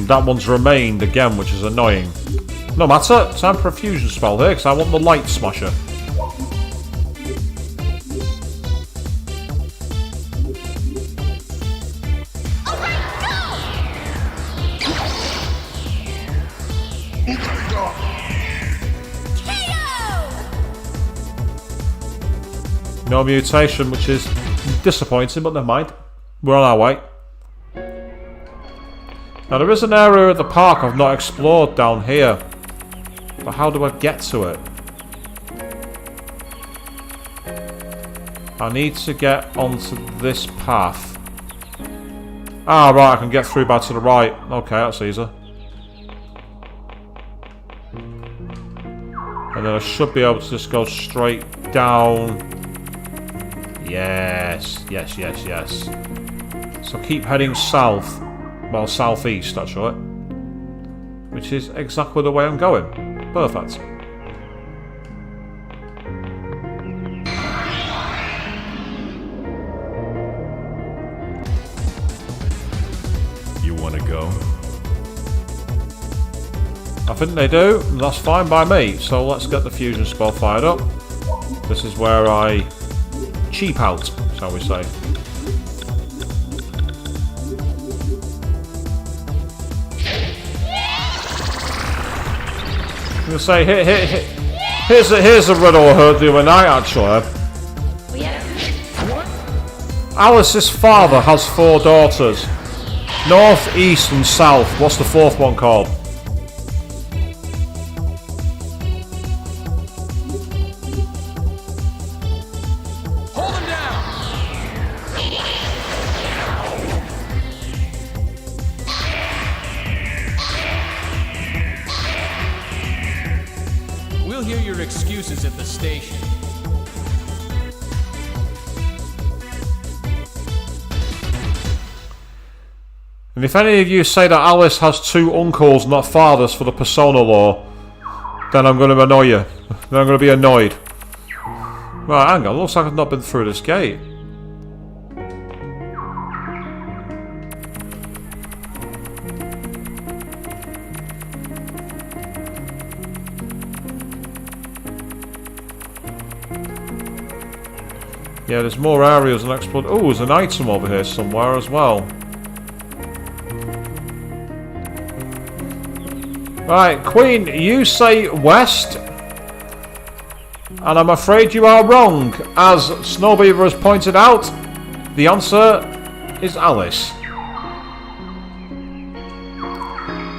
That one's remained again, which is annoying. No matter, time for a fusion spell here, because I want the light smasher. No mutation, which is disappointing, but never mind. We're on our way. Now there is an area at the park I've not explored down here. But how do I get to it? I need to get onto this path. Ah, right, I can get through back to the right. Okay, that's easy. And then I should be able to just go straight down. Yes, yes, yes, yes. So keep heading south. Well, southeast, actually. Which is exactly the way I'm going. Perfect. You want to go? I think they do, and that's fine by me. So let's get the fusion spell fired up. This is where I cheap out, shall we say. I'm gonna say, here's a riddle I heard the other night, actually. Alice's father has 4 daughters. North, east, and south. What's the 4th one called? excuses at the station. And if any of you say that Alice has two uncles, not fathers, for the persona law, then I'm going to annoy you. Then I'm going to be annoyed. Right, hang on. Looks like I've not been through this gate. Yeah, there's more areas and explored. Oh, there's an item over here somewhere as well. Right, Queen, you say west, and I'm afraid you are wrong. As Snowbeaver has pointed out, the answer is Alice.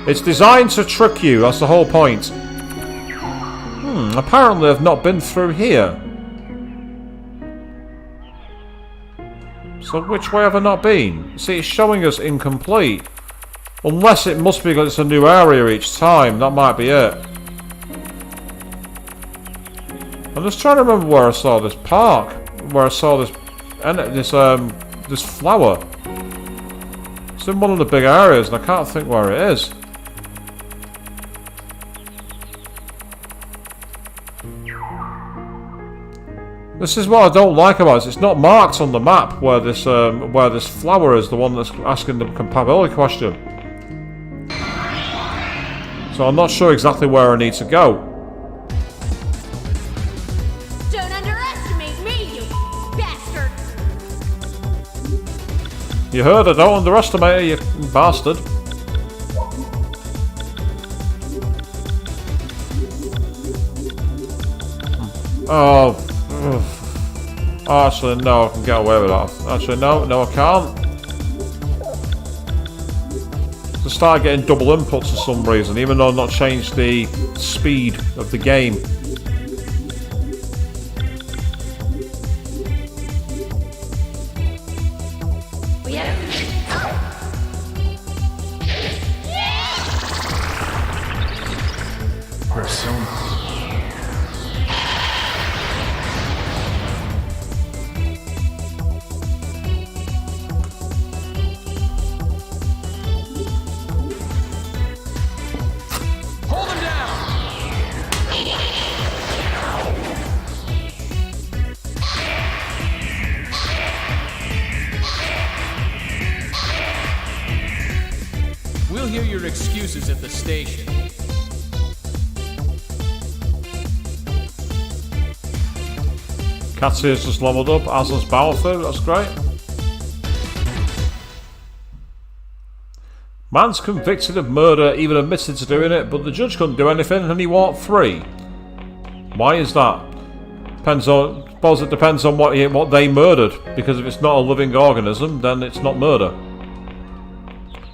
It's designed to trick you, that's the whole point. Apparently I've not been through here. So which way have I not been? See, it's showing us incomplete. Unless it must be because it's a new area each time. That might be it. I'm just trying to remember where I saw this park. Where I saw this flower. It's in one of the big areas and I can't think where it is. This is what I don't like about it. It's not marked on the map where this flower is, the one that's asking the compatibility question. So I'm not sure exactly where I need to go. Don't underestimate me, you bastard! You heard her, don't underestimate her, you bastard. Oh. Actually, no, I can get away with that. Actually, no, I can't. I started getting double inputs for some reason, even though I've not changed the speed of the game. We'll hear your excuses at the station. Katsu's just leveled up, as has Bowerford, that's great. Man's convicted of murder, even admitted to doing it, but the judge couldn't do anything and he walked free. Why is that? I suppose it depends on what they murdered, because if it's not a living organism, then it's not murder.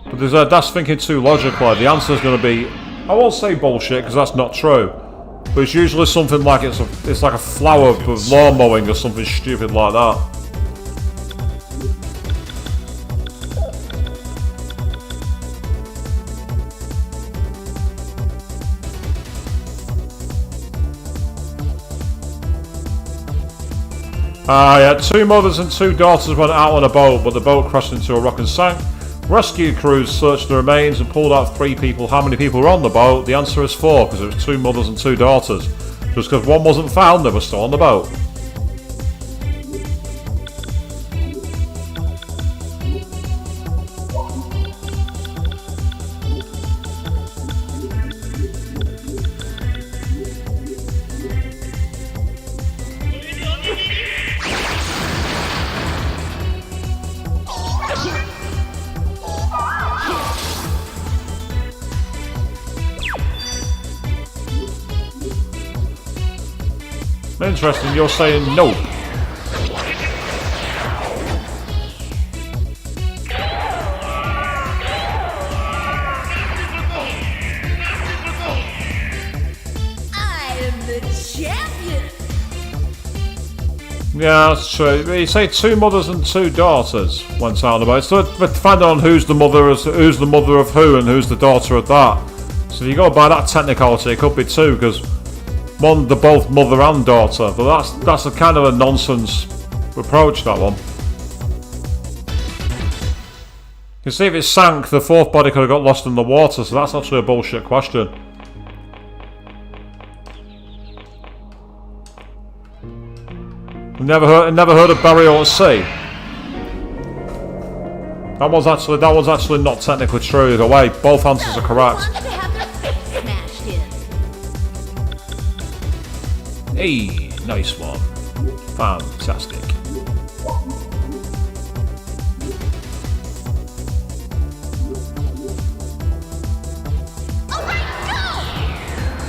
But that's thinking too logically. The answer is going to be, I won't say bullshit because that's not true, but it's usually something like it's like a flower with lawn mowing or something stupid like that. Yeah, two mothers and two daughters went out on a boat, but the boat crashed into a rock and sank. Rescue crews searched the remains and pulled out 3 people. How many people were on the boat? The answer is 4, because it was 2 mothers and 2 daughters. Just because one wasn't found, they were still on the boat. Interesting, you're saying nope. I am the champion! Yeah, that's true. You say 2 mothers and 2 daughters went out on the boat. So depending on who's the mother of who and who's the daughter of that. So if you go by that technicality, it could be 2, because they're both mother and daughter, but that's a kind of a nonsense approach, that one. You see, if it sank, the fourth body could have got lost in the water, so that's actually a bullshit question. Never heard of burial at sea. That one's actually not technically true either way. Both answers are correct. Wanted to have their face smashed in. Hey, nice one. Fantastic.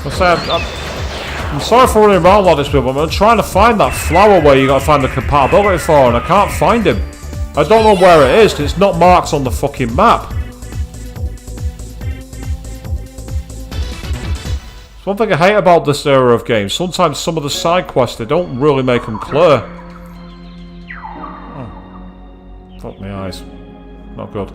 I'm sorry for running around like this, people, but I'm trying to find that flower where you gotta find the compatibility for, and I can't find him. I don't know where it is, because it's not marked on the fucking map. It's one thing I hate about this era of games. Sometimes some of the side quests, they don't really make them clear. Oh. Fuck my eyes. Not good.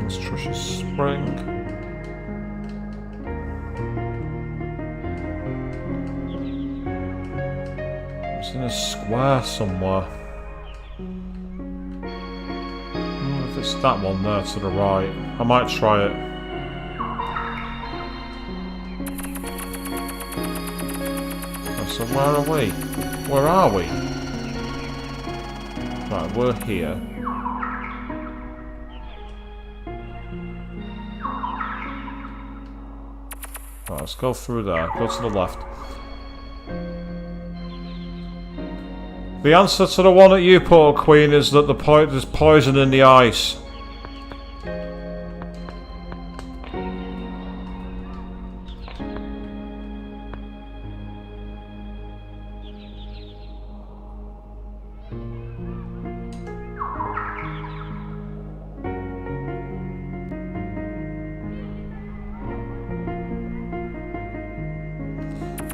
Trisha's Spring. It's in a square somewhere. If it's that one there to the right, I might try it. So where are we? Where are we? Right, we're here. Right, let's go through there. Go to the left. The answer to the one that you put, Queen, is that there's poison in the ice.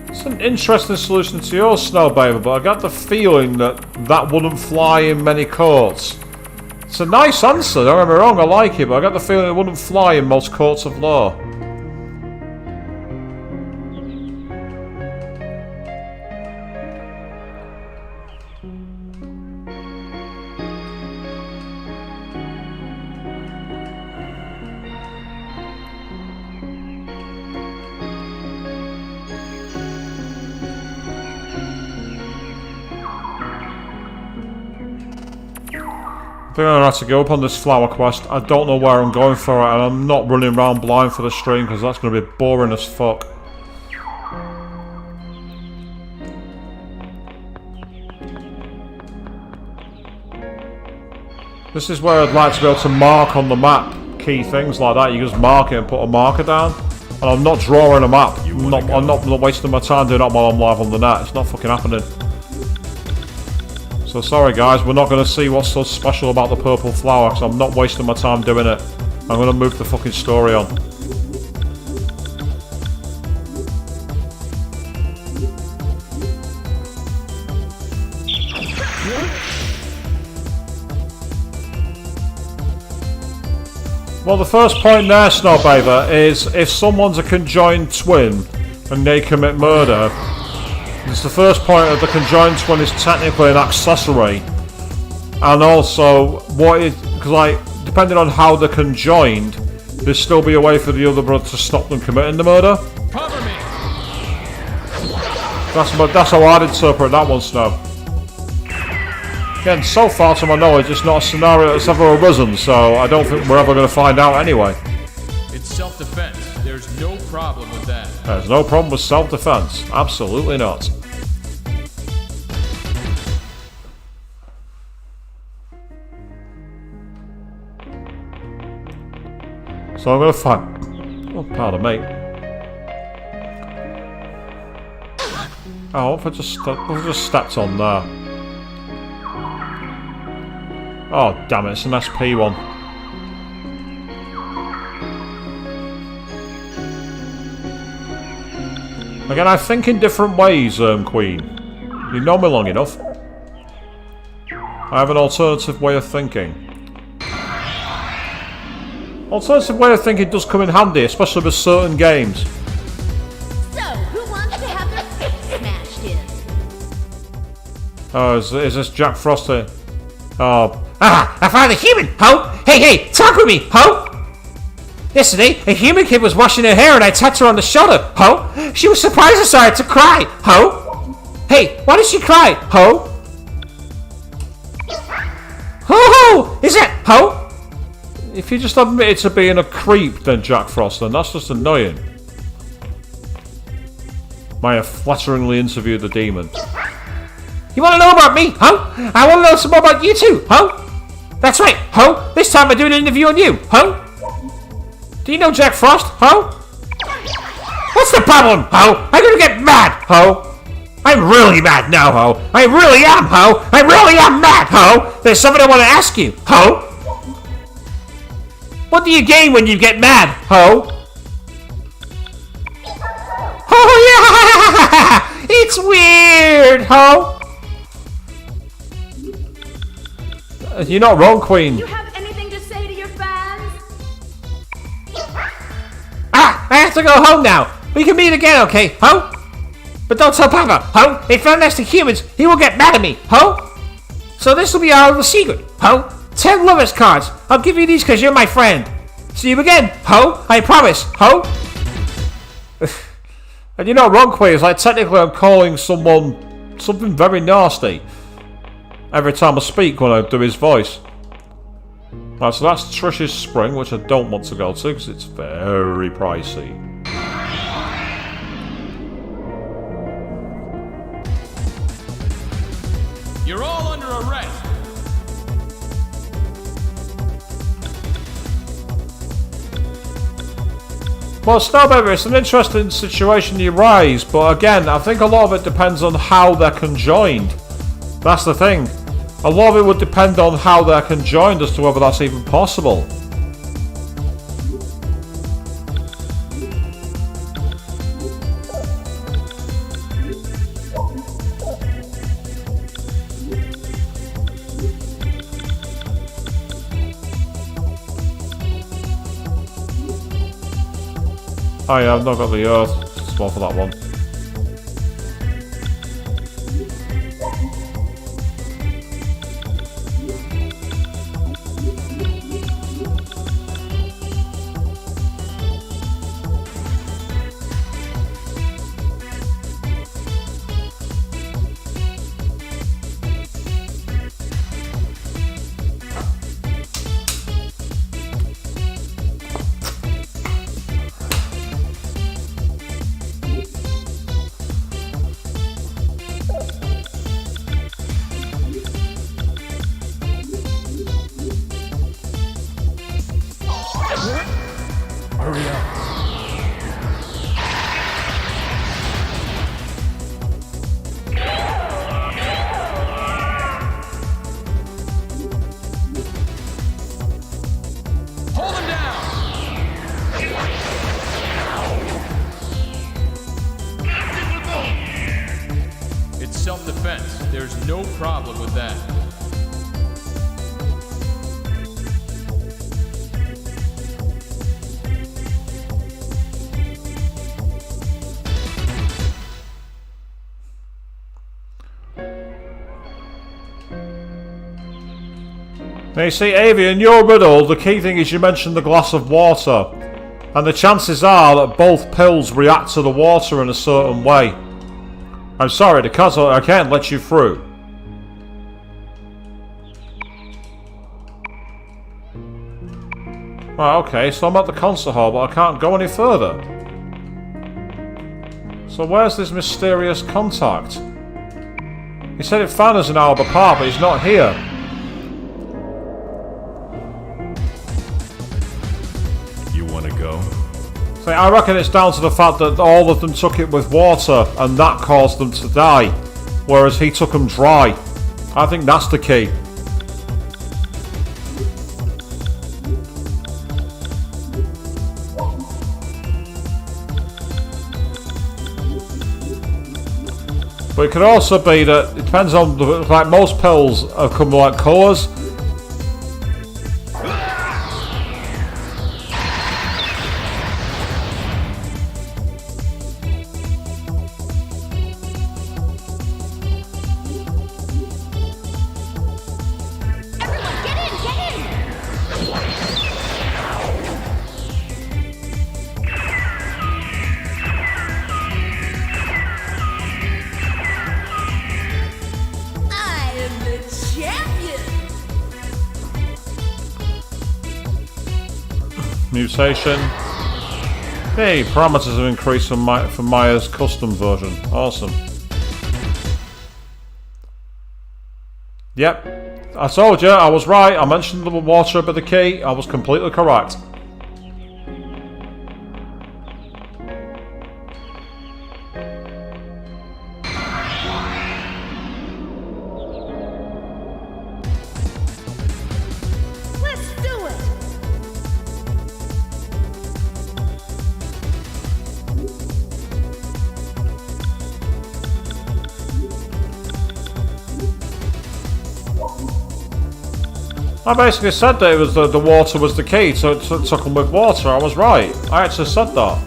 It's an interesting solution to your Snow Baby, but I got the feeling that that wouldn't fly in many courts. It's a nice answer, don't get me wrong, I like it, but I got the feeling it wouldn't fly in most courts of law. I think I'm gonna have to go up on this flower quest. I don't know where I'm going for it, and I'm not running around blind for the stream because that's gonna be boring as fuck. This is where I'd like to be able to mark on the map key things like that. You just mark it and put a marker down. And I'm not drawing a map. I'm not wasting my time doing that while I'm live on the net. It's not fucking happening. So sorry guys, we're not going to see what's so special about the purple flower because I'm not wasting my time doing it. I'm going to move the fucking story on. Well, the first point there, Snowbaver, is if someone's a conjoined twin and they commit murder, it's the first point of the conjoined twin is technically an accessory. And also, because like, depending on how they're conjoined, there'll still be a way for the other brother to stop them committing the murder. Cover me. That's how I'd interpret that one, Snow. Again, so far to my knowledge, it's not a scenario that's ever arisen, so I don't think we're ever going to find out anyway. It's self-defense. There's no problem with that. There's no problem with self-defense. Absolutely not. So I'm going to find... Oh, pardon me. Oh, if I just stepped on there. Oh, damn it, it's an SP one. Again, I think in different ways, Queen. You know me long enough. I have an alternative way of thinking. Alternative way of thinking does come in handy, especially with certain games. So, who wants to have their face smashed in? Oh, is this Jack Frost here? Oh. Ah, I found a human, ho! Hey, talk with me, ho! Yesterday, a human kid was washing her hair and I tapped her on the shoulder, ho! She was surprised and started to cry, ho! Hey, why did she cry, ho? Ho! Is that, ho? If you just admitted to being a creep, then Jack Frost, then that's just annoying. Maya flatteringly interviewed the demon. You want to know about me, ho? I want to know some more about you too, ho? That's right, ho! This time I'm doing an interview on you, ho? Do you know Jack Frost, ho? What's the problem, ho? I'm gonna get mad, ho! I'm really mad now, ho! I really am, ho! I really am mad, ho! There's something I want to ask you, ho! What do you gain when you get mad, ho? Oh yeah! It's weird, ho! You're not wrong, Queen. You have anything to say to your fans? Ah! I have to go home now! We can meet again, okay, ho? But don't tell Papa, ho? If I'm next to humans, he will get mad at me, ho? So this will be our little secret, ho? 10 lovers cards. I'll give you these because you're my friend. See you again, ho? I promise, ho? And you're not wrong, Queen. It's like technically I'm calling someone something very nasty every time I speak when I do his voice. Right, so that's Trish's Spring, which I don't want to go to because it's very pricey. You're all under arrest. Well, Snowbaby, it's an interesting situation you raise, but again, I think a lot of it depends on how they're conjoined. That's the thing. A lot of it would depend on how they're conjoined as to whether that's even possible. Oh yeah, I've not got the earth. It's more for that one. Hold him down. It's self-defense. There's no problem with that. Now you see, Avi, in your riddle, the key thing is you mentioned the glass of water. And the chances are that both pills react to the water in a certain way. I'm sorry, the castle, I can't let you through. Right, okay, so I'm at the concert hall, but I can't go any further. So where's this mysterious contact? He said he found us in Aoba Park, but he's not here. You want to go? See, I reckon it's down to the fact that all of them took it with water and that caused them to die, whereas he took them dry. I think that's the key. But it could also be that it depends on like most pills come like colours. Mutation. Hey, parameters have increased from Maya's custom version. Awesome. Yep. I told you, I was right. I mentioned the water but the key. I was completely correct. I basically said that it was the water was the key, so it took them with water. I was right. I actually said that.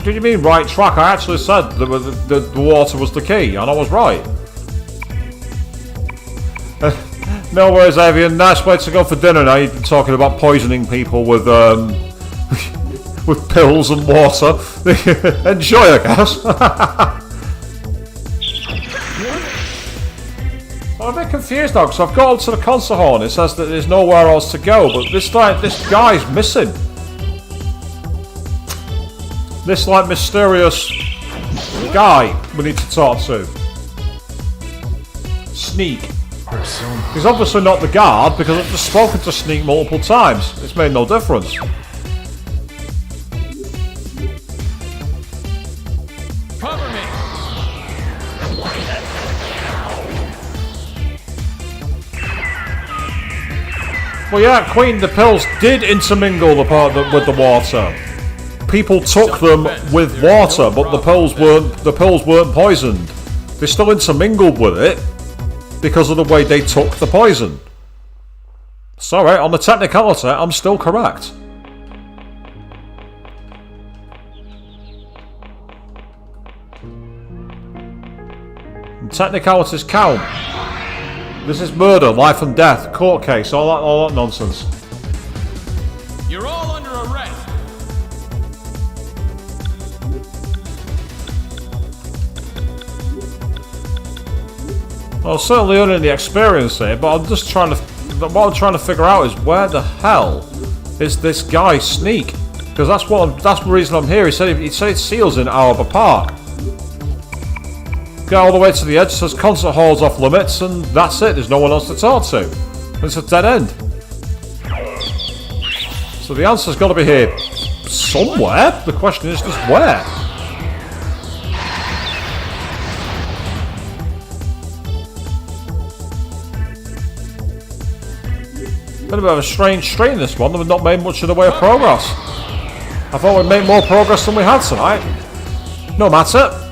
Did you mean right track? I actually said the water was the key, and I was right. No worries, Avian. Nice way to go for dinner now. You've been talking about poisoning people with with pills and water. Enjoy, I guess. I'm a bit confused now because I've got onto the concert hall and it says that there's nowhere else to go, but this guy's missing. This like mysterious guy we need to talk to. Sneak. He's obviously not the guard because I've just spoken to Sneak multiple times. It's made no difference. Cover me. Well, yeah, Queen, the pills did intermingle with the water. People took them with water, but the pills weren't poisoned. They still intermingled with it because of the way they took the poison. Sorry, on the technicality, I'm still correct. And technicalities count. This is murder, life and death, court case, all that nonsense. You're all under arrest. Well, certainly earning the experience here, but I'm just trying to. What I'm trying to figure out is where the hell is this guy Sneak? Because that's the reason I'm here. He said it seals in Aoba Park. Go all the way to the edge, says concert hall's off limits, and that's it. There's no one else to talk to. It's a dead end. So the answer's got to be here somewhere. The question is just where. Been a bit of a strange stream this one. We've not made much in the way of progress. I thought we'd make more progress than we had tonight. No matter.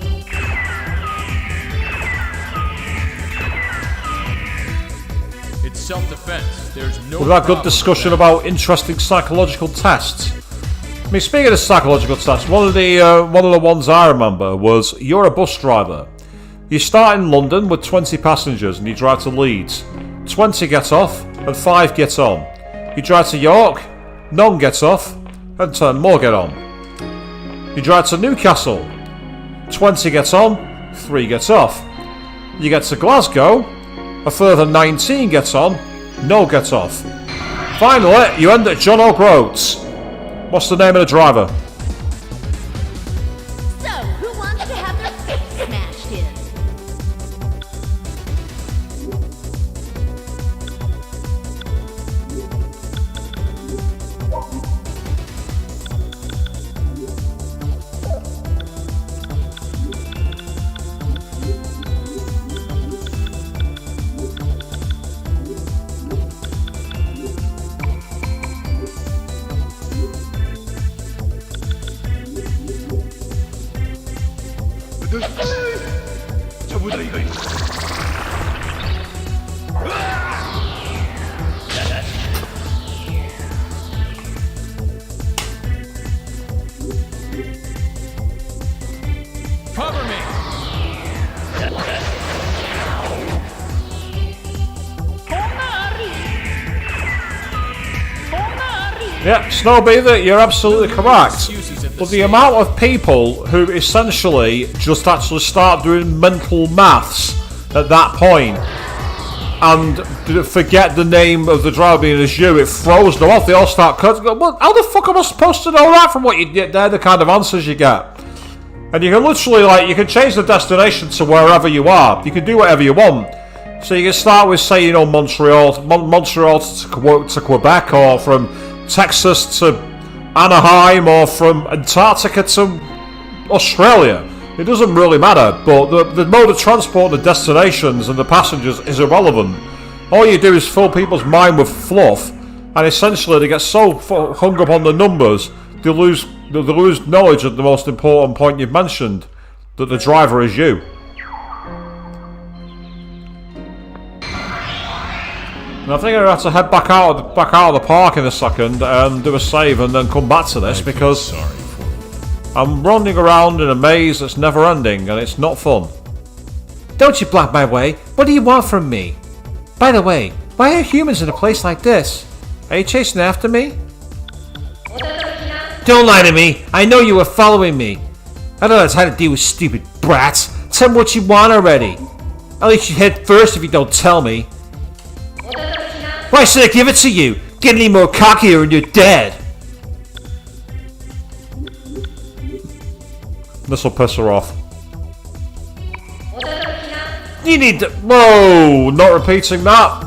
Self-defense. There's no. We've had good discussion about interesting psychological tests. I mean, speaking of psychological tests, one of the ones I remember was you're a bus driver. You start in London with 20 passengers and you drive to Leeds. 20 get off and 5 get on. You drive to York, none get off and 10 more get on. You drive to Newcastle. 20 get on, 3 get off. You get to Glasgow. A further 19 gets on, no gets off. Finally, you end at John O'Groats. What's the name of the driver? So, who wants to have their face smashed in? Cover me! Yep, Snowbeather, you're absolutely correct. Excuses at the But the amount of people who essentially just actually start doing mental maths at that point and forget the name of the driver being as you, it throws them off. They all start cutting. Well, how the fuck am I supposed to know that from what you get? They're the kind of answers you get. And you can literally, like, you can change the destination to wherever you are. You can do whatever you want. So you can start with, say, you know, Montreal to Quebec, or from Texas to Anaheim, or from Antarctica to Australia. It doesn't really matter, but the mode of transport, the destinations and the passengers is irrelevant. All you do is fill people's mind with fluff, and essentially they get so hung up on the numbers, they lose knowledge of the most important point you've mentioned, that the driver is you. And I think I have to head back out of the park in a second and do a save and then come back to this because Sorry for you. I'm running around in a maze that's never ending and it's not fun. Don't you block my way. What do you want from me? By the way, why are humans in a place like this? Are you chasing after me? Don't lie to me. I know you were following me. I don't know how to deal with stupid brats. Tell me what you want already. At least you hit first if you don't tell me. Why should I give it to you? Get any more cockier and you're dead. This'll piss her off. You need to... Whoa! Not repeating that.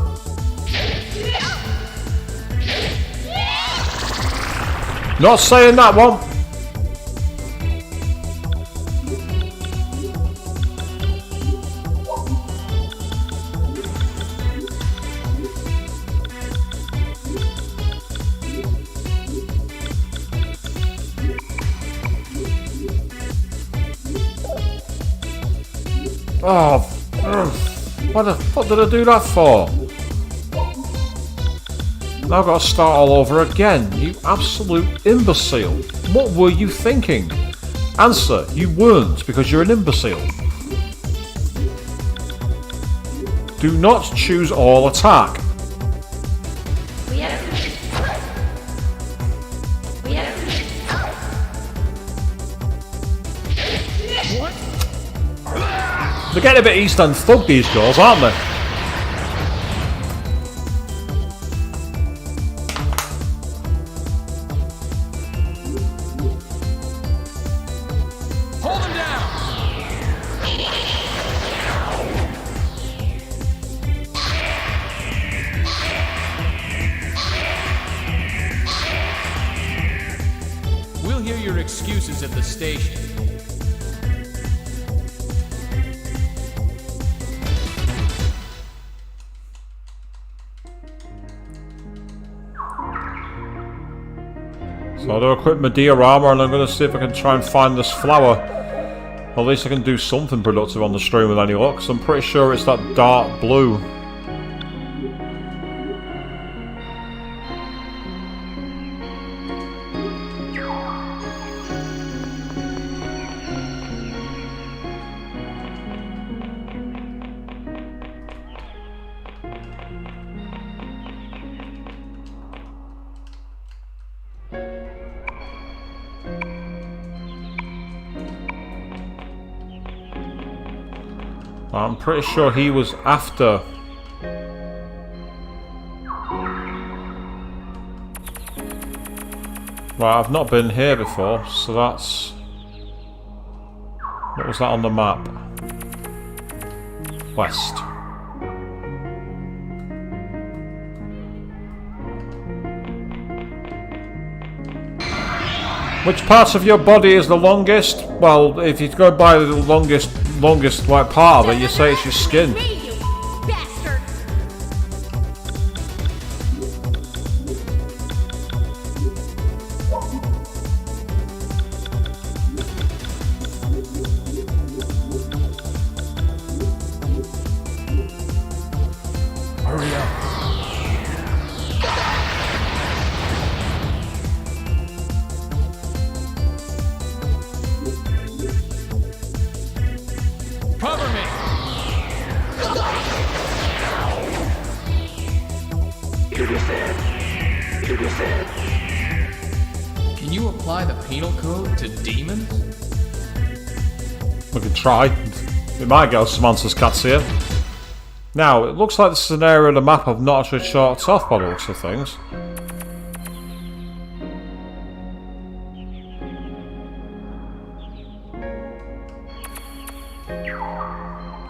Not saying that one. Oh, what the fuck did I do that for? Now I've got to start all over again. You absolute imbecile. What were you thinking? Answer, you weren't, because you're an imbecile. Do not choose all attack. They're getting a bit East End thug, these girls, aren't they? Hold him down! We'll hear your excuses at the station. So I'll do a quick Mediorama and I'm going to see if I can try and find this flower. At least I can do something productive on the stream with any luck, 'cause I'm pretty sure it's that dark blue. I'm pretty sure he was after. Right, I've not been here before, so that's... What was that on the map? West. Which part of your body is the longest? Well, if you go by the longest like part of it, you say it's your skin. Me, you bastard! Can you apply the penal code to demons? We can try. We might get some answers, cats here. Now, it looks like this is an area of the map I've not actually chalked off by the looks of things.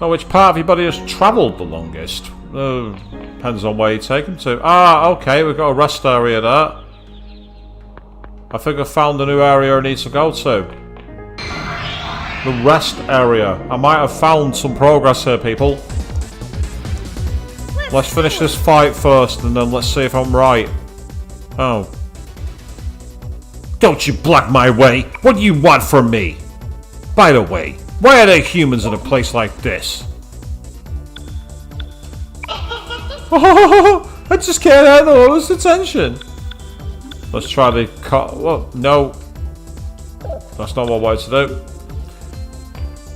Now, which part of your body has travelled the longest? Depends on where you take them to. Ah, okay, we've got a rest area there. I think I found a new area I need to go to. The rest area. I might have found some progress here, people. Let's finish this fight first, and then let's see if I'm right. Oh. Don't you block my way! What do you want from me? By the way, why are there humans in a place like this? Oh, I just can't handle all this attention. Let's try the cut. Well, no. That's not what I wanted to do.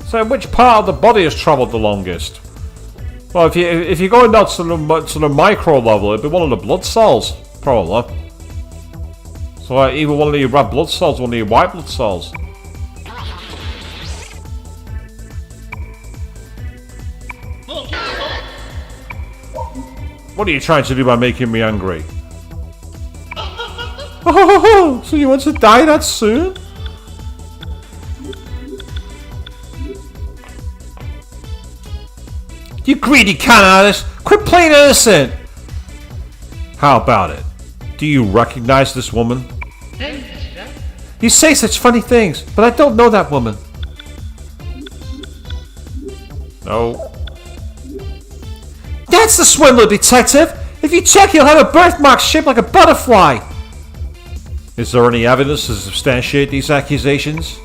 So, which part of the body has travelled the longest? Well, if you're going down to the micro level, it'd be one of the blood cells, probably. So, like, either one of your red blood cells, or one of your white blood cells. What are you trying to do by making me angry? Oh, so you want to die that soon? You greedy con artist! Quit playing innocent! How about it? Do you recognize this woman? You say such funny things, but I don't know that woman. No. That's the swindler, detective! If you check, you'll have a birthmark shaped like a butterfly! Is there any evidence to substantiate these accusations?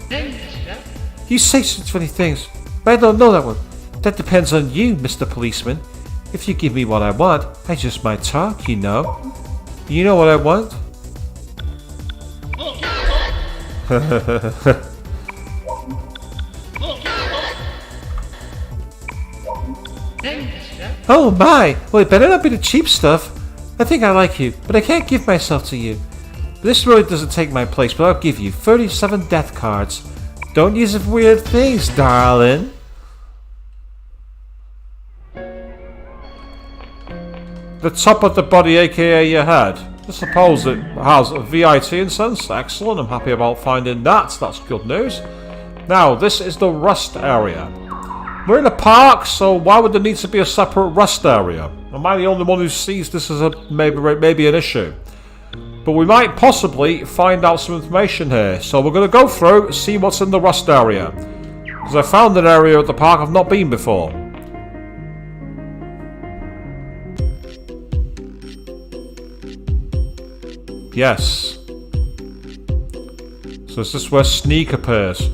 You say such funny things, but I don't know that one. That depends on you, Mr. Policeman. If you give me what I want, I just might talk, you know. You know what I want? Oh my! Well, it better not be the cheap stuff. I think I like you, but I can't give myself to you. This really doesn't take my place, but I'll give you 37 death cards. Don't use it for weird things, darling. The top of the body, aka your head. I suppose it has a VIT incense. Excellent, I'm happy about finding that. That's good news. Now, this is the rest area. We're in a park, so why would there need to be a separate rest area? Am I the only one who sees this as a maybe an issue? But we might possibly find out some information here. So we're going to go through, see what's in the rest area. Because I found an area at the park I've not been before. Yes. So is this where Sneak appears?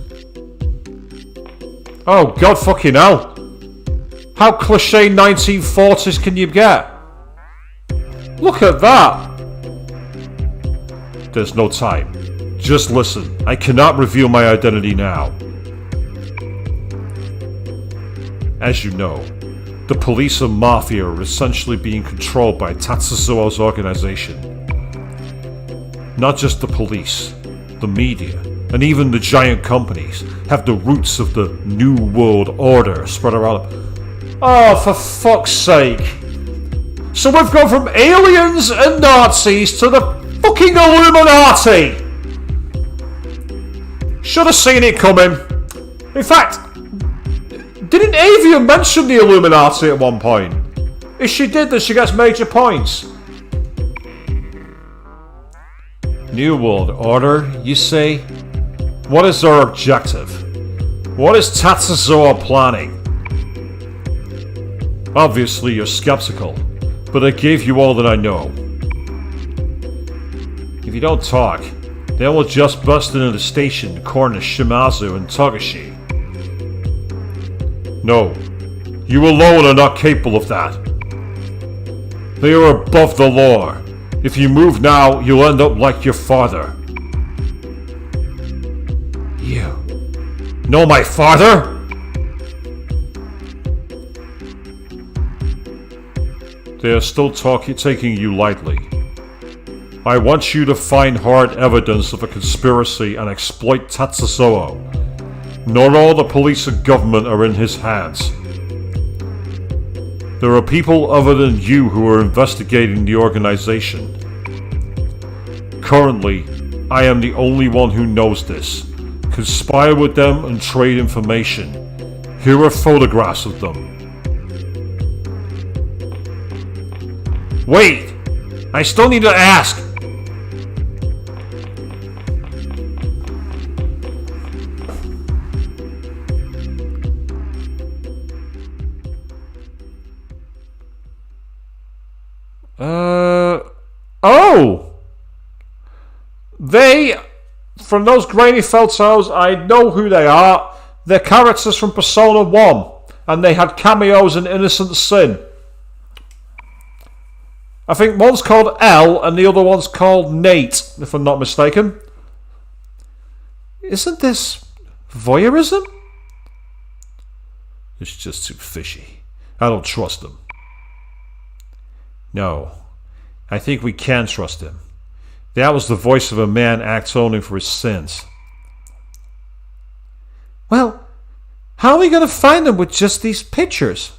Oh, God fucking hell. How cliche 1940s can you get? Look at that. There's no time. Just listen. I cannot reveal my identity now. As you know, the police and mafia are essentially being controlled by Tatsuzuo's organization. Not just the police, the media, and even the giant companies have the roots of the New World Order spread around. Oh, for fuck's sake. So we've gone from aliens and Nazis to the fucking Illuminati! Should have seen it coming. In fact, didn't Avia mention the Illuminati at one point? If she did, then she gets major points. New World Order, you say? What is their objective? What is Tatsuzuo planning? Obviously you're skeptical, but I gave you all that I know. If you don't talk, they will just bust into the station to corner Shimazu and Togashi. No, you alone are not capable of that. They are above the law. If you move now, you'll end up like your father. You know my father? They are still taking you lightly. I want you to find hard evidence of a conspiracy and exploit Tatsuo. Not all the police and government are in his hands. There are people other than you who are investigating the organization. Currently, I am the only one who knows this. Conspire with them and trade information. Here are photographs of them. Wait! I still need to ask. Oh! They, from those grainy photos, I know who they are. They're characters from Persona 1, and they had cameos in Innocent Sin. I think one's called L, and the other one's called Nate, if I'm not mistaken. Isn't this voyeurism? It's just too fishy. I don't trust them. No, I think we can trust him. That was the voice of a man atoning for his sins. Well, how are we going to find them with just these pictures?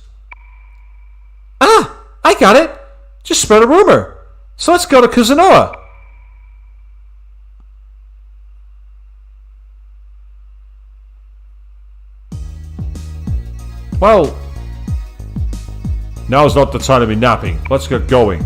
Ah, I got it. Just spread a rumor. So let's go to Kuzunoha. Well, now's not the time to be napping. Let's get going.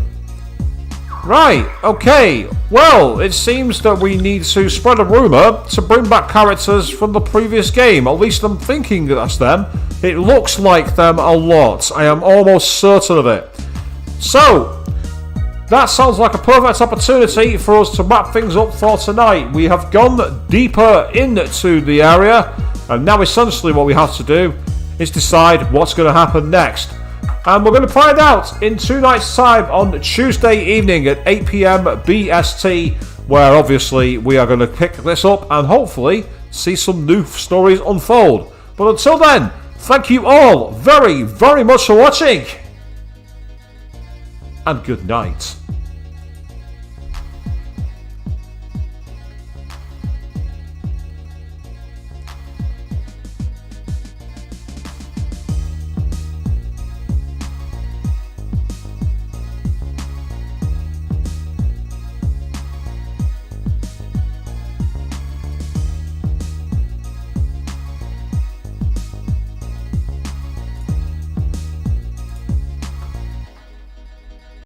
Right, okay. Well, it seems that we need to spread a rumour to bring back characters from the previous game. At least I'm thinking that's them. It looks like them a lot. I am almost certain of it. So, that sounds like a perfect opportunity for us to wrap things up for tonight. We have gone deeper into the area, and now essentially what we have to do is decide what's going to happen next. And we're going to find out in 2 nights' time on Tuesday evening at 8 PM BST, where obviously we are going to pick this up and hopefully see some new stories unfold. But until then, thank you all very, very much for watching, and good night.